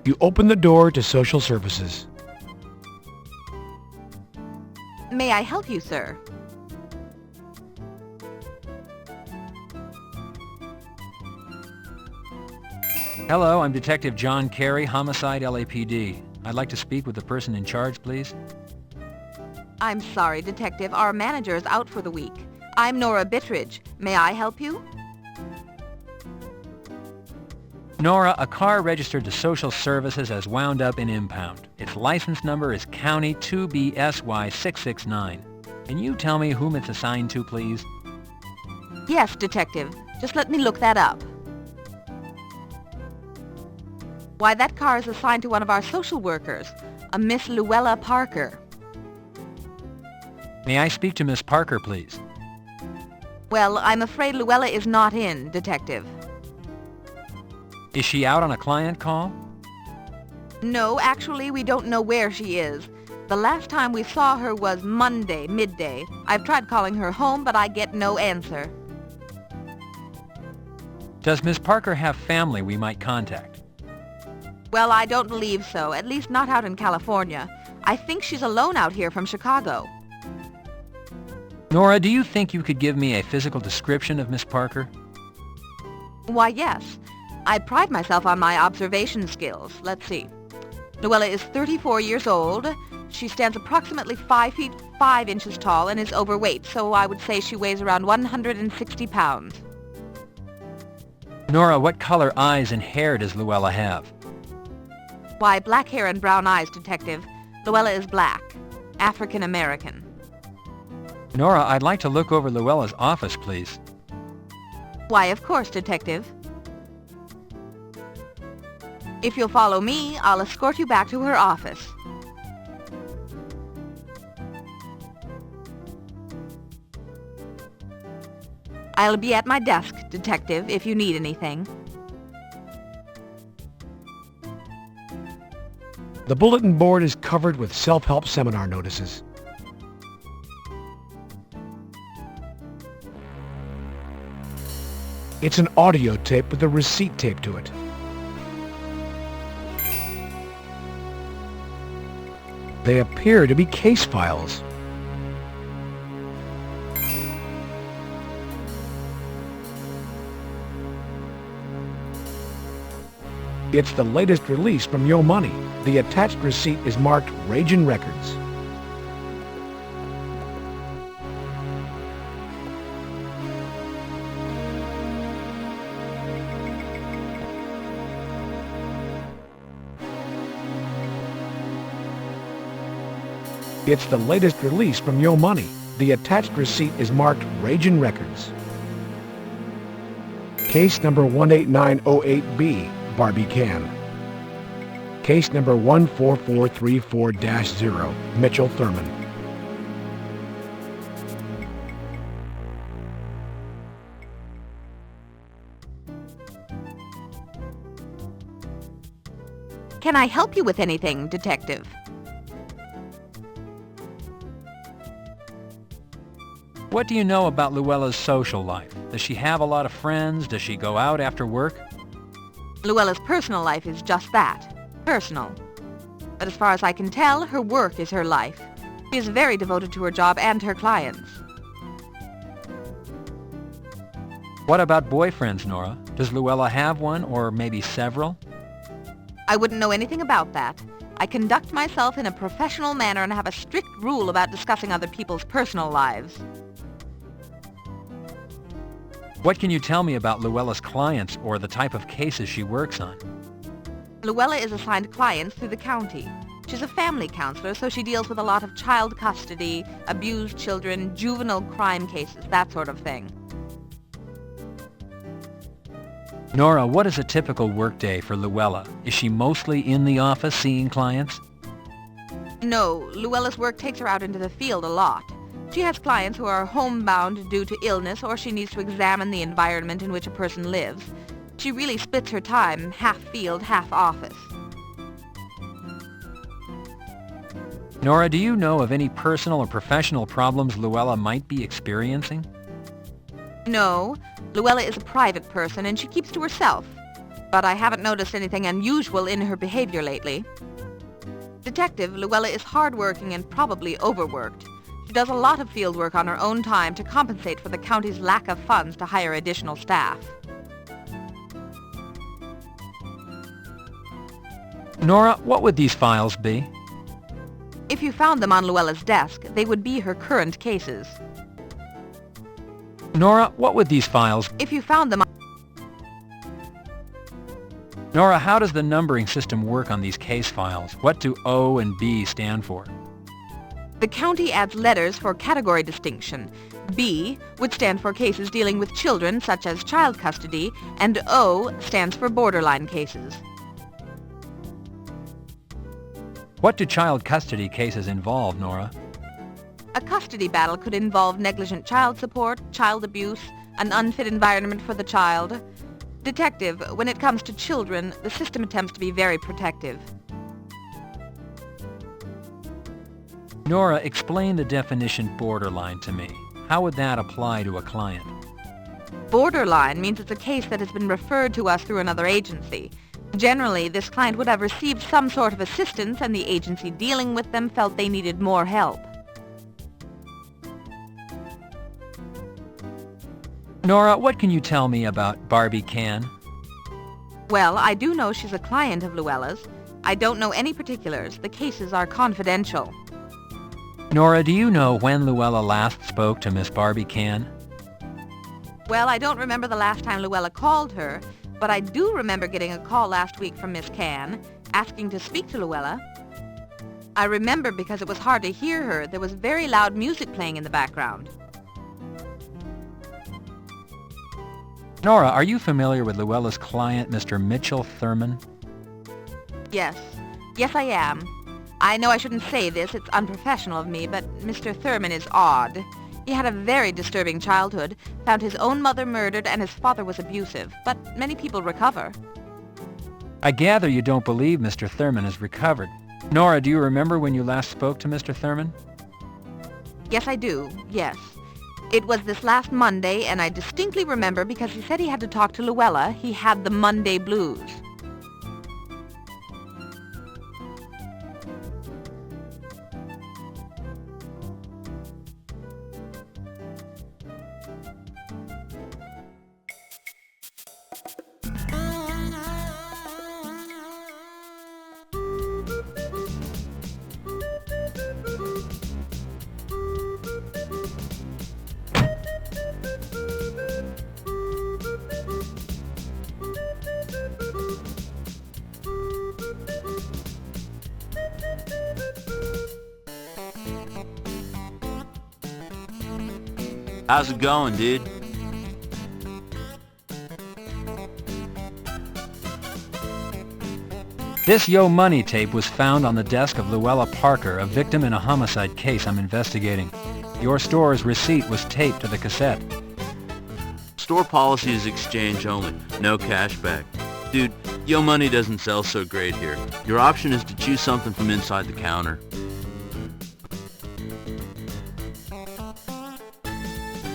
You open the door to social services. May I help you, sir? Hello, I'm Detective John Carey, Homicide LAPD. I'd like to speak with the person in charge, please. I'm sorry, Detective. Our manager is out for the week. I'm Nora Bittridge. May I help you? Nora, a car registered to Social Services has wound up in impound. Its license number is County 2BSY669. Can you tell me whom it's assigned to, please? Yes, Detective. Just let me look that up. Why, that car is assigned to one of our social workers, a Miss Luella Parker. May I speak to Miss Parker, please? Well, I'm afraid Luella is not in, Detective. Is she out on a client call? No, actually, we don't know where she is. The last time we saw her was Monday, midday. I've tried calling her home, but I get no answer. Does Miss Parker have family we might contact? Well, I don't believe so, at least not out in California. I think she's alone out here from Chicago. Nora, do you think you could give me a physical description of Miss Parker? Why, yes. I pride myself on my observation skills. Let's see. Luella is 34 years old. She stands approximately 5 feet 5 inches tall and is overweight, so I would say she weighs around 160 pounds. Nora, what color eyes and hair does Luella have? Why, black hair and brown eyes, Detective. Luella is black. African American. Nora, I'd like to look over Luella's office, please. Why, of course, Detective. If you'll follow me, I'll escort you back to her office. I'll be at my desk, Detective, if you need anything. The bulletin board is covered with self-help seminar notices. It's an audio tape with a receipt taped to it. They appear to be case files. It's the latest release from Yo Money. The attached receipt is marked Ragin' Records. It's the latest release from Yo Money. The attached receipt is marked Ragin' Records. Case number 18908B, Barbie Can. Case number 14434-0, Mitchell Thurman. Can I help you with anything, Detective? What do you know about Luella's social life? Does she have a lot of friends? Does she go out after work? Luella's personal life is just that, personal. But as far as I can tell, her work is her life. She is very devoted to her job and her clients. What about boyfriends, Nora? Does Luella have one, or maybe several? I wouldn't know anything about that. I conduct myself in a professional manner and have a strict rule about discussing other people's personal lives. What can you tell me about Luella's clients or the type of cases she works on? Luella is assigned clients through the county. She's a family counselor, so she deals with a lot of child custody, abused children, juvenile crime cases, that sort of thing. Nora, what is a typical workday for Luella? Is she mostly in the office seeing clients? No, Luella's work takes her out into the field a lot. She has clients who are homebound due to illness, or she needs to examine the environment in which a person lives. She really splits her time, half field, half office. Nora, do you know of any personal or professional problems Luella might be experiencing? No, Luella is a private person and she keeps to herself. But I haven't noticed anything unusual in her behavior lately. Detective, Luella is hardworking and probably overworked. She does a lot of field work on her own time to compensate for the county's lack of funds to hire additional staff. Nora, what would these files be? If you found them on Luella's desk, they would be her current cases. Nora, what would these files... If you found them on... Nora, how does the numbering system work on these case files? What do O and B stand for? The county adds letters for category distinction. B would stand for cases dealing with children, such as child custody, and O stands for borderline cases. What do child custody cases involve, Nora? A custody battle could involve negligent child support, child abuse, an unfit environment for the child. Detective, when it comes to children, the system attempts to be very protective. Nora, explain the definition borderline to me. How would that apply to a client? Borderline means it's a case that has been referred to us through another agency. Generally, this client would have received some sort of assistance and the agency dealing with them felt they needed more help. Nora, what can you tell me about Barbie Can? Well, I do know she's a client of Luella's. I don't know any particulars. The cases are confidential. Nora, do you know when Luella last spoke to Miss Barbie Can? Well, I don't remember the last time Luella called her, but I do remember getting a call last week from Miss Can, asking to speak to Luella. I remember because it was hard to hear her. There was very loud music playing in the background. Nora, are you familiar with Luella's client, Mr. Mitchell Thurman? Yes. Yes, I am. I know I shouldn't say this, it's unprofessional of me, but Mr. Thurman is odd. He had a very disturbing childhood, found his own mother murdered, and his father was abusive, but many people recover. I gather you don't believe Mr. Thurman has recovered. Nora, do you remember when you last spoke to Mr. Thurman? Yes, I do. Yes. It was this last Monday, and I distinctly remember because he said he had to talk to Luella. He had the Monday blues. How's it going, dude? This Yo Money tape was found on the desk of Luella Parker, a victim in a homicide case I'm investigating. Your store's receipt was taped to the cassette. Store policy is exchange only, no cash back. Dude, Yo Money doesn't sell so great here. Your option is to choose something from inside the counter.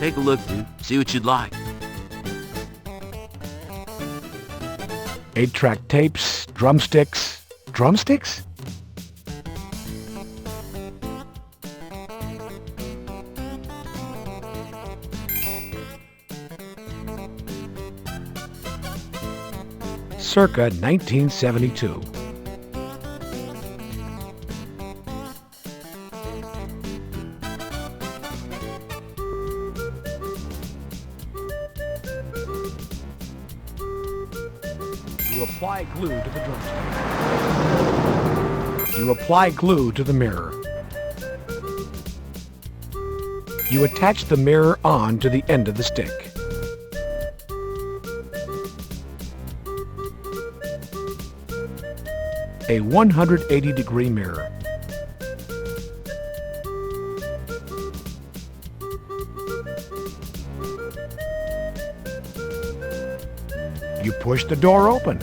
Take a look, dude. See what you'd like. 8-track tapes, drumsticks. Drumsticks? Circa 1972. You apply glue to the drumstick. You apply glue to the mirror. You attach the mirror on to the end of the stick. A 180-degree mirror. You push the door open.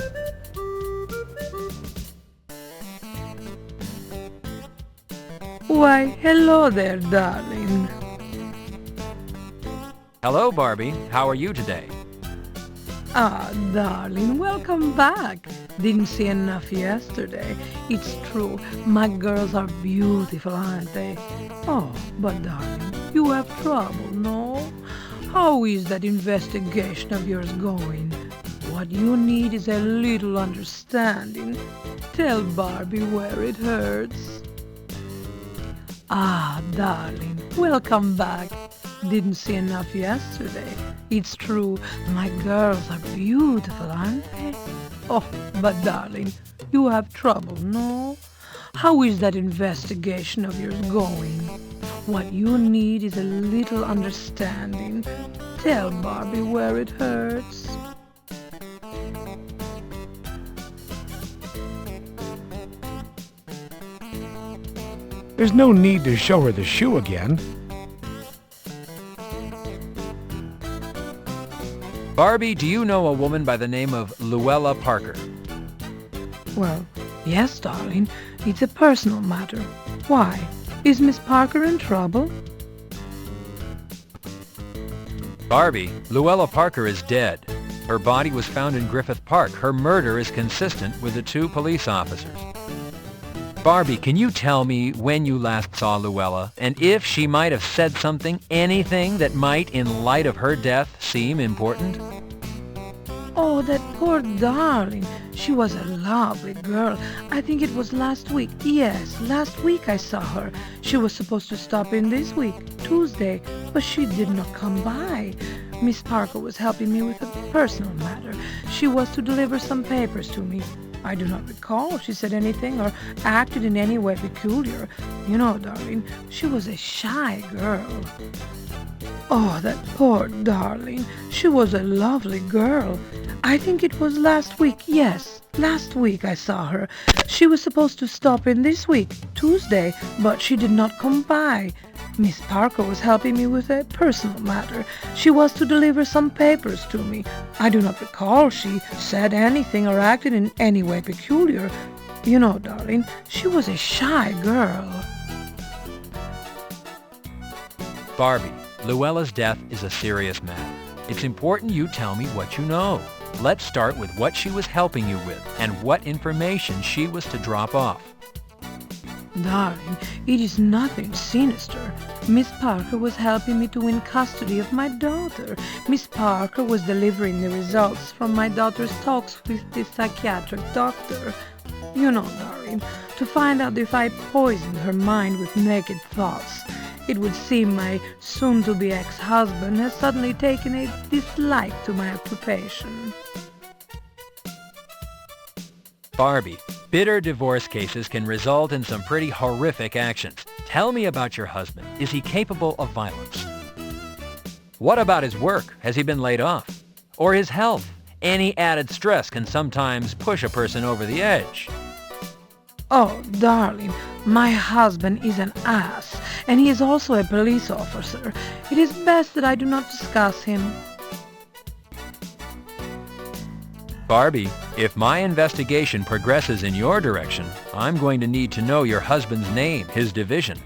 Why, hello there, darling. Hello, Barbie. How are you today? Ah, darling, welcome back. Didn't see enough yesterday. It's true. My girls are beautiful, aren't they? Oh, but darling, you have trouble, no? How is that investigation of yours going? What you need is a little understanding. Tell Barbie where it hurts. Ah, darling, welcome back. Didn't see enough yesterday. It's true, my girls are beautiful, aren't they? Oh, but darling, you have trouble, no? How is that investigation of yours going? What you need is a little understanding. Tell Barbie where it hurts. There's no need to show her the shoe again. Barbie, do you know a woman by the name of Luella Parker? Well, yes, darling. It's a personal matter. Why? Is Miss Parker in trouble? Barbie, Luella Parker is dead. Her body was found in Griffith Park. Her murder is consistent with the two police officers. Barbie, can you tell me when you last saw Luella, and if she might have said something, anything that might, in light of her death, seem important? Oh, that poor darling. She was a lovely girl. I think it was last week. Yes, last week I saw her. She was supposed to stop in this week, Tuesday, but she did not come by. Miss Parker was helping me with a personal matter. She was to deliver some papers to me. I do not recall if she said anything or acted in any way peculiar. You know, darling, she was a shy girl. Oh, that poor darling. She was a lovely girl. I think it was last week. Yes, last week I saw her. She was supposed to stop in this week, Tuesday, but she did not come by. Miss Parker was helping me with a personal matter. She was to deliver some papers to me. I do not recall she said anything or acted in any way peculiar. You know, darling, she was a shy girl. Barbie, Luella's death is a serious matter. It's important you tell me what you know. Let's start with what she was helping you with and what information she was to drop off. Darling, it is nothing sinister. Miss Parker was helping me to win custody of my daughter. Miss Parker was delivering the results from my daughter's talks with the psychiatric doctor. You know, darling, to find out if I poisoned her mind with naked thoughts. It would seem my soon-to-be ex-husband has suddenly taken a dislike to my occupation. Barbie, bitter divorce cases can result in some pretty horrific actions. Tell me about your husband. Is he capable of violence? What about his work? Has he been laid off? Or his health? Any added stress can sometimes push a person over the edge. Oh, darling, my husband is an ass, and he is also a police officer. It is best that I do not discuss him. Barbie, if my investigation progresses in your direction, I'm going to need to know your husband's name, his division.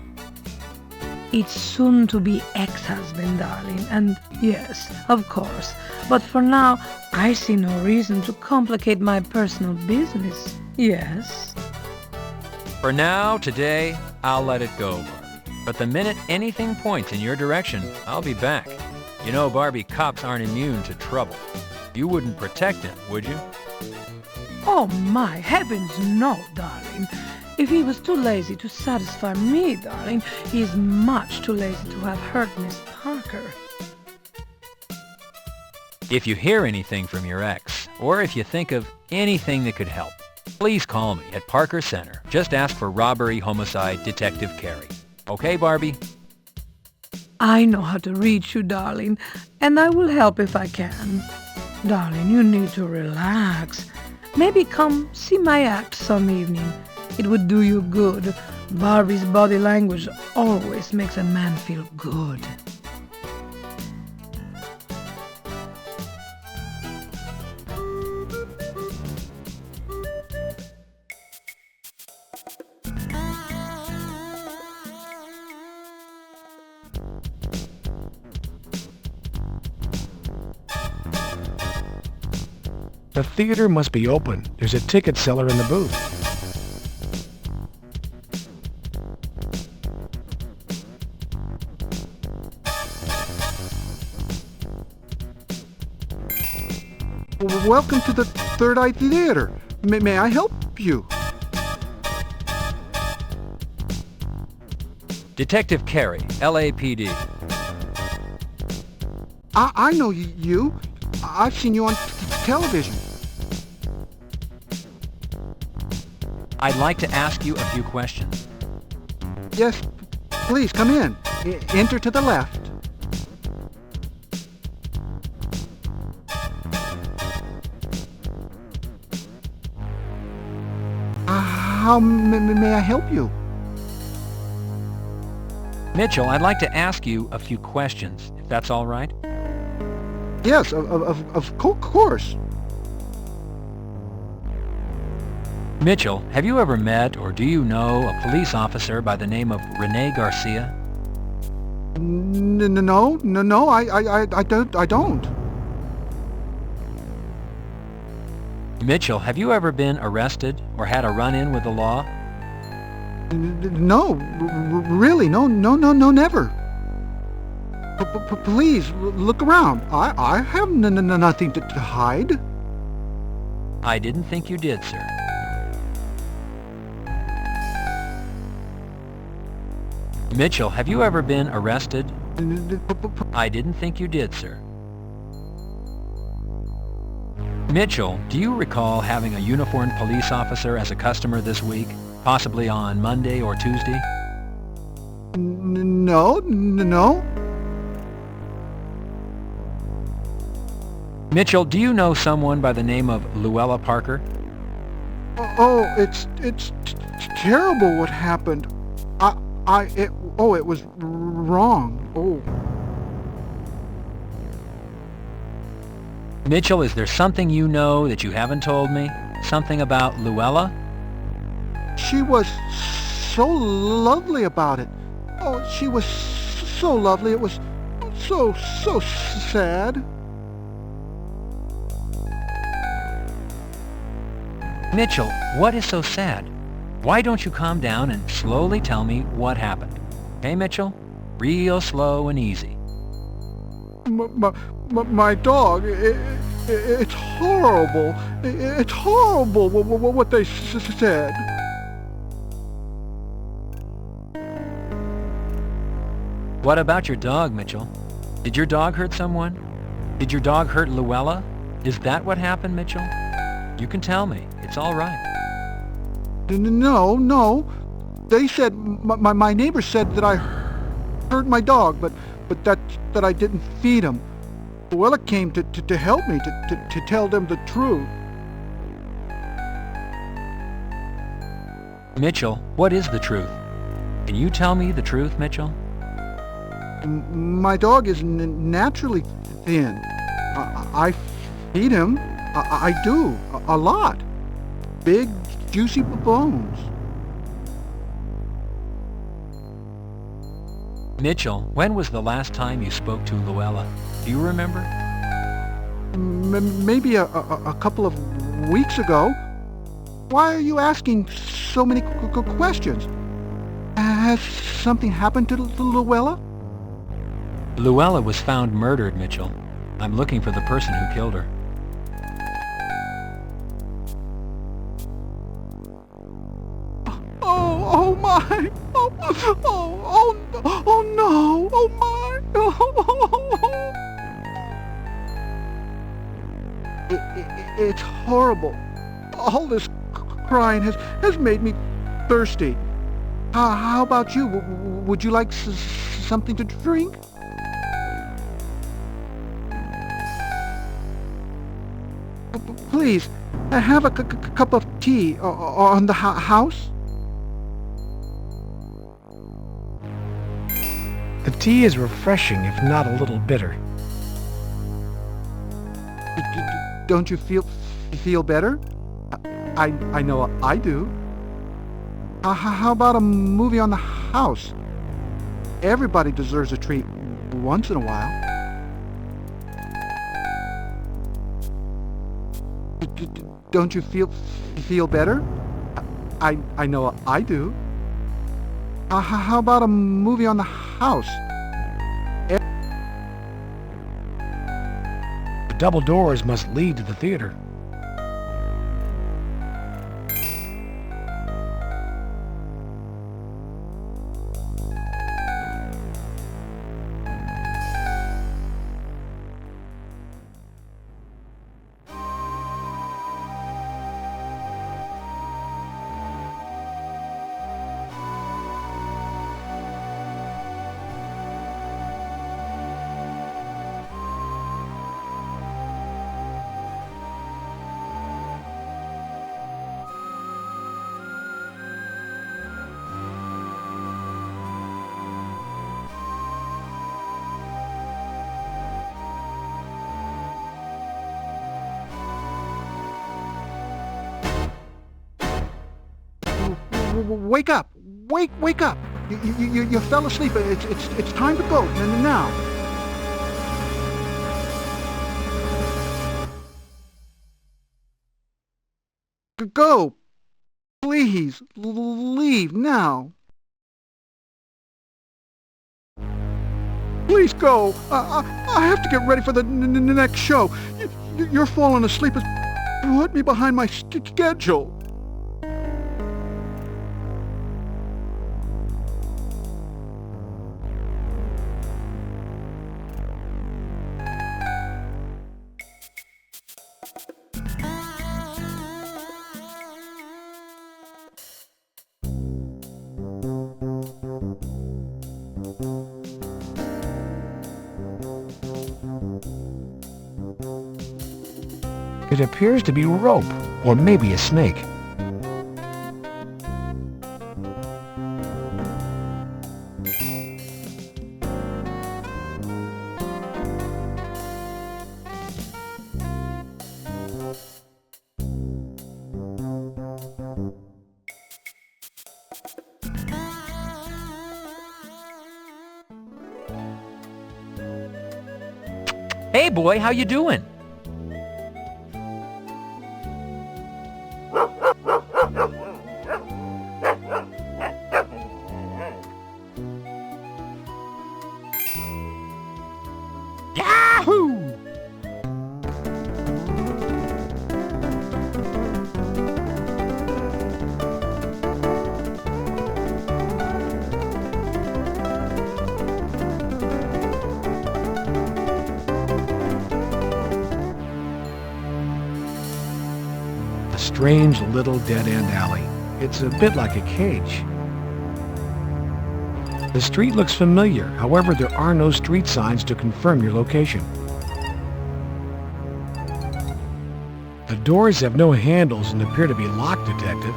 It's soon to be ex-husband, darling, and yes, of course. But for now, I see no reason to complicate my personal business. Yes? For now, today, I'll let it go, Barbie. But the minute anything points in your direction, I'll be back. You know, Barbie, cops aren't immune to trouble. You wouldn't protect him, would you? Oh, my heavens, no, darling. If he was too lazy to satisfy me, darling, he is much too lazy to have hurt Miss Parker. If you hear anything from your ex, or if you think of anything that could help, please call me at Parker Center. Just ask for Robbery Homicide Detective Carey. Okay, Barbie? I know how to reach you, darling, and I will help if I can. Darling, you need to relax. Maybe come see my act some evening. It would do you good. Barbie's body language always makes a man feel good. The theater must be open. There's a ticket seller in the booth. Welcome to the Third Eye Theater. May I help you? Detective Carey, LAPD. I know you. I've seen you on television. I'd like to ask you a few questions. Yes, please come in. Enter to the left. How may I help you? Mitchell, I'd like to ask you a few questions, if that's all right. Yes, of course. Mitchell, have you ever met or do you know a police officer by the name of Rene Garcia? No, I don't. Mitchell, have you ever been arrested or had a run-in with the law? No, really, no, never. Please, look around. I have nothing to hide. I didn't think you did, sir. Mitchell, have you ever been arrested? I didn't think you did, sir. Mitchell, do you recall having a uniformed police officer as a customer this week, possibly on Monday or Tuesday? No. Mitchell, do you know someone by the name of Luella Parker? Oh, it's terrible what happened. It was wrong. Oh. Mitchell, is there something you know that you haven't told me? Something about Luella? She was so lovely about it. Oh, she was so lovely. It was so sad. Mitchell, what is so sad? Why don't you calm down and slowly tell me what happened? Hey, Mitchell? Real slow and easy. My dog, it's horrible. It's horrible what they said. What about your dog, Mitchell? Did your dog hurt someone? Did your dog hurt Luella? Is that what happened, Mitchell? You can tell me. It's all right. No. They said, my neighbor said that I hurt my dog, but that I didn't feed him. Luella came to help me, to tell them the truth. Mitchell, what is the truth? Can you tell me the truth, Mitchell? My dog is naturally thin. I feed him. I do. A lot. Big, juicy bones. Mitchell, when was the last time you spoke to Luella? Do you remember? Maybe a couple of weeks ago. Why are you asking so many questions? Has something happened to Luella? Luella was found murdered, Mitchell. I'm looking for the person who killed her. Oh my! Oh no! Oh my! It's horrible. All this crying has made me thirsty. How about you? Would you like something to drink? Please, have a cup of tea on the house. The tea is refreshing, if not a little bitter. Don't you feel better? I know I do. How about a movie on the house? Everybody deserves a treat once in a while. Don't you feel better? I know I do. How about a movie on the house? The double doors must lead to the theater. Wake up! Wake up! You fell asleep. It's time to go. Now. Go! Please, leave now. Please go. I have to get ready for the next show. You're falling asleep. Put me behind my schedule. It appears to be rope, or maybe a snake. Hey boy, how you doing? Yahoo! A strange little dead-end alley. It's a bit like a cage. The street looks familiar, however there are no street signs to confirm your location. The doors have no handles and appear to be lock detected.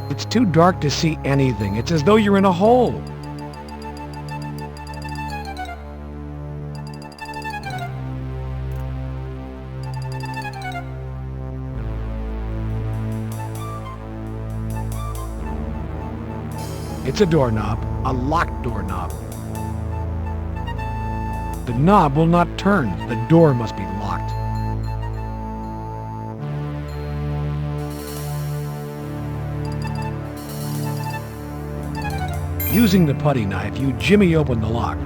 It's too dark to see anything. It's as though you're in a hole. It's a doorknob, a locked doorknob. The knob will not turn. The door must be locked. Using the putty knife, you jimmy open the lock.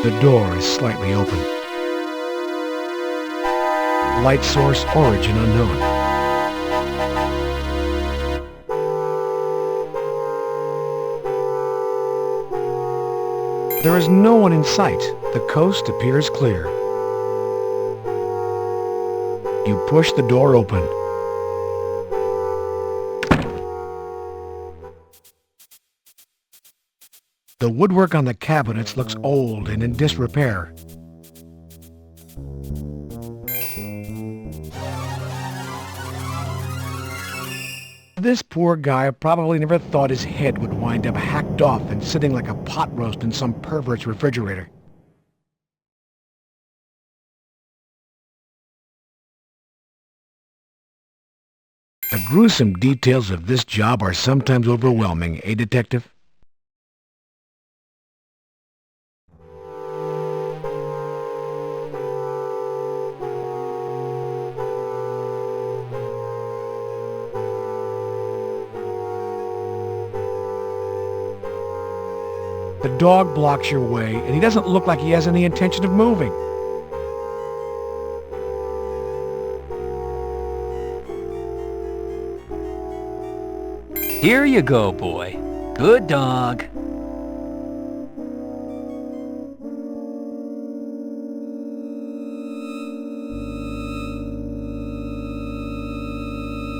The door is slightly open. Light source origin unknown. There is no one in sight. The coast appears clear. You push the door open. The woodwork on the cabinets looks old and in disrepair. This poor guy probably never thought his head would wind up hacked off and sitting like a pot roast in some pervert's refrigerator. The gruesome details of this job are sometimes overwhelming, eh, Detective? The dog blocks your way, and he doesn't look like he has any intention of moving. Here you go, boy. Good dog.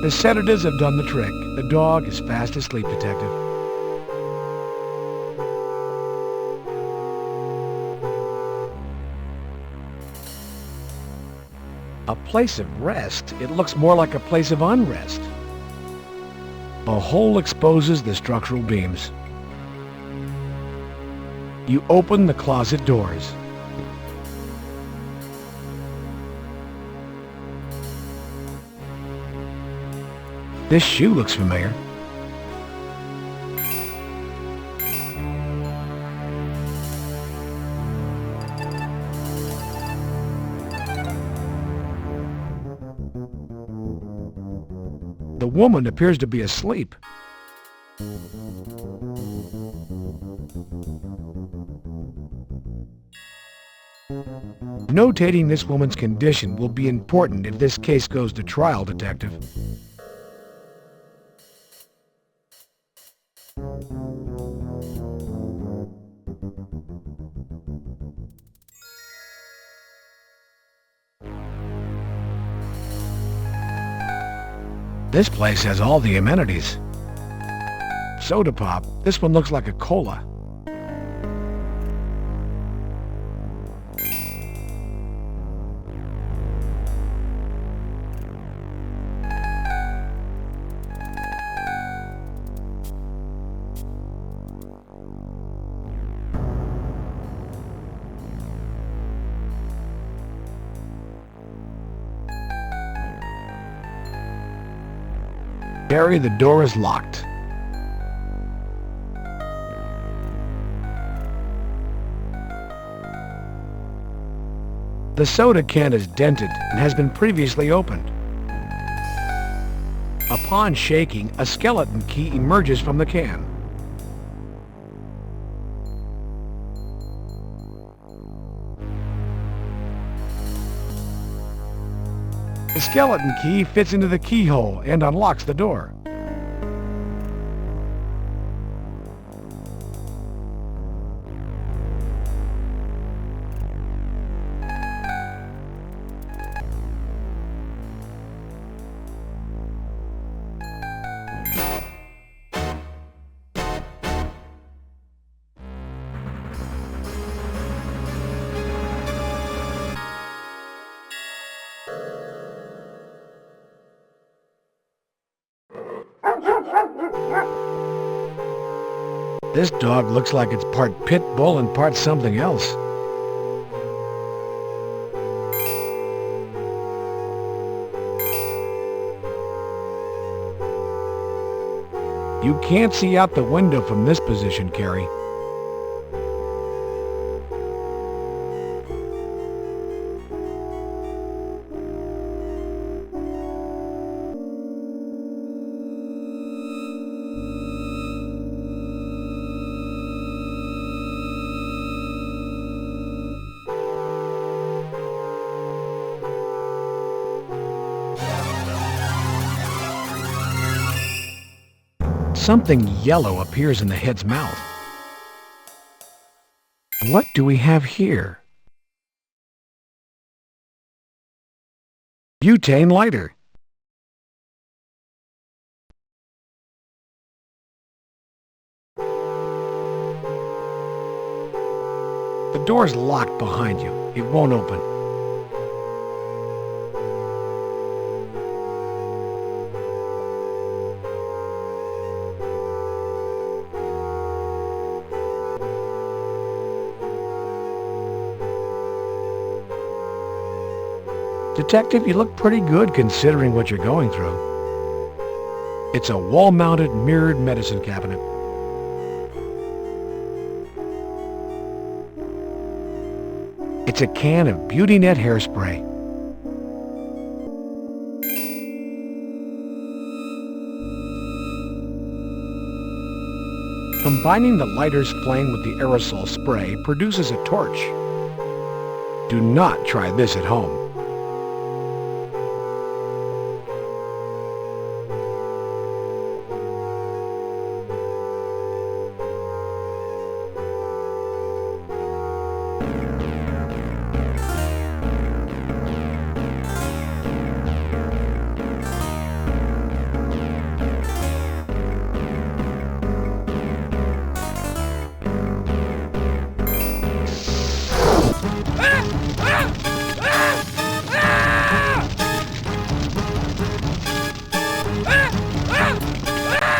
The sedatives have done the trick. The dog is fast asleep, Detective. A place of rest? It looks more like a place of unrest. A hole exposes the structural beams. You open the closet doors. This shoe looks familiar. The woman appears to be asleep. Notating this woman's condition will be important if this case goes to trial, Detective. This place has all the amenities. Soda pop. This one looks like a cola. Gary, the door is locked. The soda can is dented and has been previously opened. Upon shaking, a skeleton key emerges from the can. The skeleton key fits into the keyhole and unlocks the door. This dog looks like it's part pit bull and part something else. You can't see out the window from this position, Carrie. Something yellow appears in the head's mouth. What do we have here? Butane lighter. The door's locked behind you. It won't open. Detective, you look pretty good considering what you're going through. It's a wall-mounted mirrored medicine cabinet. It's a can of Beauty Net hairspray. Combining the lighter's flame with the aerosol spray produces a torch. Do not try this at home.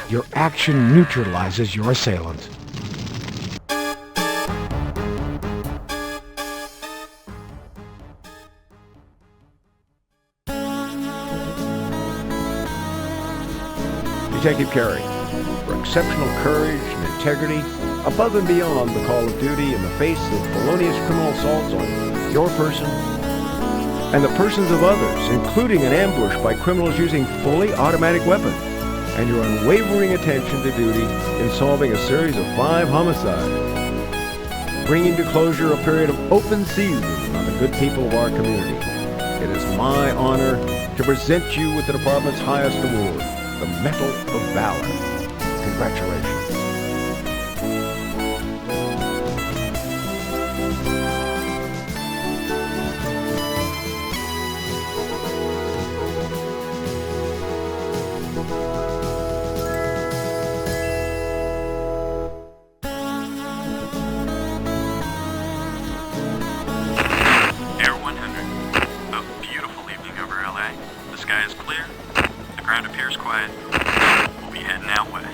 Your action neutralizes your assailant. Detective Carey, for exceptional courage and integrity, above and beyond the call of duty in the face of felonious criminal assaults on your person and the persons of others, including an ambush by criminals using fully automatic weapons, and your unwavering attention to duty in solving a series of 5 homicides, bringing to closure a period of open season on the good people of our community. It is my honor to present you with the department's highest award, the Medal of Valor. Congratulations. Air 100. A beautiful evening over LA. The sky is clear. The ground appears quiet. We'll be heading out west.